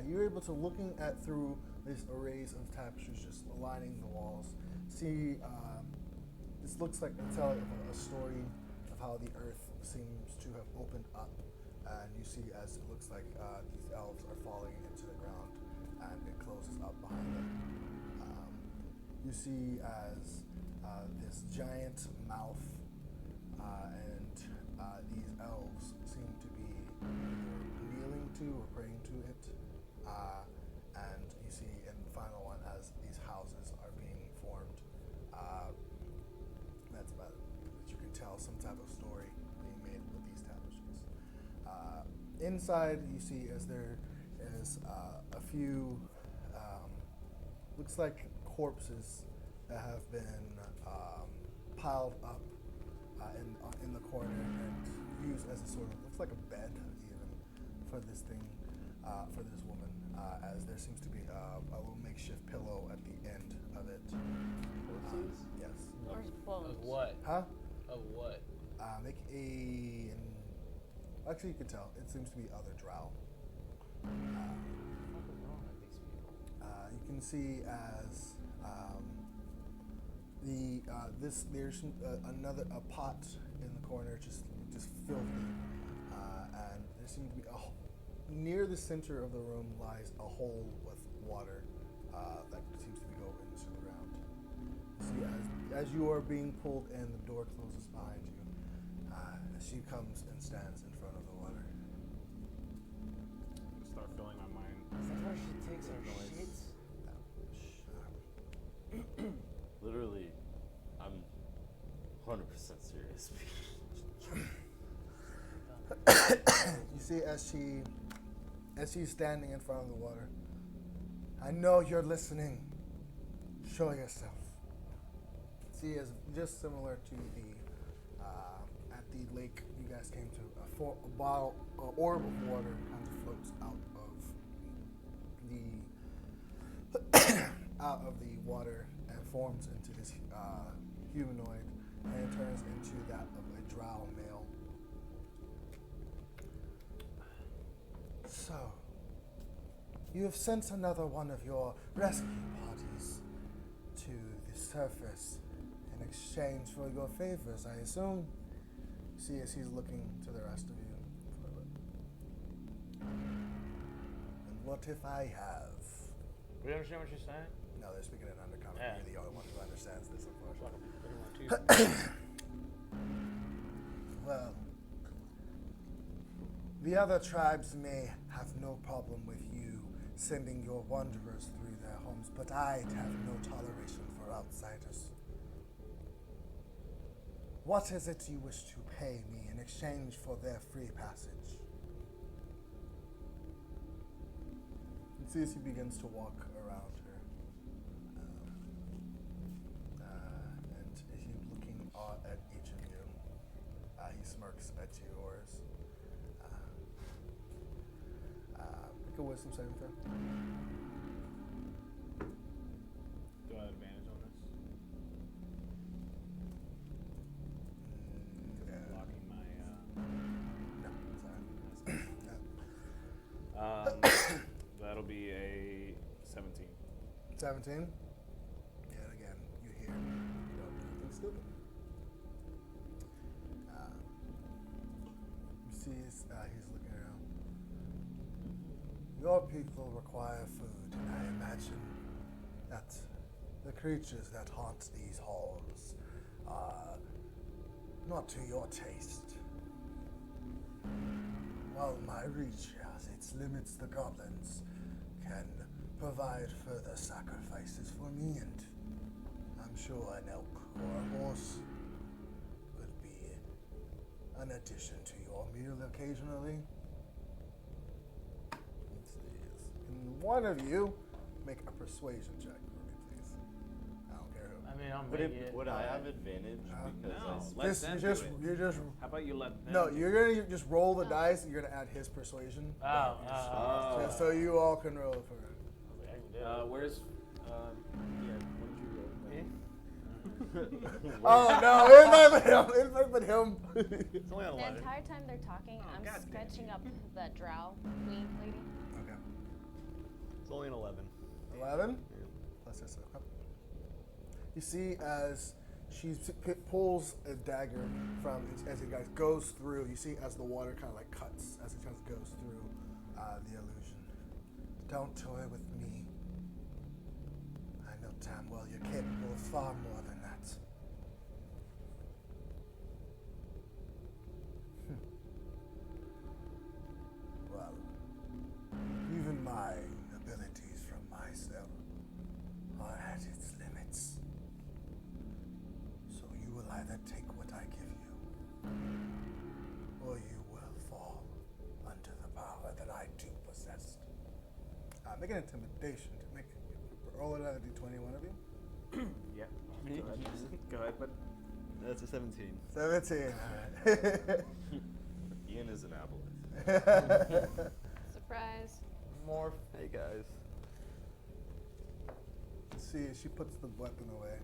you're able to looking at through these arrays of tapestries just lining the walls. See, this looks like a telling of a story of how the earth seems to have opened up, and you see as it looks like these elves are falling into the ground, and it closes up behind them. You see as this giant mouth, and these elves seem to be either kneeling to or praying to it. And you see in the final one as these houses are being formed. That's about it. That you can tell some type of story being made with these tapestries. Inside, you see as there is a few, looks like corpses that have been piled up in the corner and used as a sort of, looks like a bed even for this thing, for this woman, as there seems to be a little makeshift pillow at the end of it. Yes. Where's Of bones? what? Huh? Of what? Make a. Actually, you can tell. It seems to be other drow. What is wrong with these people? You can see as there's another pot in the corner, just filthy, and there seems to be near the center of the room lies a hole with water that seems to go into the ground. See, as you are being pulled in, the door closes behind you. She comes and stands in front of the water. Start filling my mind. Is that where she takes her shits? Literally, I'm 100% serious. You see as she's standing in front of the water. I know you're listening. Show yourself. See, as just similar to the at the lake, you guys came to a orb of water kind of floats out of the water and forms into this humanoid, and it turns into that of a drow male. So, you have sent another one of your rescue parties to the surface in exchange for your favors, I assume. See as he's looking to the rest of you. And what if I have? We understand what you're saying? No, they're speaking in undercommon. Yeah. You're the only one who understands this, unfortunately. Well, the other tribes may have no problem with you sending your wanderers through their homes, but I have no toleration for outsiders. What is it you wish to pay me in exchange for their free passage? You see as he begins to walk around her. And he's looking at each of you. He smirks at you, Orys. Make a wisdom saving throw. Do I have advantage on this? Yeah. Blocking my. No, sorry. That'll be a 17. 17? Yet again, you hear. You don't do anything stupid. You see he's looking around. Your people require food, and I imagine that the creatures that haunt these halls are not to your taste. While my reach has its limits, the goblins can provide further sacrifices for me, and I'm sure an elk or a horse would be an addition to your meal occasionally. Let's see. Can one of you make a persuasion check for me, please? I don't care who. I mean, I'm making it. Would I have advantage because No. I Let Just, them you do just, it. you just. How about you let them? No, you're gonna just roll the dice, and you're gonna add his persuasion. Oh, Just so you all can roll for it. I can do it. Where's? Yeah. What did you roll? Oh no, it might be him. It might be him. It's only on The 11. entire time they're talking, I'm God damn sketching up the drow queen lady. Okay. It's only an 11. 11? Plus this. You see as she pulls a dagger from, as it goes through, you see as the water kind of like cuts, as it kind of goes through the illusion. Don't toy with me. I know damn well you're capable of far more than that. Well, even my abilities from myself are at its limits. So you will either take what I give you, or you will fall under the power that I do possess. Make an intimidation to make it. Roll it out of d20, one of you. Yeah. Go ahead, but That's a 17. 17. Ian is an aboleth. Surprise. More. Hey guys. See, she puts the weapon away,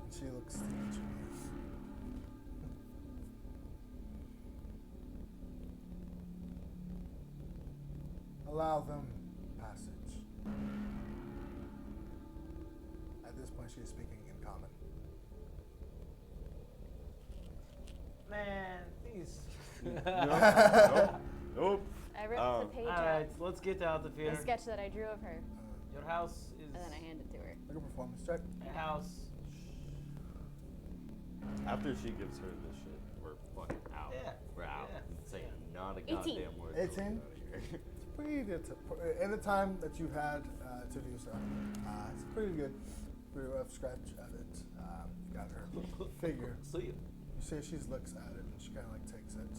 and she looks to each of you. Allow them passage. At this point, she is speaking in common. Man, these. Nope. I ripped the page Alright, out, let's get out of the here. sketch that I drew of her, Your house is and then I hand it to her. Make a performance check. a house. After she gives her this shit, we're fucking out. Yeah. We're out. Yeah. Saying not a 18. goddamn word. 18? Get out of here. Pretty good. In the time that you've had to do so, it's pretty good. Pretty rough sketch of it. Got her figure. See you. You see, she looks at it and she kind of like takes it.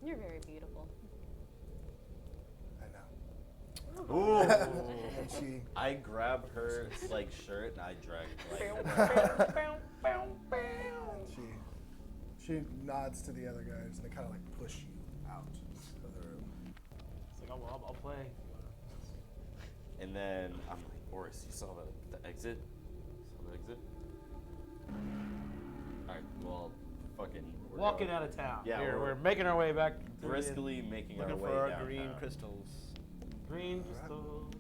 You're very beautiful. I know. Ooh. And she. I grab her like shirt and I drag it like. She nods to the other guys, and they kind of like push you out of the room. It's like, I'll play. And then I'm like, Orys, you saw the exit? Saw the exit? Alright, well, fucking. we're Walking going- out of town. Yeah, we're making our way back. to the- briskly making our Looking way for our downtown. green crystals. Green Alright. crystals.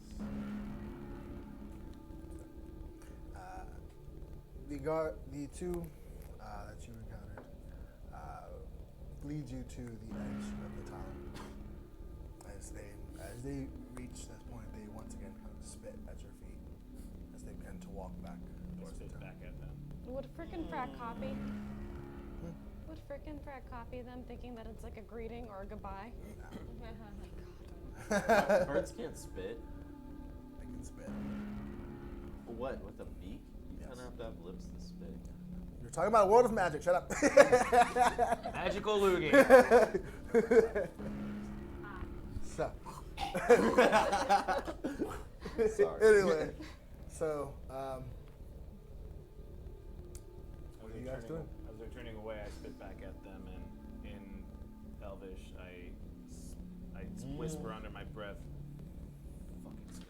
The two that you encountered lead you to the edge of the town. As they reach that point, they once again kind of spit at your feet as they begin to walk back towards the Spit town. back at them. Would frickin' frat copy? Would frickin' frat copy them thinking that it's like a greeting or a goodbye? Birds can't spit. They can spit. What? With a beak? You Yes. kind of have to have lips to spit. You're talking about a world of magic. Shut up. Magical loogie. So. Sorry. Anyway, so what are you guys doing? As they're turning away, I spit back at them, and in Elvish, I whisper under my breath, "Fucking scum."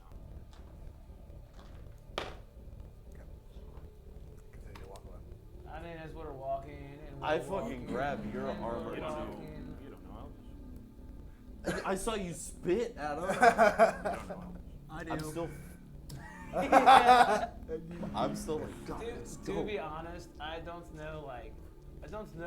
Continue to walk away. I mean, as we're walking and I we're fucking walking, grab your and armor we're You don't know. walking. You don't know Elvish. I saw you spit at him. You don't know Elvish. I'm still. I'm still like, God, let's To go. be honest, I don't know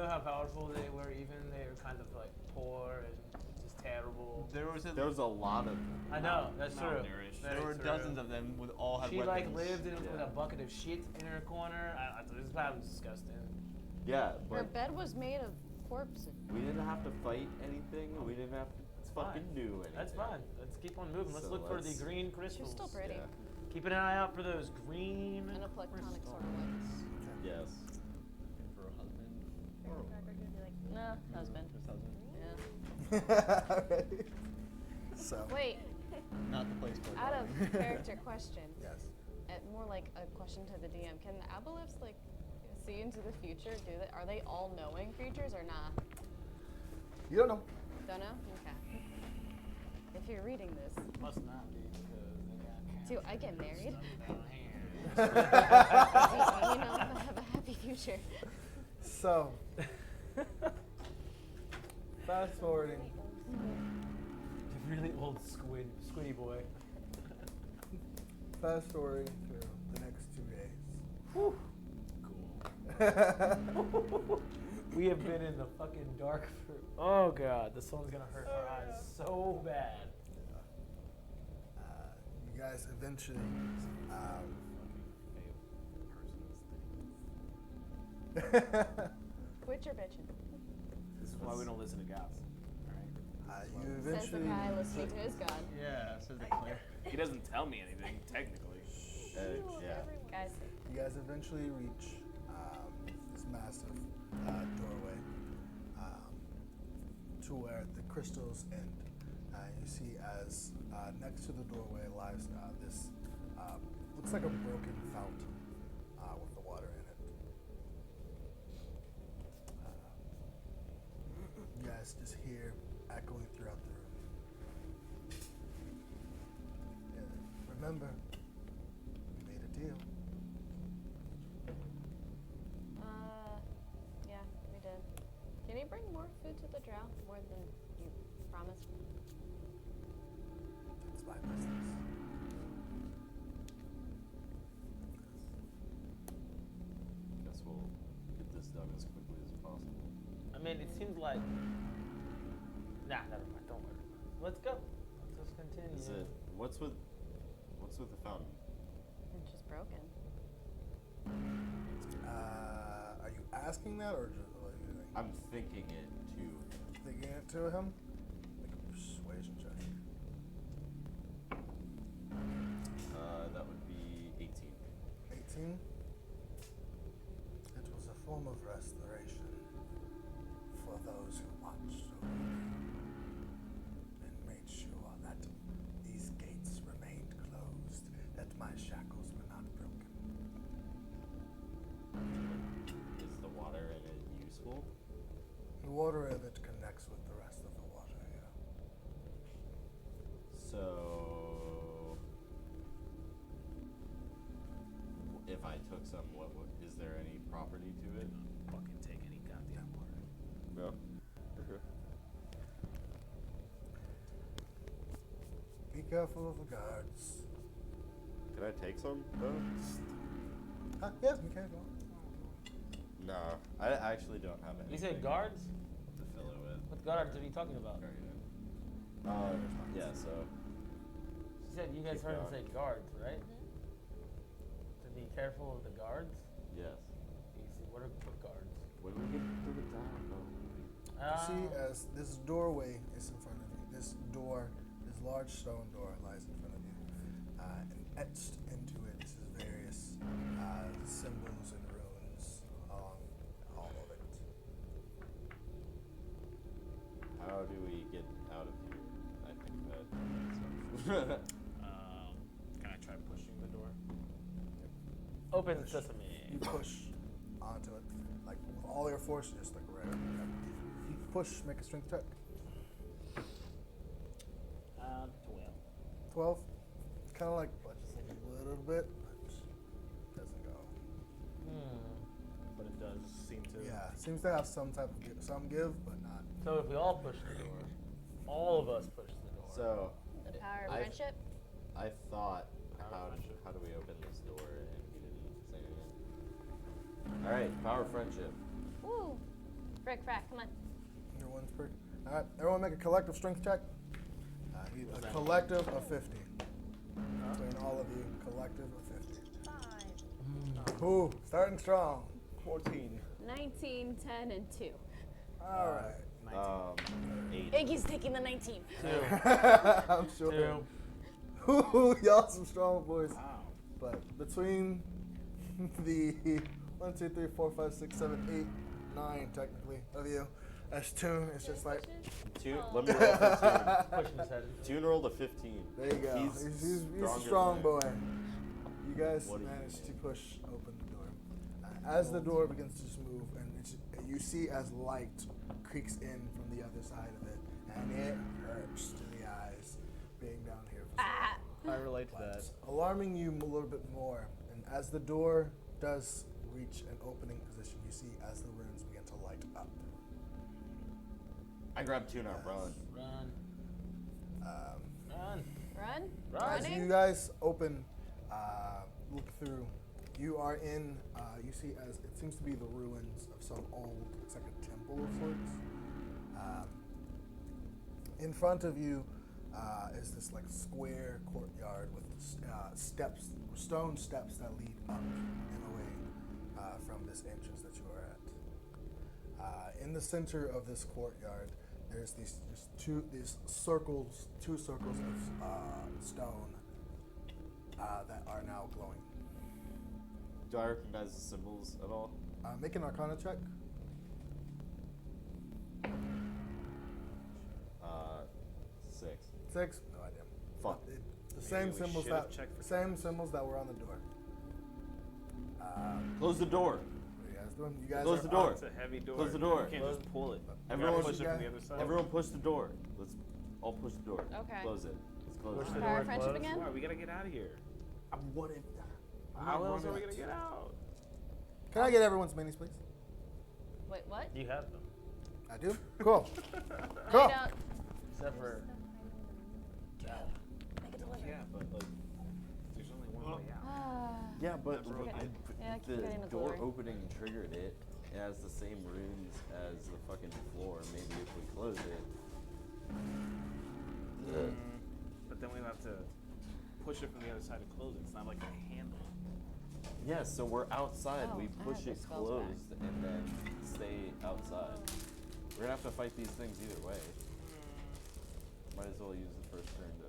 how powerful they were. Even they were kind of like poor and just terrible. There was There was a lot of. I know that's true. Malnourished. Very there were true. dozens of them with all had She weapons. like lived with Yeah. a bucket of shit in her corner. This was disgusting. Yeah, Her but bed was made of corpses. we didn't have to fight anything. We didn't have to fucking fine. do anything. That's fine. Let's keep on moving. Let's So look for the let's- green She crystals. was still pretty. Yeah. Keeping an eye out for those green. In a platonic sort of way. Yes. Looking for a husband. Nah, husband. Just husband. Yeah. So. Wait, Not the place for it. out of character question. Yes. More like a question to the DM. Can the aboleths like see into the future? Are they all knowing creatures or not? You don't know. Don't know? Okay. If you're reading this, Must not be because they got do I get married? down here. You know, have a happy future. So. Fast forwarding. The really old squiddy boy. Fast forwarding through the next 2 days. Cool. We have been in the fucking dark for. Oh god, this one's gonna hurt our eyes so bad. You guys eventually. Quit your bitching. This is why we don't listen to gods. You Says the eventually. guy listening to his god. Yeah, says the cleric. He doesn't tell me anything, technically. Yeah. Guys, You guys eventually reach this massive doorway to where the crystals end. You see as next to the doorway lies this looks like a broken fountain with the water in it. You guys just hear echoing throughout the room. Yeah, remember, we made a deal. yeah, we did. Can you bring more food to the drow? More than you promised? It's my business. Guess we'll get this done as quickly as possible. I mean, it seems like. Nah, never mind. Don't worry. Let's go. Let's just continue. Is it? What's with the fountain? It's just broken. Are you asking that or just what are you doing? I'm thinking it too. Thinking it to him? Make a persuasion check. That would be 18. 18. It was a form of restoration for those who watched over me and made sure that these gates remained closed, that my shackles were not broken. Is the water in it useful? The water of it connects with the rest of the water, yeah. So, if I took some, is there any property to it? Fucking take any goddamn water. No. Okay. Be careful of the guards. Can I take some? No. Yeah, you can go. No, I actually don't have any. You said guards? To fill it with. What guards are you talking about? Yeah. So. She said you guys Keep heard him going. say guards, right? Mm-hmm. To be careful of the guards? Yes. You see, what guards? When we get to the town, You see, as this doorway is in front of you, this large stone door lies in front of you, and etched into it is various symbols and runes along all of it. how do we get out of here? I think that. Can I try pushing the door? Open Push. sesame. You push onto it, like with all your force, just like right up. You push, make a strength check. 12. 12. Kind of like budges a little bit, but doesn't go. But it does seem to. Yeah, seems to have some type of some give, but not. So if we all push the door, all of us push the door. So, The power of I- friendship. I thought, Power how friendship. do we open this door? And he didn't say anything. All right, power friendship. Woo! Frick, frack, come on. Your one's pretty. All right, everyone make a collective strength check. Need a collective of 50. Between all of you, collective of 50. 5. Ooh, starting strong. 14. 19, 10, and 2. All right. 8. Iggy's taking the 19. I'm sure. 2. Ooh, y'all some strong boys. Wow. But between the 1, 2, 3, 4, 5, 6, 7, 8, 9 technically of you, as Toon, it's just like Let me roll for Pushing his head. Toon. Toon rolled a 15. there you go. He's a stronger strong than boy. You guys What do you managed to think? push open the door. As the door begins to just move, and you see as light creaks in from the other side of it, and it hurts to the eyes being down here for so long. I relate to that. Alarming you a little bit more. And as the door does reach an opening position, you see as the runes begin to light up. I grabbed Toon out, run. Run. Run. Run? As Running? you guys open, look through, you are in, you see as it seems to be the ruins of some old, it's like a temple of sorts. In front of you is this like square courtyard with steps, stone steps that lead up and away from this entrance that you are at. In the center of this courtyard, there's two circles of stone that are now glowing. Do I recognize the symbols at all? Make an Arcana check. 6. 6. No idea. Fuck. The same we symbols should have that checked for same symbols that were on the door. Close the door. What are you guys doing? You guys Close are the door. It's a heavy door. Close the door. You can't just pull it. You Everyone gotta push it should from go- the other side. Everyone push the door. Let's all push the door. Okay. Close it. Let's close Push it. the Power door of friendship closed. again? Why? We gotta get out of here. What if? How else are we gonna get out? Can I get everyone's minis, please? Wait, what? You have them. I do. Cool. I Cool. don't. Except for. Make a delivery. Yeah, but like, there's only one way out. Yeah, but Okay. Yeah, I keep the getting the door glory. opening triggered it. It has the same runes as the fucking floor. Maybe if we close it. But then we have to push it from the other side to close it. It's not like a handle. Yeah, so we're outside. Oh, we I push have it the spells back. closed and then stay outside. We're gonna have to fight these things either way. Might as well use the first turn to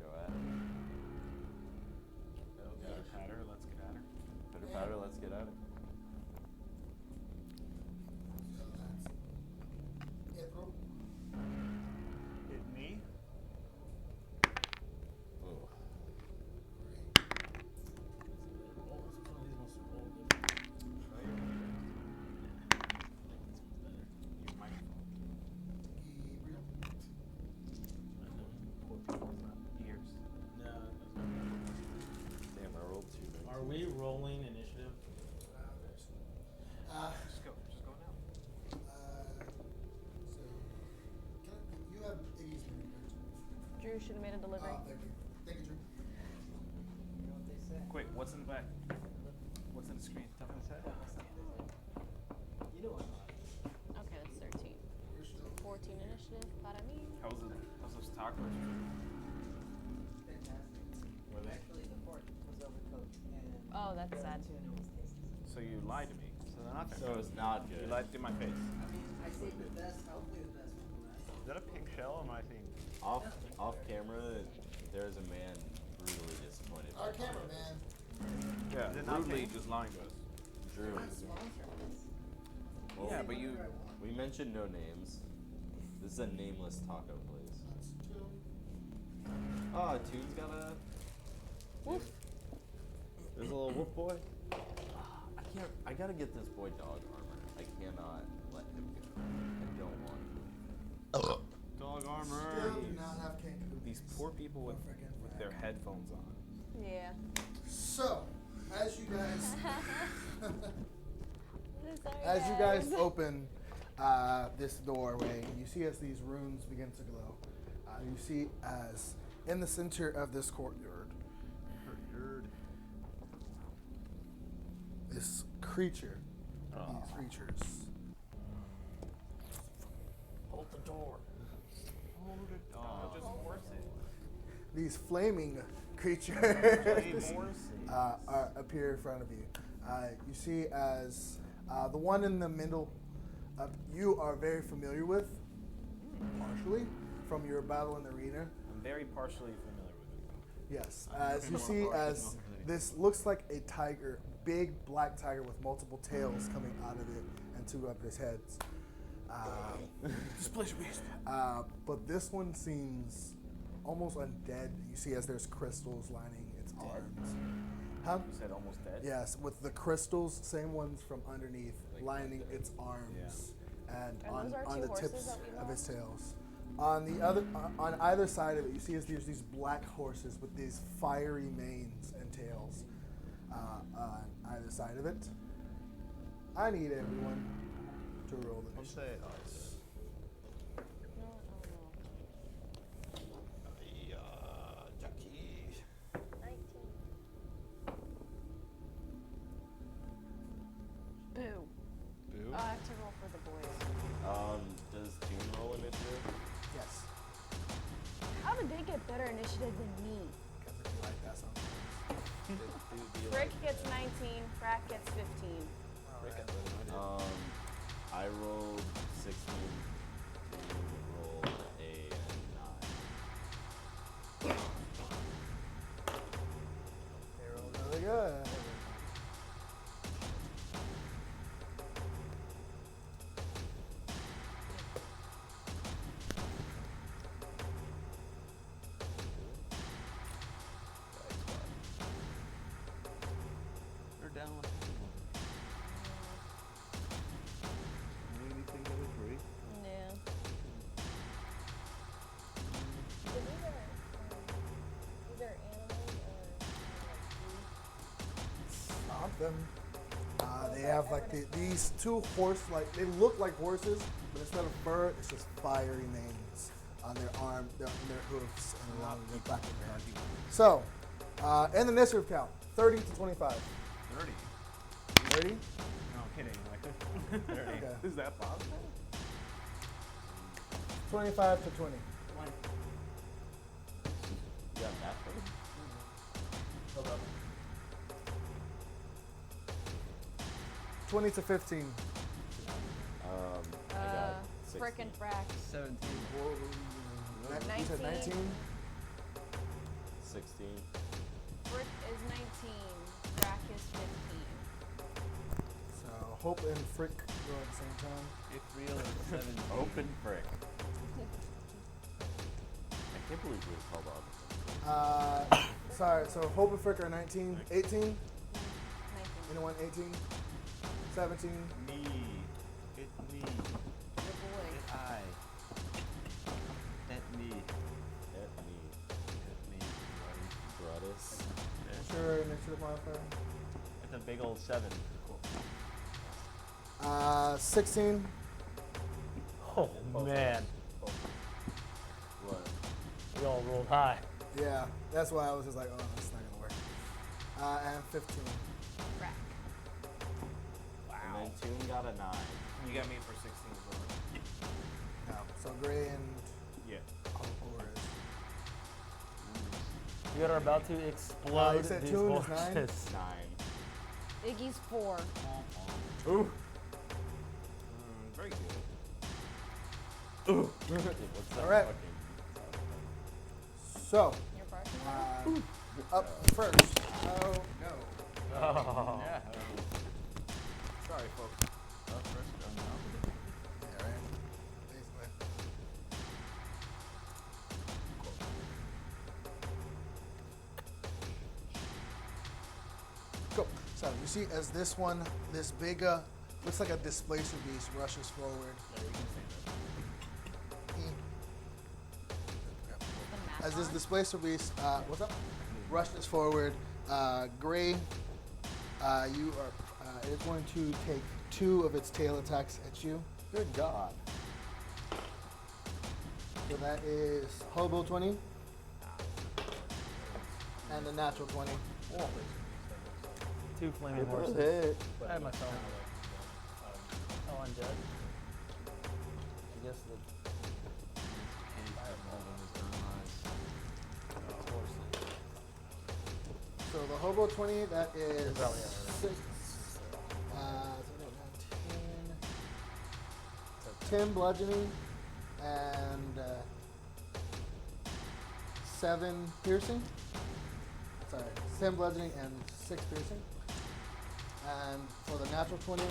go at it. Pitter patter, let's get at her. Pitter patter, let's get at it. Hit me. Oh. Drew should have made a delivery. Thank you. Thank you, Drew. You know what they say? Quick, what's in the back? What's in the screen? Tell me. You know what? Okay, that's 13. 14 initiative. Para mí. How's those tacos? Fantastic. Were they? Actually, the pork was overcooked and Oh, that's sad. tuna was tasty. So you lied to me. So they're not So it's not You good. lied to my face. I mean, I saved the best, hopefully the best one for last. Is that a pink shell or am I seeing? Off camera, there's a man brutally disappointed. Our by tacos. cameraman. Yeah, Is it not rudely pink? just lying to us. Drew. Well, Yeah, but you. we mentioned no names. This is a nameless taco place. That's two. Oh, Toon's got a. Woof. There's a little wolf boy. I gotta get this boy dog armor. I cannot let him go. I don't want to. Dog Still armor. do not have kangaroo. These poor people with their headphones on. Yeah. So, as you guys Sorry, as you guys open this doorway, you see as these runes begin to glow. You see as in the center of this courtyard, this creature, these creatures. Hold the door. Just force it. These flaming creatures appear in front of you. You see as the one in the middle, you are very familiar with, partially, from your battle in the arena. I'm very partially familiar with it. Yes, as you see as this looks like a tiger, big black tiger with multiple tails coming out of it and two of his heads. Splish beast. But this one seems almost undead. You see as there's crystals lining its arms. Huh? You said almost dead? Yes, with the crystals, same ones from underneath, lining its arms and Are on, those our on two the horses tips that we of its lost? tails. On the other, on either side of it, you see as there's these black horses with these fiery manes and tails on either side of it. I need everyone to roll I'll initiative. say it. No, Jackie. 19. Boo. Boo. I have to roll for the boys. Does Toon roll initiative? Yes. How did they get better initiative than me? Because if you like that song. Rick gets 19, Frack gets 15. I rolled 16. Toon rolled a 9. They rolled really good. They're down with anything that was great. Yeah. These are animals or Stomp them. They have like these two they look like horses, but instead of fur, it's just fiery manes on their arm, their hoofs, and along the back of their head. So, in the initiative count, 30 to 25. 30. 30? No, I'm kidding. Like 30. Okay. Is that possible? 25 to 20. You got that one? 20 to 15. I got 16. frickin' Frack. 17. You said 19? 16. Frick is 19, Frack is 15. So, Hope and Frick go at the same time. Ithryl is 17. Open frick. I can't believe we held on. Sorry, so Hope and Frick are 19. 18? 19. Anyone 18? 17? Me. It me. Good boy. It I. It me. Hit me. It me. Brutus. What's your initiative modifier? It's a big old 7. 16. Oh, man. What? We all rolled high. Yeah, that's why I was just like, oh, that's not gonna work. And 15. Crack. And then Toon got a 9. You got me for 16 as well. No. So Gray and Yeah. Orys. We are about to explode you said these Toon is horses. 9. Iggy's 4. Ooh. Very good. All right. So, Your barking? up first. Oh no. Oh. Yeah. Sorry, folks. Up first, don't know. Yeah, right. Basically. Cool. So you see, as this one, this big, looks like a displacer beast rushes forward. Yeah, you can say As this displacer beast, what's up? Rushes forward. Gray, you are. It is going to take 2 of its tail attacks at you. Good God. So that is Hobo 20 and the natural 20. Two flaming Good horses. hit. I had my phone. Oh, undead. I guess the So the Hobo 20, that is Probably 6. 10 bludgeoning and 7 piercing. Sorry, 10 bludgeoning and 6 piercing. And for the natural 20,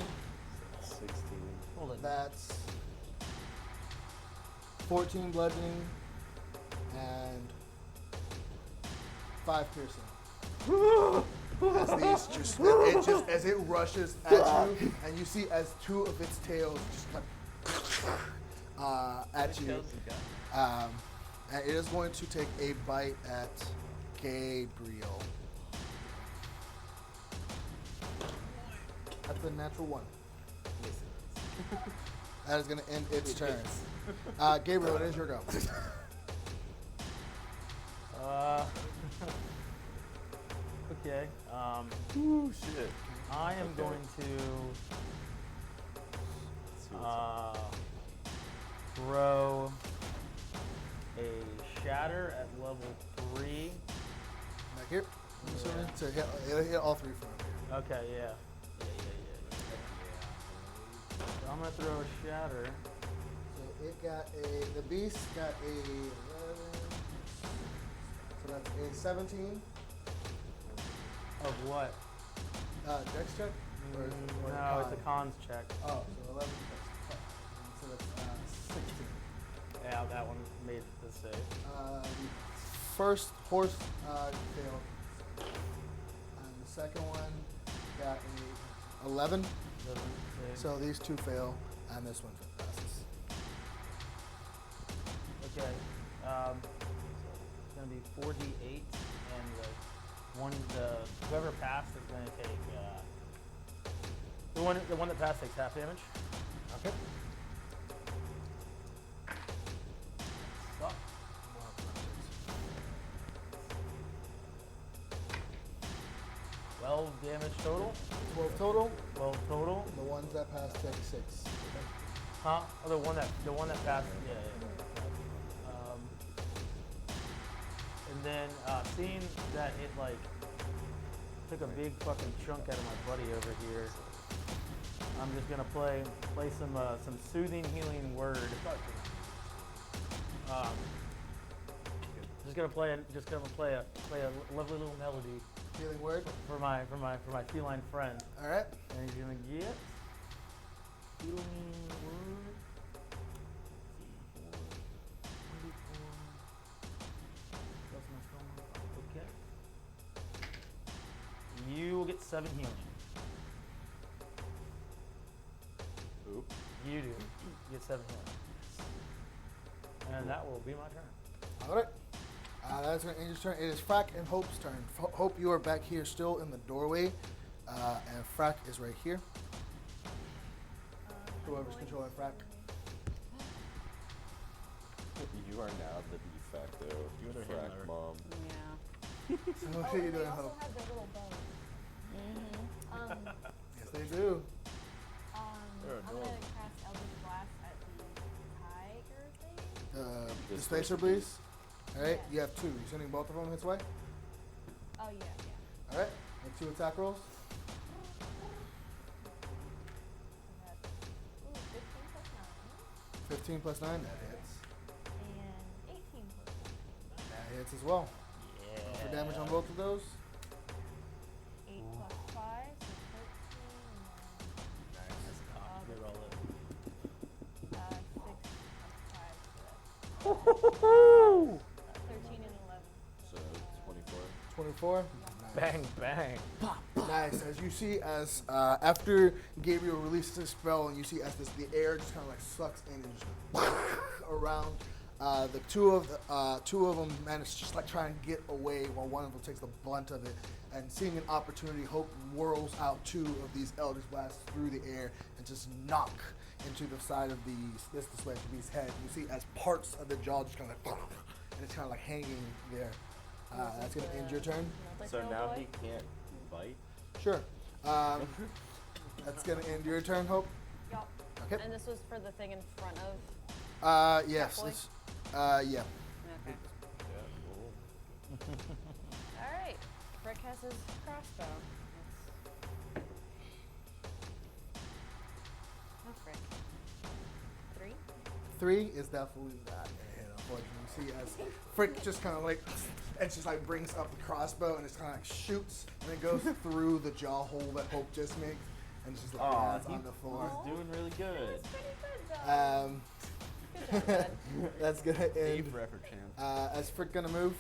16. hold it. that's 14 bludgeoning and 5 piercing. As these just as it rushes at you, and you see as 2 of its tails just at you. And it is going to take a bite at Gabriel. That's a natural 1. That is going to end its turn. Gabriel, it is your go. Okay. Ooh, shit. I am going to throw a shatter at level 3. Back here. I'm assuming. So it'll hit all 3 from here. Okay, yeah. So I'm gonna throw a shatter. So it got the beast got a 11. So that's a 17. Of what? Dex check? Or No, it's a cons check. Oh, so 11 plus 5. So that's 16. Yeah, that one made the save. The first horse failed. And the second one got a 11. Doesn't save. So these 2 fail, and this one passes. Okay. It's gonna be 4d8, and whoever passed is gonna take the one that passed takes half damage. Okay. Suck. 12 damage total. 12 total. 12 total. The ones that pass take 6. Huh? Oh, the one that passed. Yeah. And then seeing that it like took a big fucking chunk out of my buddy over here, I'm just gonna play some soothing healing word. Just gonna play a lovely little melody Healing word. for my feline friend. All right. And he's gonna get healing word. 1d4 plus my spell modifier. Okay. You will get 7 healing. Who? You do. You get 7 healing. And that will be my turn. All right. That's going to end your turn. It is Frack and Hope's turn. Hope, you are back here still in the doorway. And Frack is right here. Whoever's controlling Frack. You are now the de facto You're the frack handler. mom. Yeah. So what Oh, are you and they doing, also Hope? have their little bows. Yes, they do. They're I'm gonna cast Eldritch Blast at the tiger thing. The This Spacer way. Breeze. Alright, Yes. you have 2. You sending both of them his way? Oh yeah. Alright, make 2 attack rolls. So that's 15 plus 9 15 plus 9, that hits. and 18 plus 9. That hits as well. Roll for damage on both of those. 8 plus 5, so 13, Nice. That's cocky. Good roll it. and then 6 plus 5, so that's 13 and 11. So 24. 24. Bang, bang. Nice. As you see, as after Gabriel releases his spell, and you see as the air just kind of like sucks in and just around, the two of them manage to just like try and get away, while one of them takes the blunt of it. And seeing an opportunity, Hope whirls out 2 of these Eldritch Blasts through the air and just knock into the side of this way to his head. You see as parts of the jaw just kind of like, and it's kind of like hanging there. That's gonna end your turn. So now he can't bite. Sure. That's gonna end your turn, Hope. Yup. Okay. And this was for the thing in front of. Yes. Boy? This, yeah. Okay. All right. Frick has his crossbow. Oh, Frick. 3. 3 is definitely not gonna hit, unfortunately. You see as Frick just kind of like, and just like brings up the crossbow and it's kind of like shoots and it goes through the jaw hole that Hope just makes and just like lands on the floor. Doing really good. Pretty good though. Good job, bud. That's gonna A end. for effort, champ. As Frick gonna move,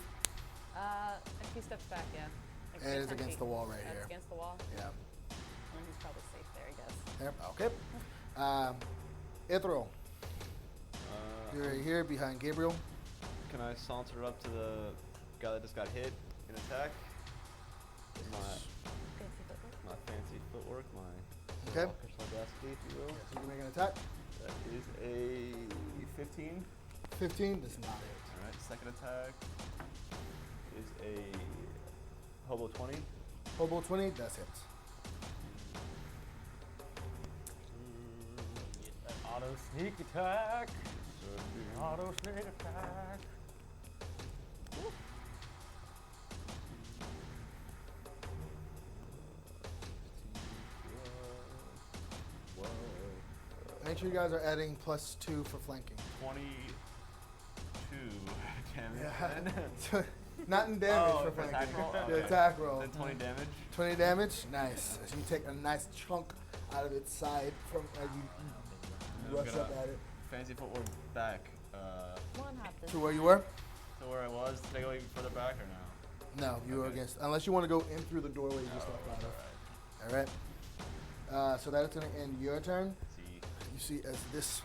A few steps back, yeah. Like and it's 10 against feet. the wall right That's here. against the wall. Yeah. And he's probably safe there, I guess. Yep. Okay. Ithryl, you're right here behind Gabriel. Can I saunter up to the guy that just got hit and attack? My Fancy footwork. my fancy footwork, my Okay. hawkish audacity, if you will. So you can make an attack. That is a 15. 15 does not hit. All right, second attack is a hobo 20. Hobo 20 does hit. Get that auto sneak attack. Auto sneak attack. Make sure you guys are adding +2 for flanking. 22 damage. Yeah. Not in damage Oh, for for flanking. attack roll? The Okay. attack roll. Then 20 damage. 20 damage. Nice. So you take a nice chunk out of its side from as you I'm rush gonna up at it fancy footwork back One hop this. to where you were. to where I was. Did I go even further back or no? No, you were Okay. against. Unless you want to go in through the doorway you just left out of. All right. So that's gonna end your turn. See. You see as this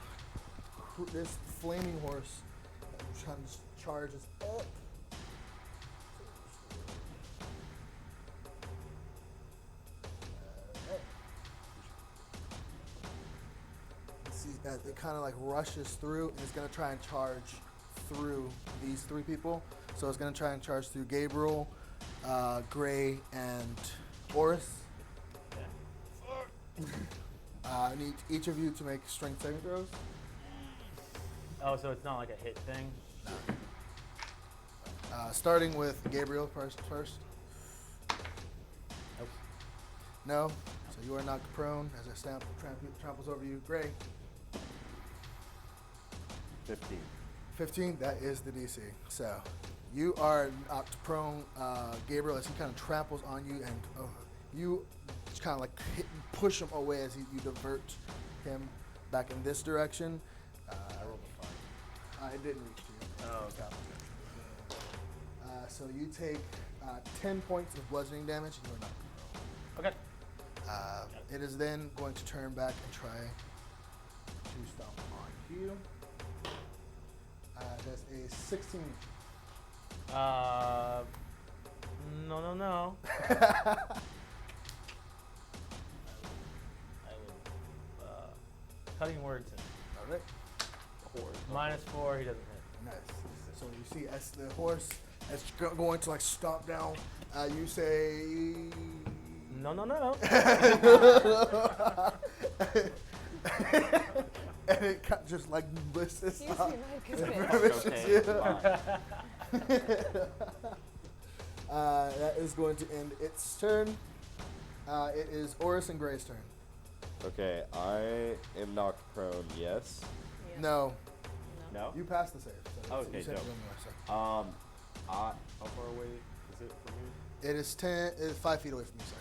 flaming horse charges up. Alright. You see that it kind of like rushes through and it's gonna try and charge through these 3 people. So it's gonna try and charge through Gabriel, Gray, and Orys. I need each of you to make strength saving throws. Oh, so it's not like a hit thing? Starting with Gabriel first. Nope. No. So you are knocked prone as a stamp tramples over you. Gray. 15. 15. That is the DC. So you are knocked prone, Gabriel, as he kind of tramples on you, and you just kind of like push him away as you divert him back in this direction. I rolled a 5. It didn't reach you. Oh, okay. So you take 10 points of bludgeoning damage, and you are knocked prone. Okay. It is then going to turn back and try to stomp on you. That's a 16. No. I will cutting words in. All right. -4, he doesn't hit. Nice. So you see as the horse is going to like stomp down, you say. No, no, no, no. And it just like lists Excuse up. me, my good man. Okay, fine. That is going to end its turn. It is Orys and Gray's turn. Okay, I am knocked prone, yes. Yeah. No, No? you passed the save. So Okay, you said dope. it anyway, so. How far away is it from me? It is 5 feet away from you, sir.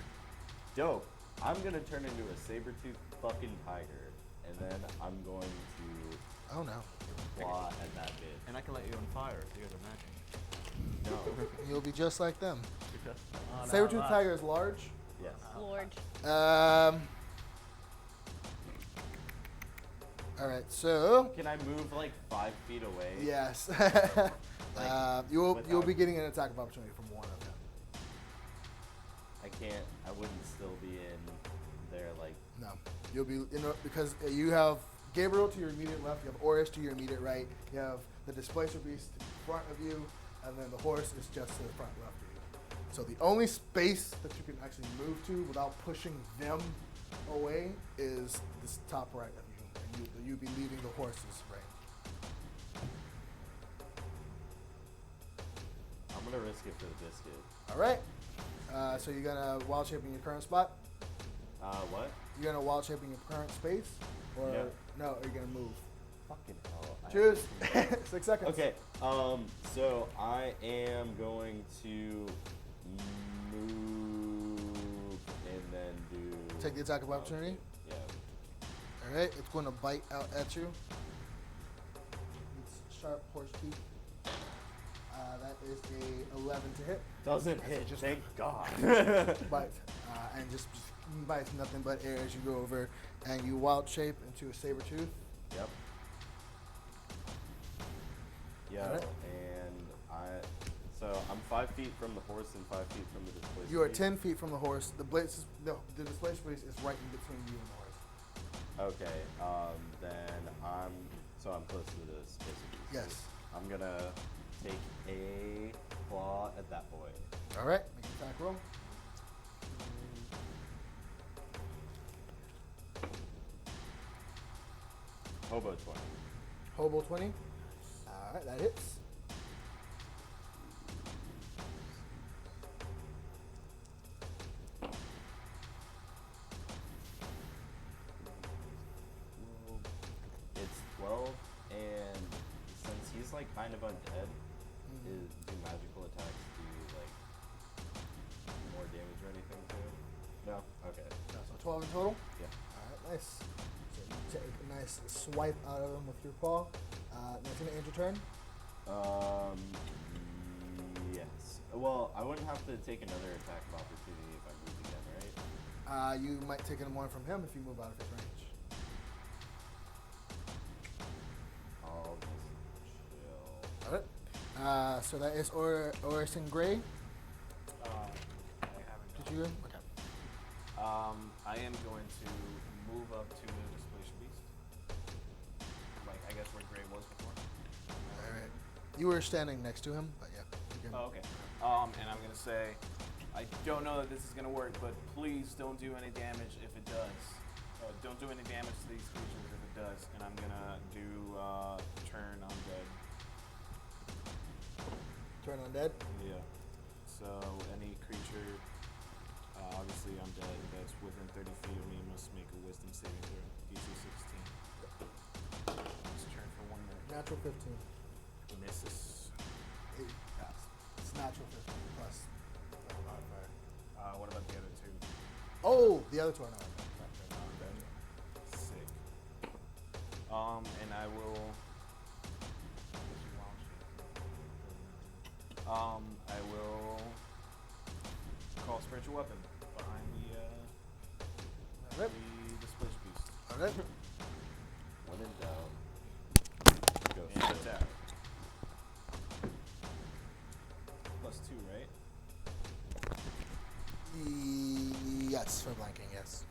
Dope. I'm gonna turn into a saber-toothed fucking tiger, and then I'm going to Oh no. claw at that bitch. And I can light you on fire if you guys are matching. No. You'll be just like them. Oh, no, Saber-tooth no. tiger is large. Yes. Lord. All right, so Can I move like 5 feet away? yes, Like, you'll without- be getting an attack of opportunity from one of them. I can't. I wouldn't still be in there. Like, No, you'll be because you have Gabriel to your immediate left, you have Orys to your immediate right, you have the displacer beast in front of you, and then the horse is just to the front left of you. So the only space that you can actually move to without pushing them away is this top right of you, and you'll be leaving the horse's range. I'm gonna risk it for the biscuit. All right. So you're gonna wild shape in your current spot. What? You're gonna wild shape in your current space, or Yeah. no? Are you gonna move? Fucking hell. Choose. 6 seconds. Okay. So I am going to move and then do. Take the attack of opportunity. Yeah. All right. It's going to bite out at you. It's sharp horse teeth. That is a 11 to hit. Doesn't As hit. it just Thank God. bites, and just bites nothing but air as you go over, and you wild shape into a saber tooth. Yep. Yeah, Alright. and so I'm 5 feet from the horse and 5 feet from the displaced. You are beast. 10 feet from the horse. The displaced beast is right in between you and the horse. Okay. Then I'm close to the displaced beast. Yes. I'm gonna take a claw at that boy. All right. Make an attack roll. Hobo 20. Hobo 20. All right, that hits. It's 12, and since he's like kind of undead, do magical attacks do like more damage or anything to him? No? Okay. So 12 in total. Yeah. All right, nice. So you take a nice swipe out of him with your paw. That's gonna end your turn. Yes. Well, I wouldn't have to take another attack of opportunity if I moved again, right? You might take one from him if you move out of his range. I'll just chill. All right. So that is Orys and Gray. I haven't Did gone. you? Okay. I am going to move up to the displaced beast. Like, I guess where Gray was before. All right. You were standing next to him, but yeah. You can- Oh, okay. And I'm gonna say, I don't know that this is gonna work, but please don't do any damage if it does. Don't do any damage to these creatures if it does. And I'm gonna do turn undead. Turn undead. Yeah. So any creature, obviously undead, that's within 30 feet of me must make a Wisdom saving throw. DC 16. Just turn for 1 minute. Natural 15. Misses. 8 pass. It's natural 15 plus modifier. What about the other two? Oh, the other two are not. Sick. And I will. I will call spiritual weapon behind All right. the displaced beast. All right. When in doubt, go And for it. attack. +2, right? Yes, for blanking. Yes.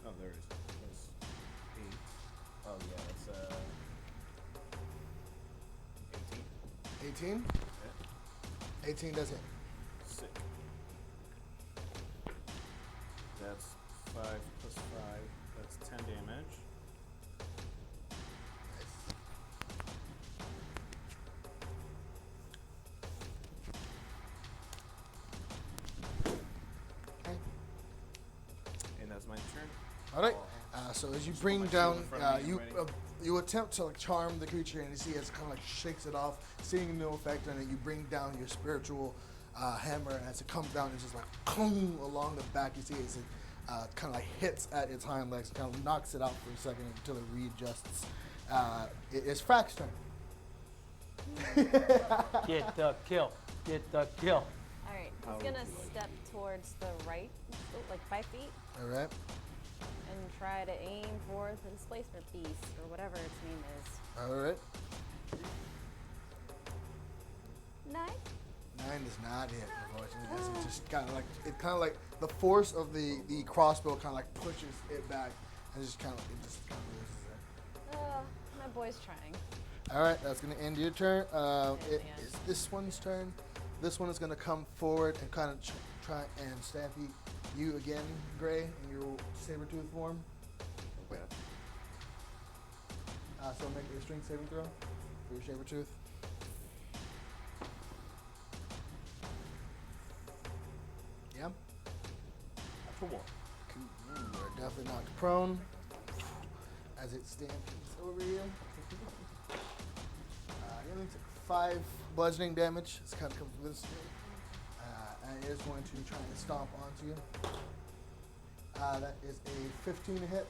Oh, there it 18. 18 does hit. Sick. That's 5 plus 5. That's 10 damage. Okay. And that's my turn. All right. So as you Just bring put my shield down, in front of me, you I'm ready. you attempt to like charm the creature, and you see it's kind of like shakes it off, seeing no effect on it. You bring down your spiritual hammer, and as it comes down, it's just like clong along the back. You see it kind of like hits at its hind legs, kind of knocks it out for a second until it readjusts. It's Frack's turn. Get the kill. Get the kill. All right, How he's would gonna you like step towards the right, like 5 feet, All right. and try to aim for the displacement beast or whatever its name is. All right. 9. 9 does not hit, unfortunately. As it just kind of like the force of the crossbow kind of like pushes it back, and it just kind of loses it. My boy's trying. All right, that's gonna end your turn. It Yeah. is this one's turn. This one is gonna come forward and kind of try and stampede you again, Gray, in your saber-tooth form. Okay. So make a strength saving throw for your saber-tooth. Yeah. For what? Cool. You are definitely knocked prone as it stampedes over you. You only took 5 bludgeoning damage. It's kind of comes this way. And it is going to try and stomp onto you. That is a 15 to hit.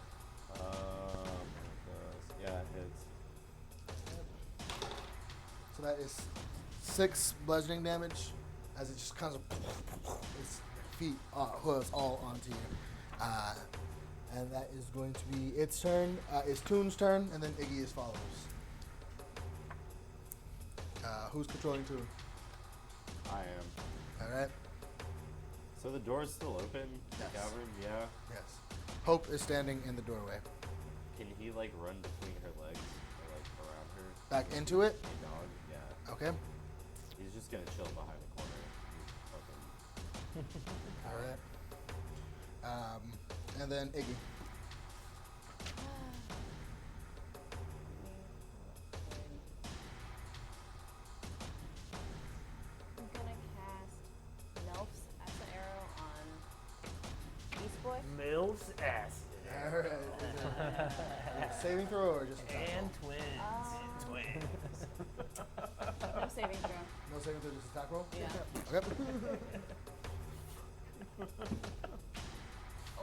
Yeah, it hits. So that is 6 bludgeoning damage as it just kind of its feet hooves all onto you. And that is going to be its turn. It's Toon's turn, and then Iggy is follows. Who's controlling Toon? I am. All right. So the door's still open? Yes. The cavern? Yeah. Yes. Hope is standing in the doorway. Can he like run between her legs or like around her? Back into it. A dog? Yeah. Okay. He's just gonna chill behind the corner. He's fucking All right. And then Iggy. I'm gonna cast Melf's Acid Arrow on Beast Boy. Mills acid. All right. Is it a saving throw or just attack roll? And twins. Twins. No saving throw. No saving throw, just attack roll? Yeah. Okay.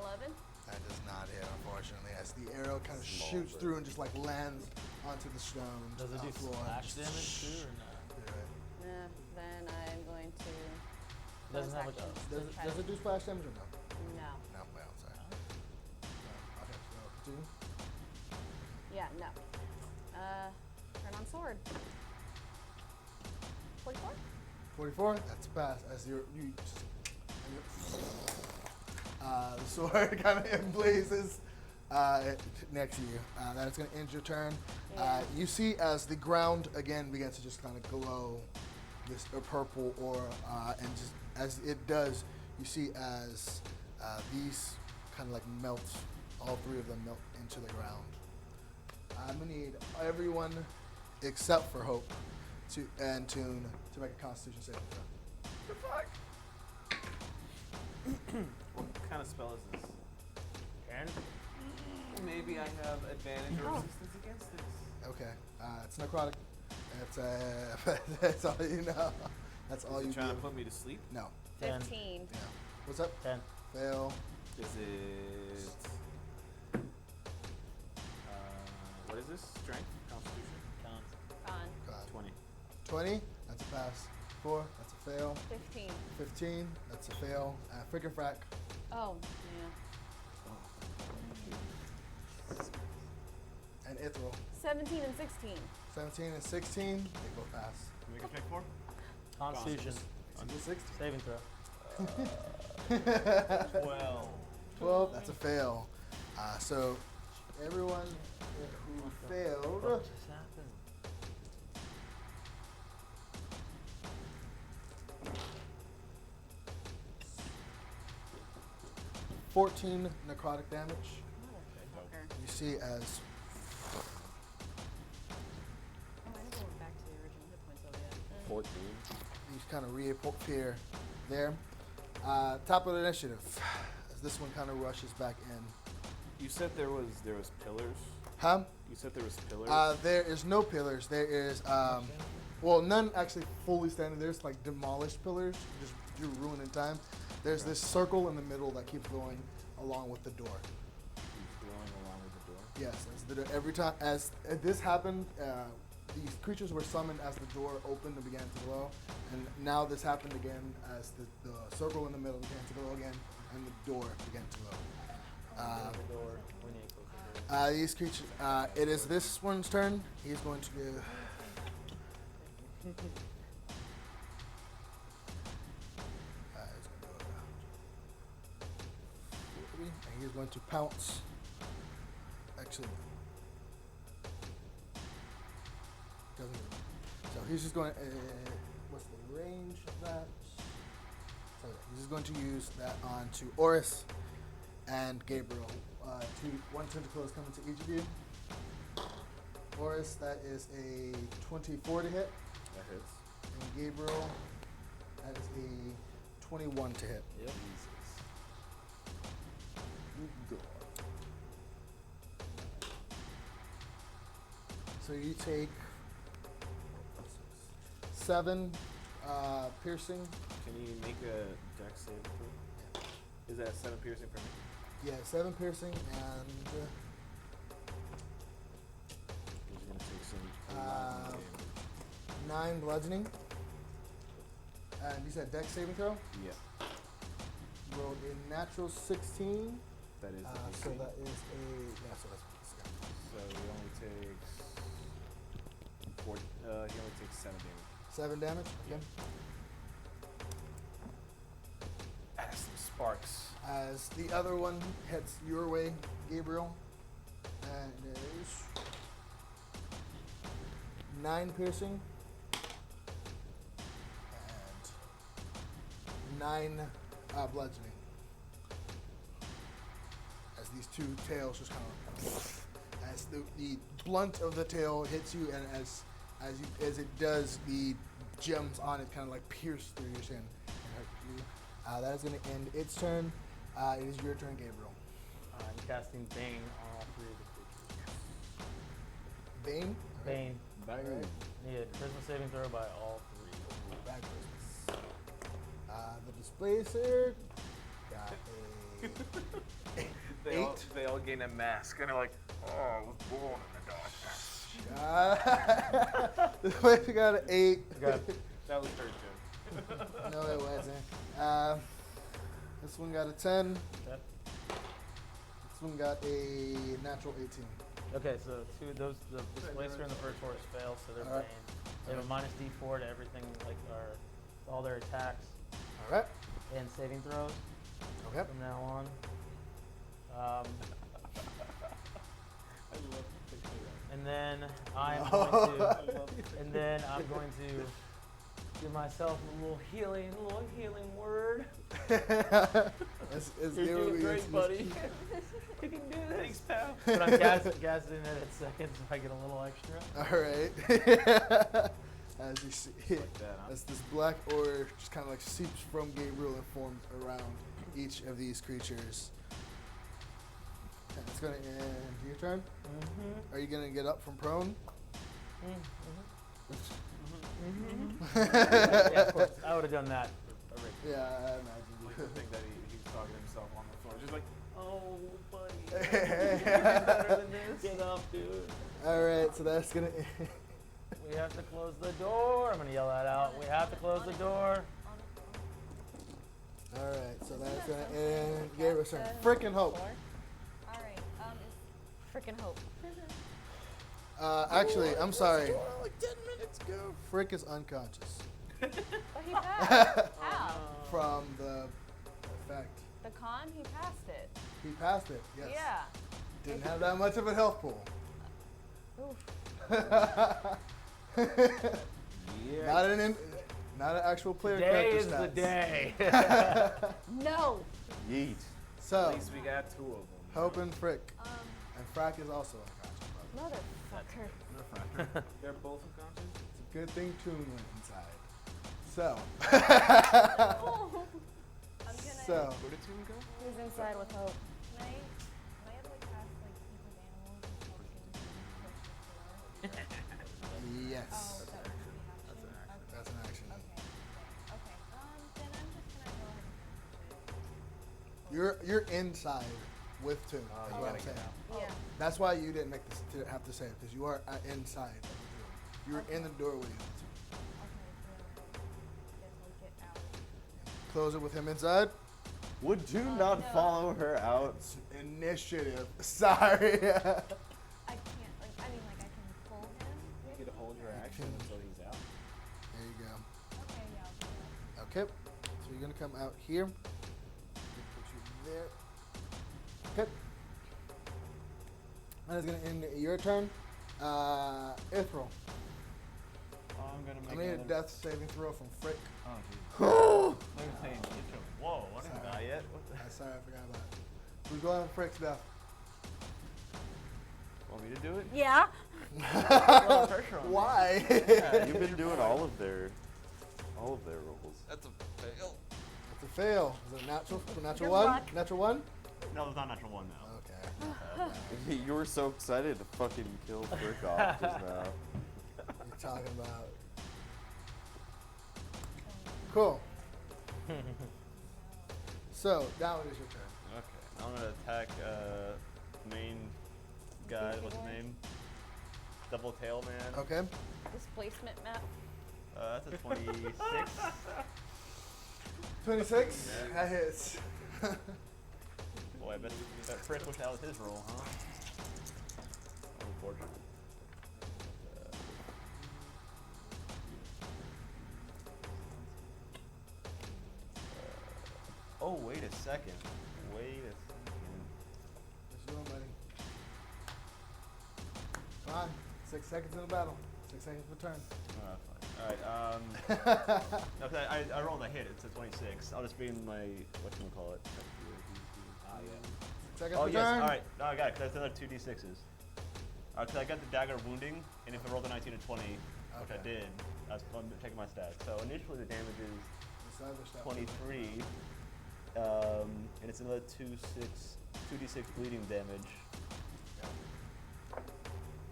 11. That does not hit, unfortunately, as the arrow kind of Small shoots bird. through and just like lands onto the stone. Does it do floor. splash damage too or not? Do it. Then I'm going to. Doesn't have a bonus action, Does it, try does to- it do splash damage or no? No. No, well, sorry. Okay, so continue. Yeah, no. Turn on sword. 44? 44, that's a pass. As you the sword kind of emblazes next to you. That is going to end your turn. Yeah. You see as the ground again begins to just kind of glow this purple aura, and just as it does, you see as these kind of like melt, all 3 of them melt into the ground. I'm going to need everyone except for Hope and Toon to make a Constitution saving throw. What kind of spell is this? And Maybe I have advantage or resistance against this. Okay, it's necrotic. That's all you know. That's all Is you it trying to do. put me to sleep? No. 15. Yeah. What's up? 10. Fail. Is it? What is this? Strength, Constitution. Con. Con. God. 20. 20. That's a pass. 4. That's a fail. 15. 15. That's a fail. Frick frack. Oh, yeah. And Ithryl. 17 and 16. 17 and 16. They both pass. Can we make a check for? Constitution. It's a 16. Saving throw. 12. 12. That's a fail. So everyone who failed. What just happened? 14 necrotic damage. Motherfucker. You see as Oh, I never went back to the original hit points of it. 14. these kind of reappear there. Top of the initiative, as this one kind of rushes back in. You said there was pillars. Huh? You said there was pillars. There is no pillars. There is, well, none actually fully standing. There's like demolished pillars, just due to ruin in time. There's this circle in the middle that keeps going along with the door. Keeps glowing along with the door. Yes, every time as this happened, these creatures were summoned as the door opened and began to glow, and now this happened again as the circle in the middle began to glow again, and the door began to glow. The door. We need to close the door. These creatures, it is this one's turn. He's going to give. He's going to go around. And he's going to pounce. Actually, doesn't. So he's just going. What's the range of that? So he's just going to use that on to Orys and Gabriel. One tentacle is coming to each of you. Orys, that is a 24 to hit. That hits. And Gabriel, that is a 21 to hit. Yep. So you take 7 piercing. Can you make a dex save throw? Is that 7 piercing for me? Yeah, 7 piercing and He's gonna take some Uh, damage. 9 bludgeoning. And you said dex saving throw? Yeah, Rolled a natural 16. that is the So DC. that is yeah, so that's So he only takes 4. He only takes 7 damage. 7 damage. Okay. Add some sparks. As the other one heads your way, Gabriel, and it is 9 piercing and 9 bludgeoning. As these two tails just kind of, as the blunt of the tail hits you, and as it does, the gems on it kind of like pierce through your skin and hurt you. That is going to end its turn. It is your turn, Gabriel. I'm casting Bane on all 3 of the creatures. Bane. Bane. Alright. Need a charisma saving throw by all 3. Back Christmas. The displacer got a They all gain a mask and they're like, oh, I was born in the dark. The displacer got an 8. Got That was third joke. No, it wasn't. This one got a 10. Okay. This one got a natural 18. Okay, so 2 of those, the displacer and the first horse fail, so they're Alright. Bane. They have a minus D4 to everything, like all their attacks All right. and saving throws Okay. from now on. I love to picture that. And then I'm going to give myself a little healing word. It's You're doing great, buddy. You can do this. Thanks, pal. But I'm casting it at second, so I get a little extra. All right. As you see, Like that, huh? as this black aura just kind of like seeps from Gabriel and forms around each of these creatures. And it's gonna end your turn. Mm-hmm. Are you gonna get up from prone? Yeah, of course. I would have done that. Yeah, I I imagine like you. to think that he's talking to himself on the floor, just like, oh, buddy, Better than this. Get up, dude. All right, so that's gonna end. We have to close the door. I'm gonna yell that out. We have to close the door. All right, so that's gonna end Gabriel's turn. Frickin' hope. Alright, frickin' hope. Actually, I'm sorry. Like 10 minutes ago, Frick is unconscious But he passed. How? from the effect. The con, he passed it. He passed it. Yes. Yeah. Didn't have that much of a health pool. Oof. Not an actual player Today character is the stats. day. No. Yeet. So, At least we got 2 of them. Hope and Frick. And Frack is also unconscious, by the way. Motherfucker. They're both unconscious? It's a good thing Toon went inside. So. Oh. I'm gonna. So. Where did 2 go? Who's inside with Hope? Can I have like cast like speak with animals and Hope can push the floor? Yes. Oh, that would be an action. That's an action. Okay. Okay. Then I'm just gonna go ahead and push it. You're inside with Toon. Is you what I'm gotta get saying. out. Yeah. That's why you didn't make this to have to say it, because you are inside of the room. You were in the doorway of the tomb. Okay. So then I guess we'll get out. Close it with him inside. Would you not no. follow her out? Initiative. Sorry. I can't. Like I mean, like I can pull him. You could hold your action until he's out. There you go. Okay. Yeah. I'll do that. Okay. So you're gonna come out here. Put you there. Okay. And it's gonna end your turn. Ithryl. I'm gonna I make need a another. death saving throw from Frick. Oh, jeez. Let me say, whoa, I didn't Sorry. die yet. What the? Sorry, I forgot about it. Who's going on Frick's death? Want me to do it? Yeah. Well, pressure on me. Why? Yeah, You've been doing all of their rolls. That's a fail. It's a fail. Is it a natural? Natural Good one? luck. Natural one? No, it's not natural one now. Okay. You were so excited to fucking kill Frick off just now. You're talking about. Cool. So, now it is your turn. Okay, I'm gonna attack main guy. What's his name? Double tail man. Okay. Displacement map. That's a 26. 26. That hits. Boy, I bet Frick wish that was his roll, huh? Unfortunate. Oh, wait a second. Wait a second. What you doing, buddy? Come on. 6 seconds in the battle. 6 seconds per turn. Fine. Alright, okay, I rolled a hit. It's a 26. I'll just be in my, whatchamacallit. Ah, yeah. 6 seconds Oh, per yes. turn. Alright. No, I got it. That's another 2d6s. Because I got the dagger wounding, and if I rolled a 19 and 20, which I Okay. did, I'm checking my stats. So initially the damage is Establish that. 23, and it's another 2d6 bleeding damage,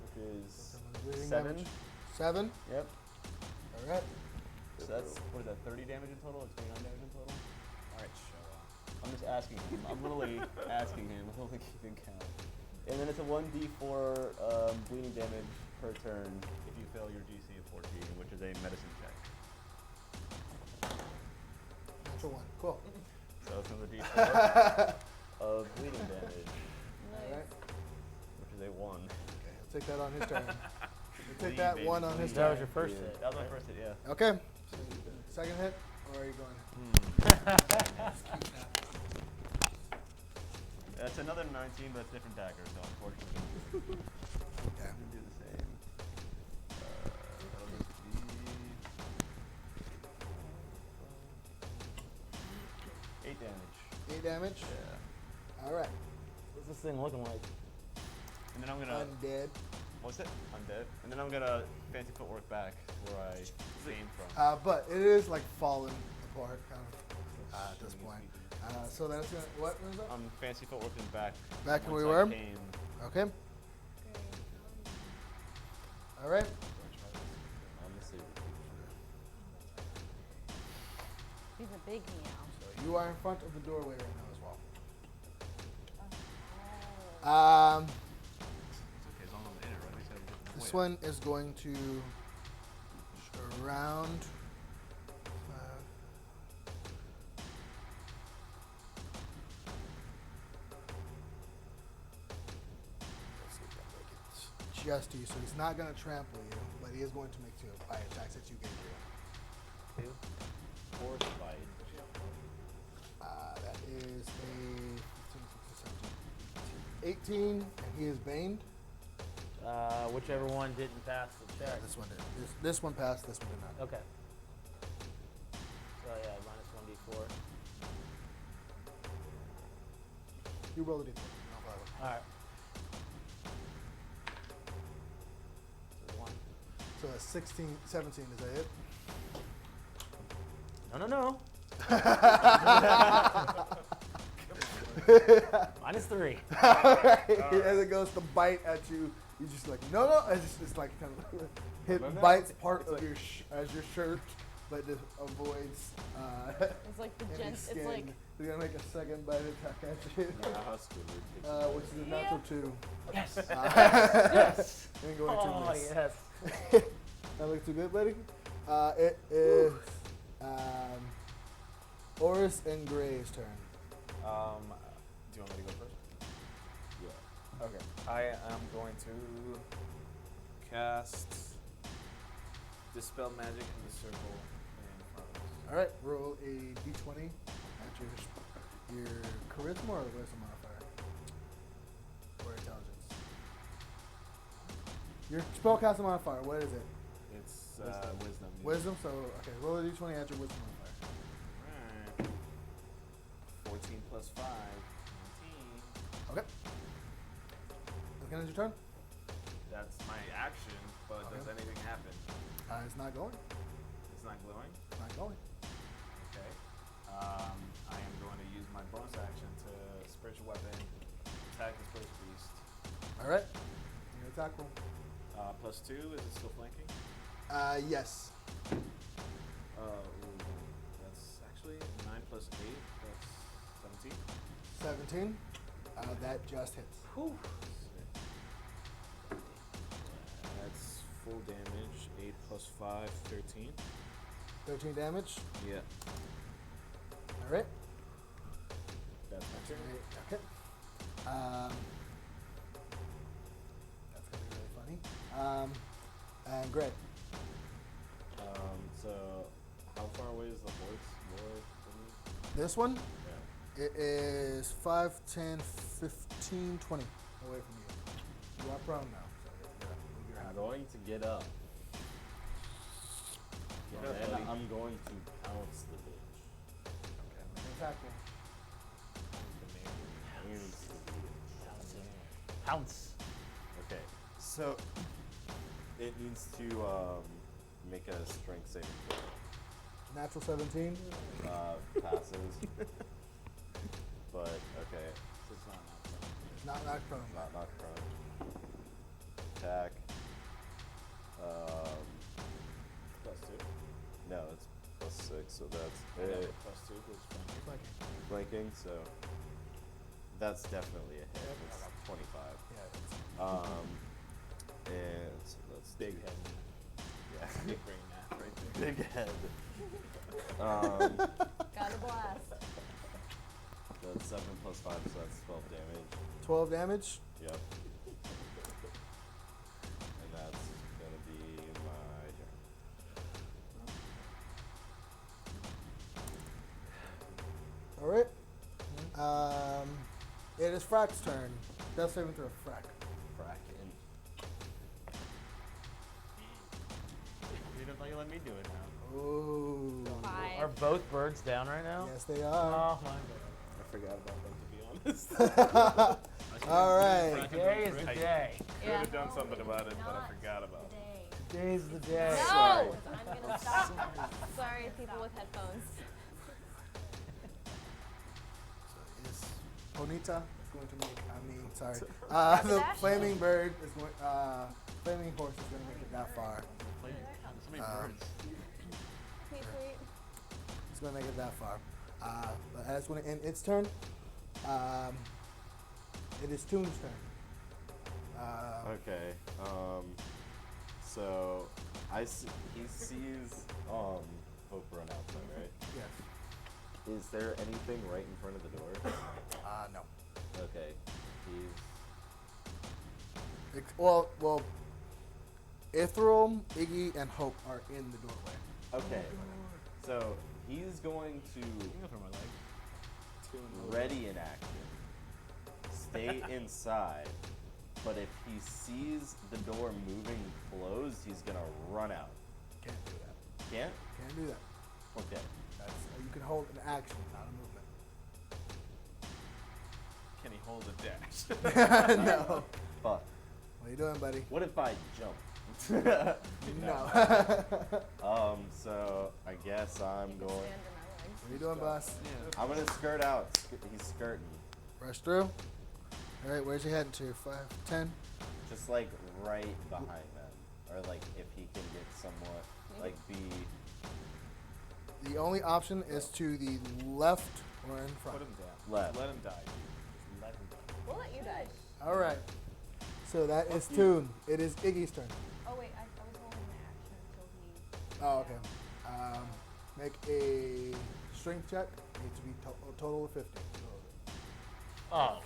which is Bleeding 7. damage. 7. Yep. Alright. So that's, what is that, 30 damage in total or 29 damage in total? Alright, show off. I'm just asking him. I'm literally asking him. I'm only keeping count. And then it's a 1d4 bleeding damage per turn if you fail your DC of 14, which is a medicine check. Natural 1. Cool. So it's another d4 of bleeding damage, Alright. which is a 1. Okay, he'll take that on his turn. He'll take Bleed, that baby, 1 on his bleed. That turn. was your first Yeah. hit. That was my first hit, yeah. Okay. Second hit, or are you going? That's another 19, but it's a different dagger, so unfortunately, Okay. we do the same. That'll just be 8 damage. 8 damage. Yeah. Alright. What's this thing looking like? And then I'm gonna. Undead. What's it? Undead. And then I'm gonna fancy footwork back to where I came from. But it is like falling apart, kind of, at this point. So that's gonna. What was that? I'm fancy footworking back. Back where once we I were? Came. Okay. Great. Alright. I'm gonna save it. He's a big meow. So you are in front of the doorway right now as well. Oh. It's okay, as long as I'm in it, right? We said just This wait. one is going to around. Let's see if I can make it just to you. So he's not going to trample you, but he is going to make 2 bite attacks at you, Gabriel. 2. Force bite. That is a 15, 16, 17, 18, and he is baned. Whichever one didn't pass the check. This one did. This one passed. This one did not. Okay. So yeah, minus 1d4. You roll the d4. All right. So 1. So that's 16, 17. Is that it? No. -3. As it goes to bite at you, you just like no. It's like kind of bites part of your as your shirt, but just avoids. It's like the any gent. It's skin. like They're gonna make a second bite attack at you, which is a natural 2. Yes. Yes. Ain't going to Oh miss. yes. That look too good, buddy. It is Orys and Gray's turn. Do you want me to go first? Yeah. Okay. I am going to cast Dispel Magic in the circle in front of us. All right, roll a d20 at your charisma or wisdom modifier or intelligence. Your spellcasting modifier. What is it? It's wisdom. Wisdom. So okay, roll a d20 at your wisdom modifier. Alright. 14 plus 5. 19. Okay. Again, it's your turn. That's my action, but does Okay. anything happen? It's not going. It's not glowing? It's not going. Okay. I am going to use my bonus action to spiritual weapon, attack this first beast. All right. Your attack roll. +2, is it still flanking? Yes. Ooh, that's actually 9 plus 8, that's 17. 17. That just hits. Whew. That's full damage, 8 plus 5, 13. 13 damage. Yeah. All right. That's my turn. Okay. That's gonna be really funny. And Greg. So, how far away is the horse more from me? This one, Yeah. it is 5, 10, 15, 20 away from you. You are prone now, so you gotta move your I'm hand. going to get up. Get And up, then buddy. I'm going to pounce the bitch. Okay, make an attack roll. Pounce the bitch. Pounce. Okay, so it needs to make a strength saving throw. Natural 17. Passes. But okay, So it's not outside. Not knocked prone. not knocked prone. Attack. +2. No, it's +6, so that's I know, it. but +2 was flanking. Flanking. Flanking, so that's definitely a hit. It's 25. Yeah, it's And so that's Big two- head. Yeah. Big brain math right there. Big head. got a blast. That's 7 plus 5, so that's 12 damage. 12 damage. Yep. And that's gonna be my turn. All right. It is Frack's turn. Death saving throw, Frack. Frackin'. You don't think you let me do it now? Ooh. Are 5. both birds down right now? Yes, they are. Oh my god. I forgot about them, to be honest. All right. Today is the day. Could have done something about it, but I forgot about it. Today's the day. No! Sorry. I'm gonna stop. Sorry, people with headphones. So is Bonita is going to make. Sorry. The Haberdasher. flaming bird is going. Flaming horse is going to make it that far. So many birds. Sweet, sweet. It's going to make it that far. But as when it end its turn, it is Toon's turn. Okay. So he sees Hope run outside, right? Yes. Is there anything right in front of the door? No. Okay. He's Well, Ithryl, Iggy, and Hope are in the doorway. okay. So he's going to Go for my leg. ready in action. Stay inside. But if he sees the door moving closed, he's gonna run out. Can't do that. Can't? Can't do that. Okay. That's you can hold an action, not a movement. Can he hold a dash. No. Fuck. What are you doing, buddy? What if I jump? No. So I guess I'm You can going. stand in my legs. What are you doing, boss? I'm gonna skirt out. He's skirting. Rush through. All right, where's he heading to? 5, 10. Just like right behind them. Or like if he can get somewhat, like be. The only option is to the left or in front. Put him down. Left. Let him die. Just let him die. We'll let you die. All right. So that is Toon. It is Iggy's turn. Oh wait, I was holding the action until he. Oh, okay. Make a strength check. Needs to be a total of 50. Oh,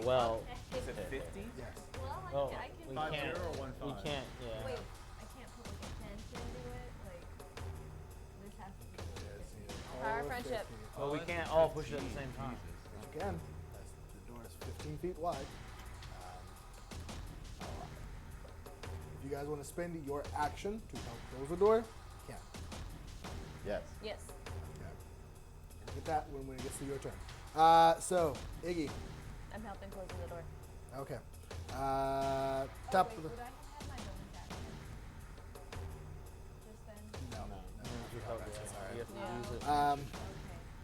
well. Is it 50? Yes. Well, Oh, I can. we 5-0 can't. or 1-5? We can't. Yeah. Wait, I can't put like a 10 into it. Like this has to be. Power of friendship. Well, we can't all push it at the same time. You can. The door is 15 feet wide. If you guys want to spend your action to help close the door, you can. Yes. Yes. Okay. Look at that when it gets to your turn. So, Iggy. I'm helping closing the door. Okay. Oh, Top wait, of the. would I have had my bonus action? Just then? No. No. No. You have to use it. Okay. Um,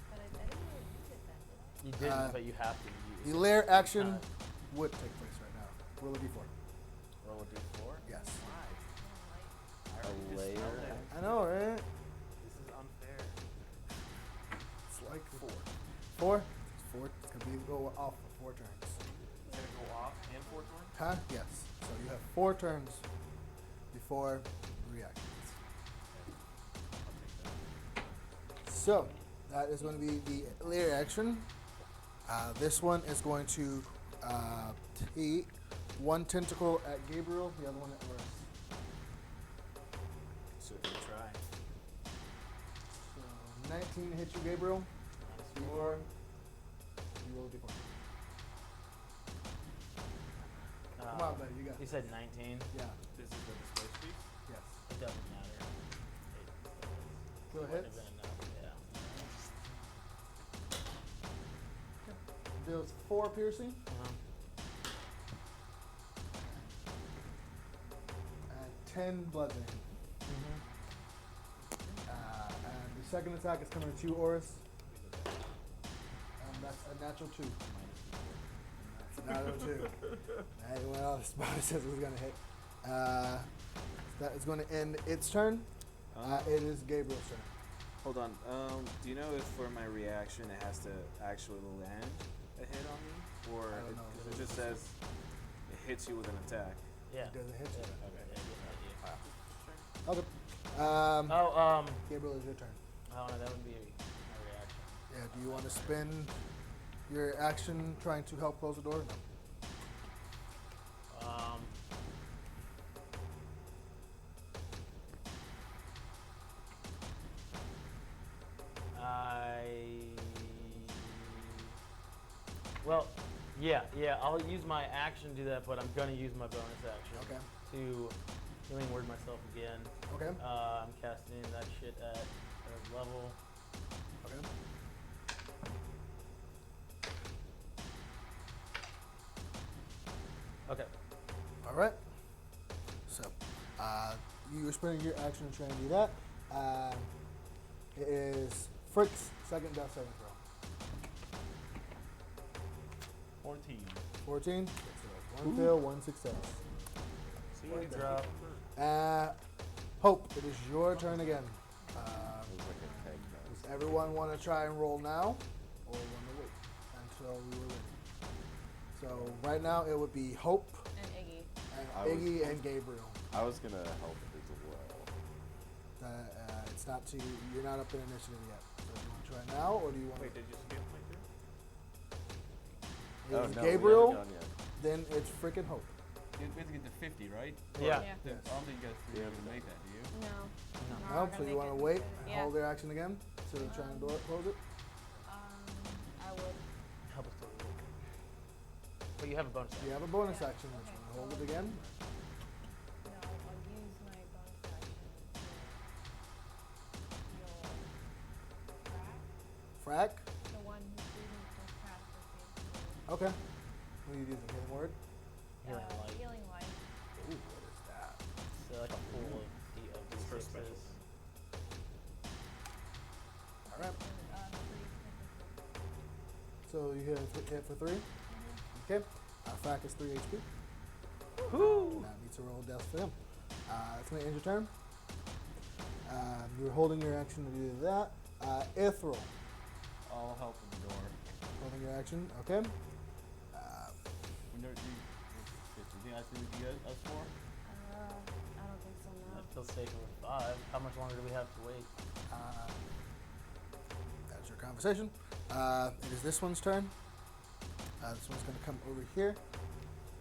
But I didn't really use it then, did I? You didn't, but you have to use the it. lair action would take place right now. Roll a d4. Roll a d4? Yes. Why? I A already layer. dispelled it. I know, right? This is unfair. It's like 4. 4? It's 4. It's going to go off for 4 turns. It's gonna go off and 4 turns? Huh? Yes. So you have 4 turns before reactions. I'll take that. So that is going to be the lair action. This one is going to take one tentacle at Gabriel, the other one at Orys. So if you try. So 19 hits you, Gabriel. D4. You roll a D4. Come on, buddy. You got He it. said 19. Yeah. This is the display speed? Yes. It doesn't matter. Still Wouldn't have hits. been enough, yeah. Deals 4 piercing Uh-huh. and 10 bludgeoning. And the second attack is coming at you, Orys. And that's a natural 2. That's a natural 2. Anyone else bonuses was going to hit. That is going to end its turn. It is Gabriel's turn. Hold on. Do you know if for my reaction it has to actually land a hit on me, or I don't know. because it just says it hits you with an attack? Yeah. It doesn't hit you. Yeah, Okay. Okay. Gabriel, is your turn. Oh, no, that would be my reaction. Yeah, do you want to spend your action trying to help close the door? No. Well, yeah, I'll use my action to do that, but I'm gonna use my bonus action Okay. to healing word myself again. Okay. I'm casting that shit at third level. Okay. Okay. All right. So, you were spending your action trying to do that. It is Frick's second death saving throw. 14. 14. One fail, one success. See, One it's drop. a Hope, it is your turn again. It was like a keg Does everyone want to try and roll now, or want to wait until we were ready? So right now it would be Hope And Iggy. and I was- Iggy and Gabriel. I was gonna help as well. It's not to you're not up in initiative yet. So do you want to try now, or do you want Wait, did you skip my turn? to? Oh, It's no, we Gabriel, haven't gone yet. then it's freaking Hope. We have to get to 50, right? Yeah. Yeah. Yes. I don't think you guys three Yeah, are going to but make that, do you? No. No. No, No, we're so gonna you want to make wait it. and Yeah. hold their action again to try and close it? I would. Help us close it. But you have a bonus action. You have a bonus Yeah, action. Which okay. one? Hold it again. No, I'll use my bonus action to heal Crack, Frack. the one who didn't just crash the same. Okay. What are you using? Healing word? Healing light. Healing light. Ooh, what is that? So like a pool of It's for special. D6s. All right. Three. So you hit for 3. Okay. Frack is 3 HP. Woo! That needs to roll death for him. It's going to end your turn. You're holding your action to do that. Ithryl, I'll help in the door. holding your action. Okay. We never, do you think that's going to be us for? I don't think so, no. That feels safer with 5. How much longer do we have to wait? That's your conversation. It is this one's turn. This one's going to come over here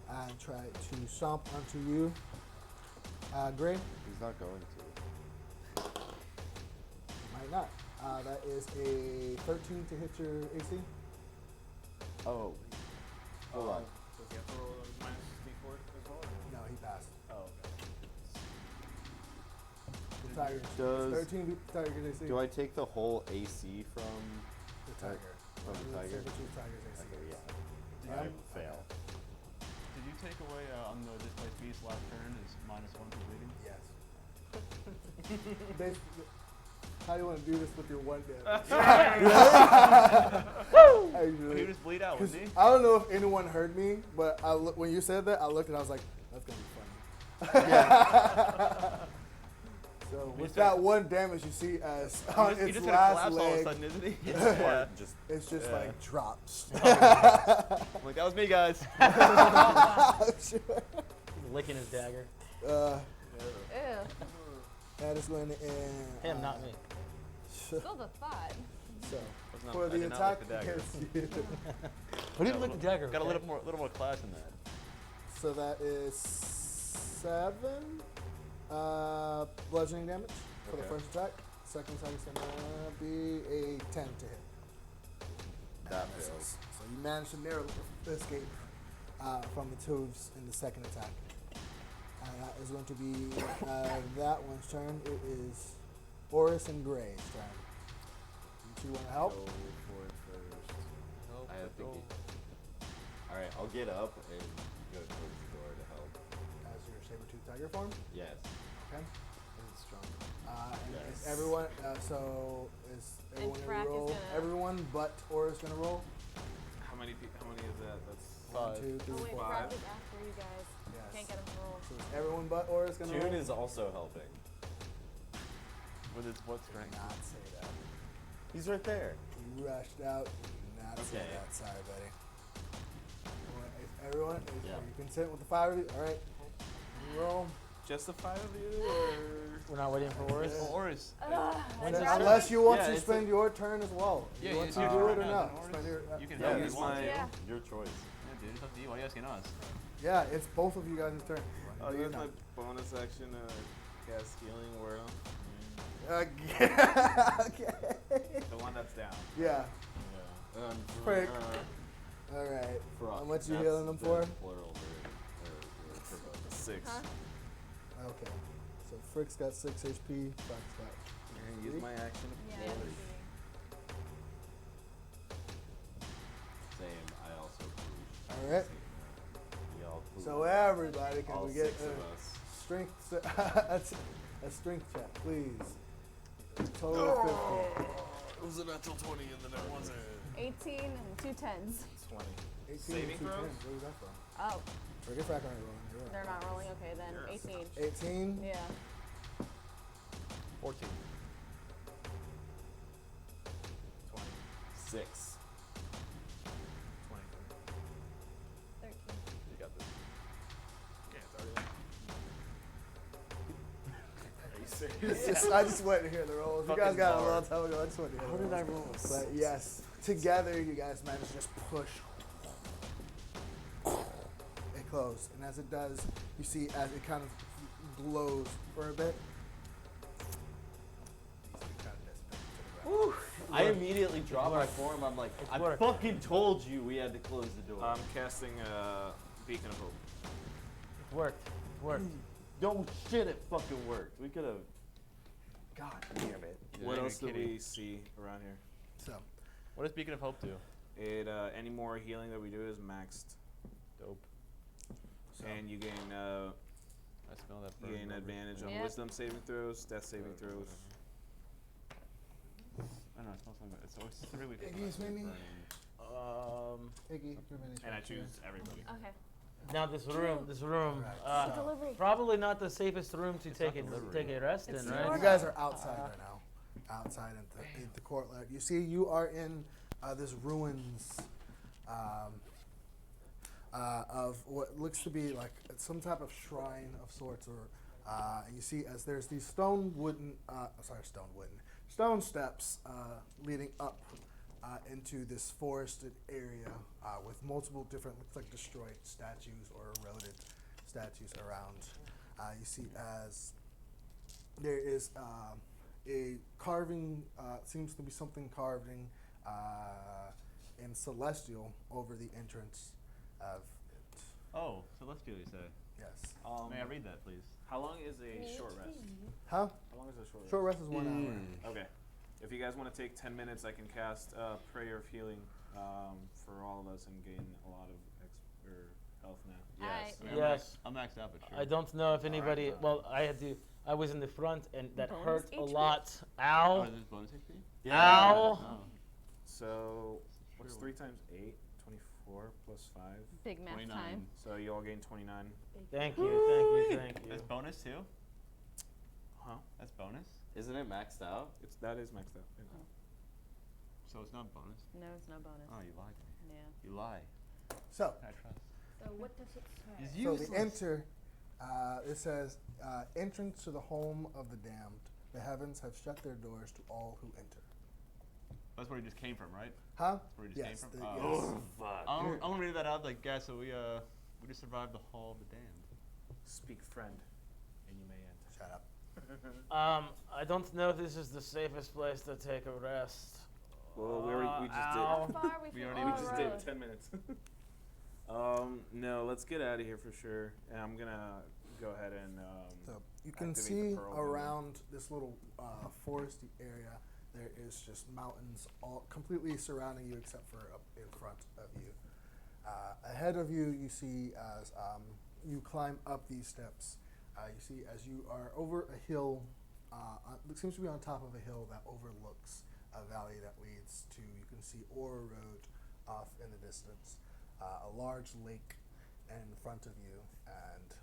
and try to stomp onto you. Gray, He's not going to. might not. That is a 13 to hit your AC. Oh. Hold on. Does he have to roll a minus D4 as well? Or? No, he passed. Oh, okay. The tiger. Does- 13 beat the tiger's AC. Do I take the whole AC from? The tiger. From the Let's say tiger? which the tiger's AC Okay, is. yeah. Yeah. I fail. Did you take away on the displaced beast last turn is -1 for bleeding? Yes. Basically, how do you want to do this with your one damage? He Actually, would just bleed out, 'cause wouldn't he? I don't know if anyone heard me, but when you said that, I looked and I was like, "That's gonna be funny." So with that one damage, you see as on He its just gonna last collapse all of a leg, sudden, isn't he? Yeah. Just it's just Yeah. like drops. I'm like, that was me, guys. He's licking his dagger. uh, Ew. that is going to end. Him, not me. Still the thought. So Was not- for I the did not attack like the dagger. against you. Who didn't lick the dagger? Got a okay? little more class in that. So that is 7 bludgeoning damage for the Okay. first attack. Second attack is gonna be a 10 to hit. That misses. fails. So you manage to narrowly escape from the Toves in the second attack. That is going to be that one's turn. It is Orys and Gray's turn. You two want to help? Go for it first. Nope, I have to go. get. Alright, I'll get up and go towards the door to help. As your saber-tooth tiger form. Yes. Okay. It's strong. And is Yes. everyone? So is everyone Frack gonna is roll? gonna- Everyone but Orys gonna roll. How many is that? That's 1, 2, 3, Oh wait, 4. Frack is after you guys. Yes. Can't get him to roll. So is everyone but Orys gonna roll? June is also helping. With his what Do strength? not say that. He's right there. You rushed out. Do not say Okay. that. Sorry, buddy. Everyone, is Yeah. are you content with the 5 of you? All right. You roll. just the 5 of you, or We're not waiting for Orys. Oh, Orys. When's his Unless you want Yeah, to it's spend your turn as well. Yeah, you want it's to your do turn it or now, not? then, Spend your, You can Yeah, help if it's you want to. Yeah. Your choice. Yeah, dude, it's up to you. Why are you asking us? yeah, it's both of you guys' turn. I'll Do it or use my not. bonus action to cast healing word on Okay. the one that's down. Yeah. Frick. All right. For How much you healing them for? Plural for both. 6. Huh? Okay. So Frick's got 6 HP. Frack's got. I'm gonna use my action to Yeah. pull it. Same. I also believe. All right. We all believe. So everybody, can all we get 6 of us. strength? A strength check, please. Total of 50. It was a natural 20 and then it wasn't. 18 and 2 10s. 20. 18 Saving and 2 throws? 10s. Where was that from? Oh, Forget Frack aren't rolling. You're they're right. not rolling. Okay, then Yes. 18. 18. Yeah. 14. 6. 20. 13. You got this. Yeah, it's already. Are you serious? I just wanted to hear the rolls. You guys Fucking got it a hard. long time ago. I just wanted to hear How the did I rolls. roll a But 6? yes, together you guys managed to just push it close. And as it does, you see as it kind of glows for a bit. These two kind of dissipate to the ground. I immediately dropped my form. I'm like, I work. fucking told you we had to close the door. I'm casting a Beacon of Hope. It worked. It worked. No shit, it fucking worked. We could have. God damn it. What you're else do kidding. we see around here? So, What does Beacon of Hope do? It any more healing that we do is maxed Dope. And you gain I smell that. you gain burn advantage on Yep. wisdom saving throws, death saving throws. I don't know. It smells like it's always really. Iggy's mini. Iggy, your mini's And I right here. choose everybody. Okay. Now this room, Alright, so Delivery. probably not the safest room to take not a delivery. rest It's in, not. right? you guys are outside right now. Outside in the courtyard. You see, you are in this ruins of what looks to be like some type of shrine of sorts, or and you see as there's these stone steps leading up into this forested area with multiple different, looks like destroyed statues or eroded statues around. You see as there is a carving, seems to be something carved in celestial over the entrance of it. Oh, celestial, you say? Yes. May I read that, please? How long is a short rest? Huh? How long is a short rest? Short rest is 1 hour. Okay. If you guys want to take 10 minutes, I can cast Prayer of Healing for all of us and gain a lot of health now. Yes. I- I'm Yes. I'm maxed out, but sure. I don't know if anybody. Well, I was in the front, and that Bonus hurt a HP? lot. Oh, Ow! is this bonus HP? Ow! Oh. So, what's Sure. 3 times 8? 24 plus 5. Big math 29. time. So you all gain 29. Thank you, thank you. That's bonus too? Huh? That's bonus? Isn't it maxed out? That is maxed out. Yeah. So it's not bonus? No, it's no bonus. Oh, you lied to me. Yeah. You lie. So, I trust. So what does it say? It's so useless. the enter, it says, entrance to the home of the damned. The heavens have shut their doors to all who enter. That's where he just came from, right? Huh? That's where he just Yes. came from? yes. fuck. I'm gonna read that out, like, guys, so we just survived the Hall of the Damned. Speak friend, and you may enter. Shut up. I don't know if this is the safest place to take a rest. Well, we just ow. How far are we We from already- did. Orys We just Road? did 10 minutes. No, let's get out of here for sure. And I'm gonna go ahead and So you can activate see the pearl window. around this little foresty area, there is just mountains all completely surrounding you except for up in front of you. Ahead of you, you see as you climb up these steps, you see as you are over a hill, it seems to be on top of a hill that overlooks a valley that leads to, you can see Orys Road off in the distance, a large lake in front of you, and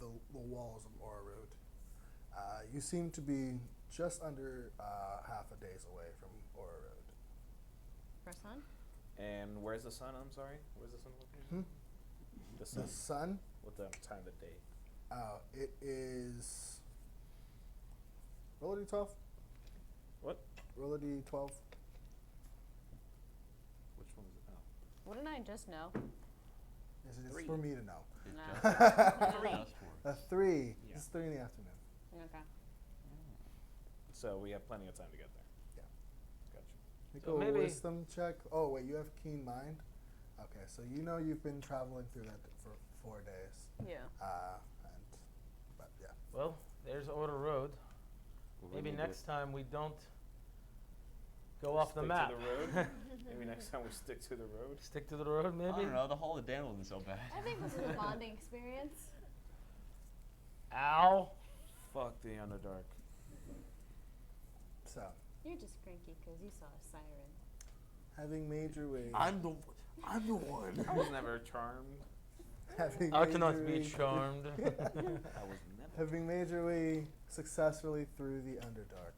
the walls of Orys Road. You seem to be just under half a day's away from Orys Road. For sun? And where's the sun? I'm sorry. Where's the sun located? The sun. The sun, What the time of day? it is. Roll a d12. What? Roll a d12. Which one is it? Oh. Wouldn't I just know? Yes, it is 3. for me to know. It's No. just for A 3. Yeah. It's 3 in the afternoon. Okay. So we have plenty of time to get there. Yeah. Gotcha. Make So a maybe- wisdom check. Oh wait, you have keen mind. Okay, so you know you've been traveling through that for 4 days. Yeah. But yeah. Well, there's Orys Road. Well, Maybe we need next time we don't go off the Stick map. to the road. Maybe next time we stick to the road. Stick to the road, I maybe. don't know, the Hall of the Damned wasn't so bad. I think this is a bonding experience. Ow! Fuck the Underdark. So, You're just cranky because you saw a siren. having made your way, I'm the one. I was never charmed. having I made cannot your be way- charmed. I was never. Having made your way successfully through the Underdark,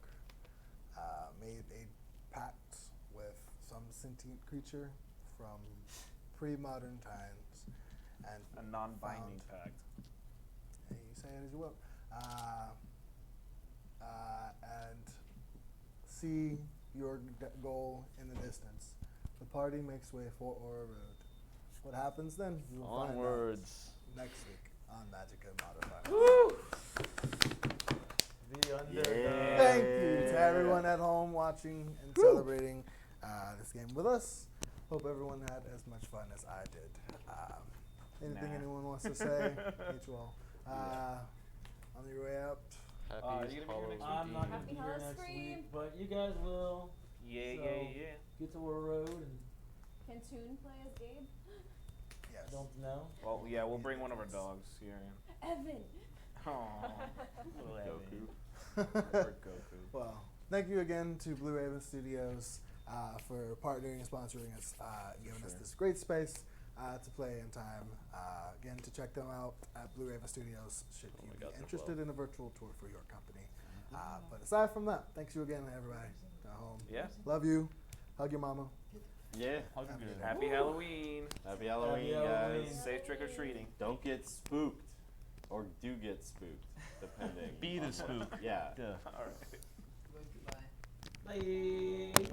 made a pact with some sentient creature from pre-modern times, and A non-binding found- pact. Hey, you say it as you will, and see your goal in the distance. The party makes way for Orys Road. What happens then? You will find out Onwards. next week on Magic Modifiers. The Underdark. Thank you to everyone at home watching and celebrating this game with us. Hope everyone had as much fun as I did. Anything Nah. anyone wants to say? Meet you all. On your way out. Happy Are you gonna be here next week? I'm not gonna Happy be here Hollow next Scream. week, but you guys will Yeah, So- yeah, yeah. get to Orys Road and Can Toon play as Gabe? Yes. Yes. Don't know. Well, yeah, we'll bring one of our dogs here. Evan. Aww. Little Goku. Or Goku. Well, thank you again to Blue Raven Studios for partnering and sponsoring us, giving us this great space to play in time. Again, to check them out at Blue Raven Studios should you be interested in a virtual tour for your company. But aside from that, thanks you again, everybody at home. Yeah. Love you. Hug your mama. Yeah. Happy Halloween. Happy Halloween, Happy Halloween. guys. Safe trick or treating. Don't get spooked. Or do get spooked, depending. Be the spook. Yeah. Yeah. All right. Bye.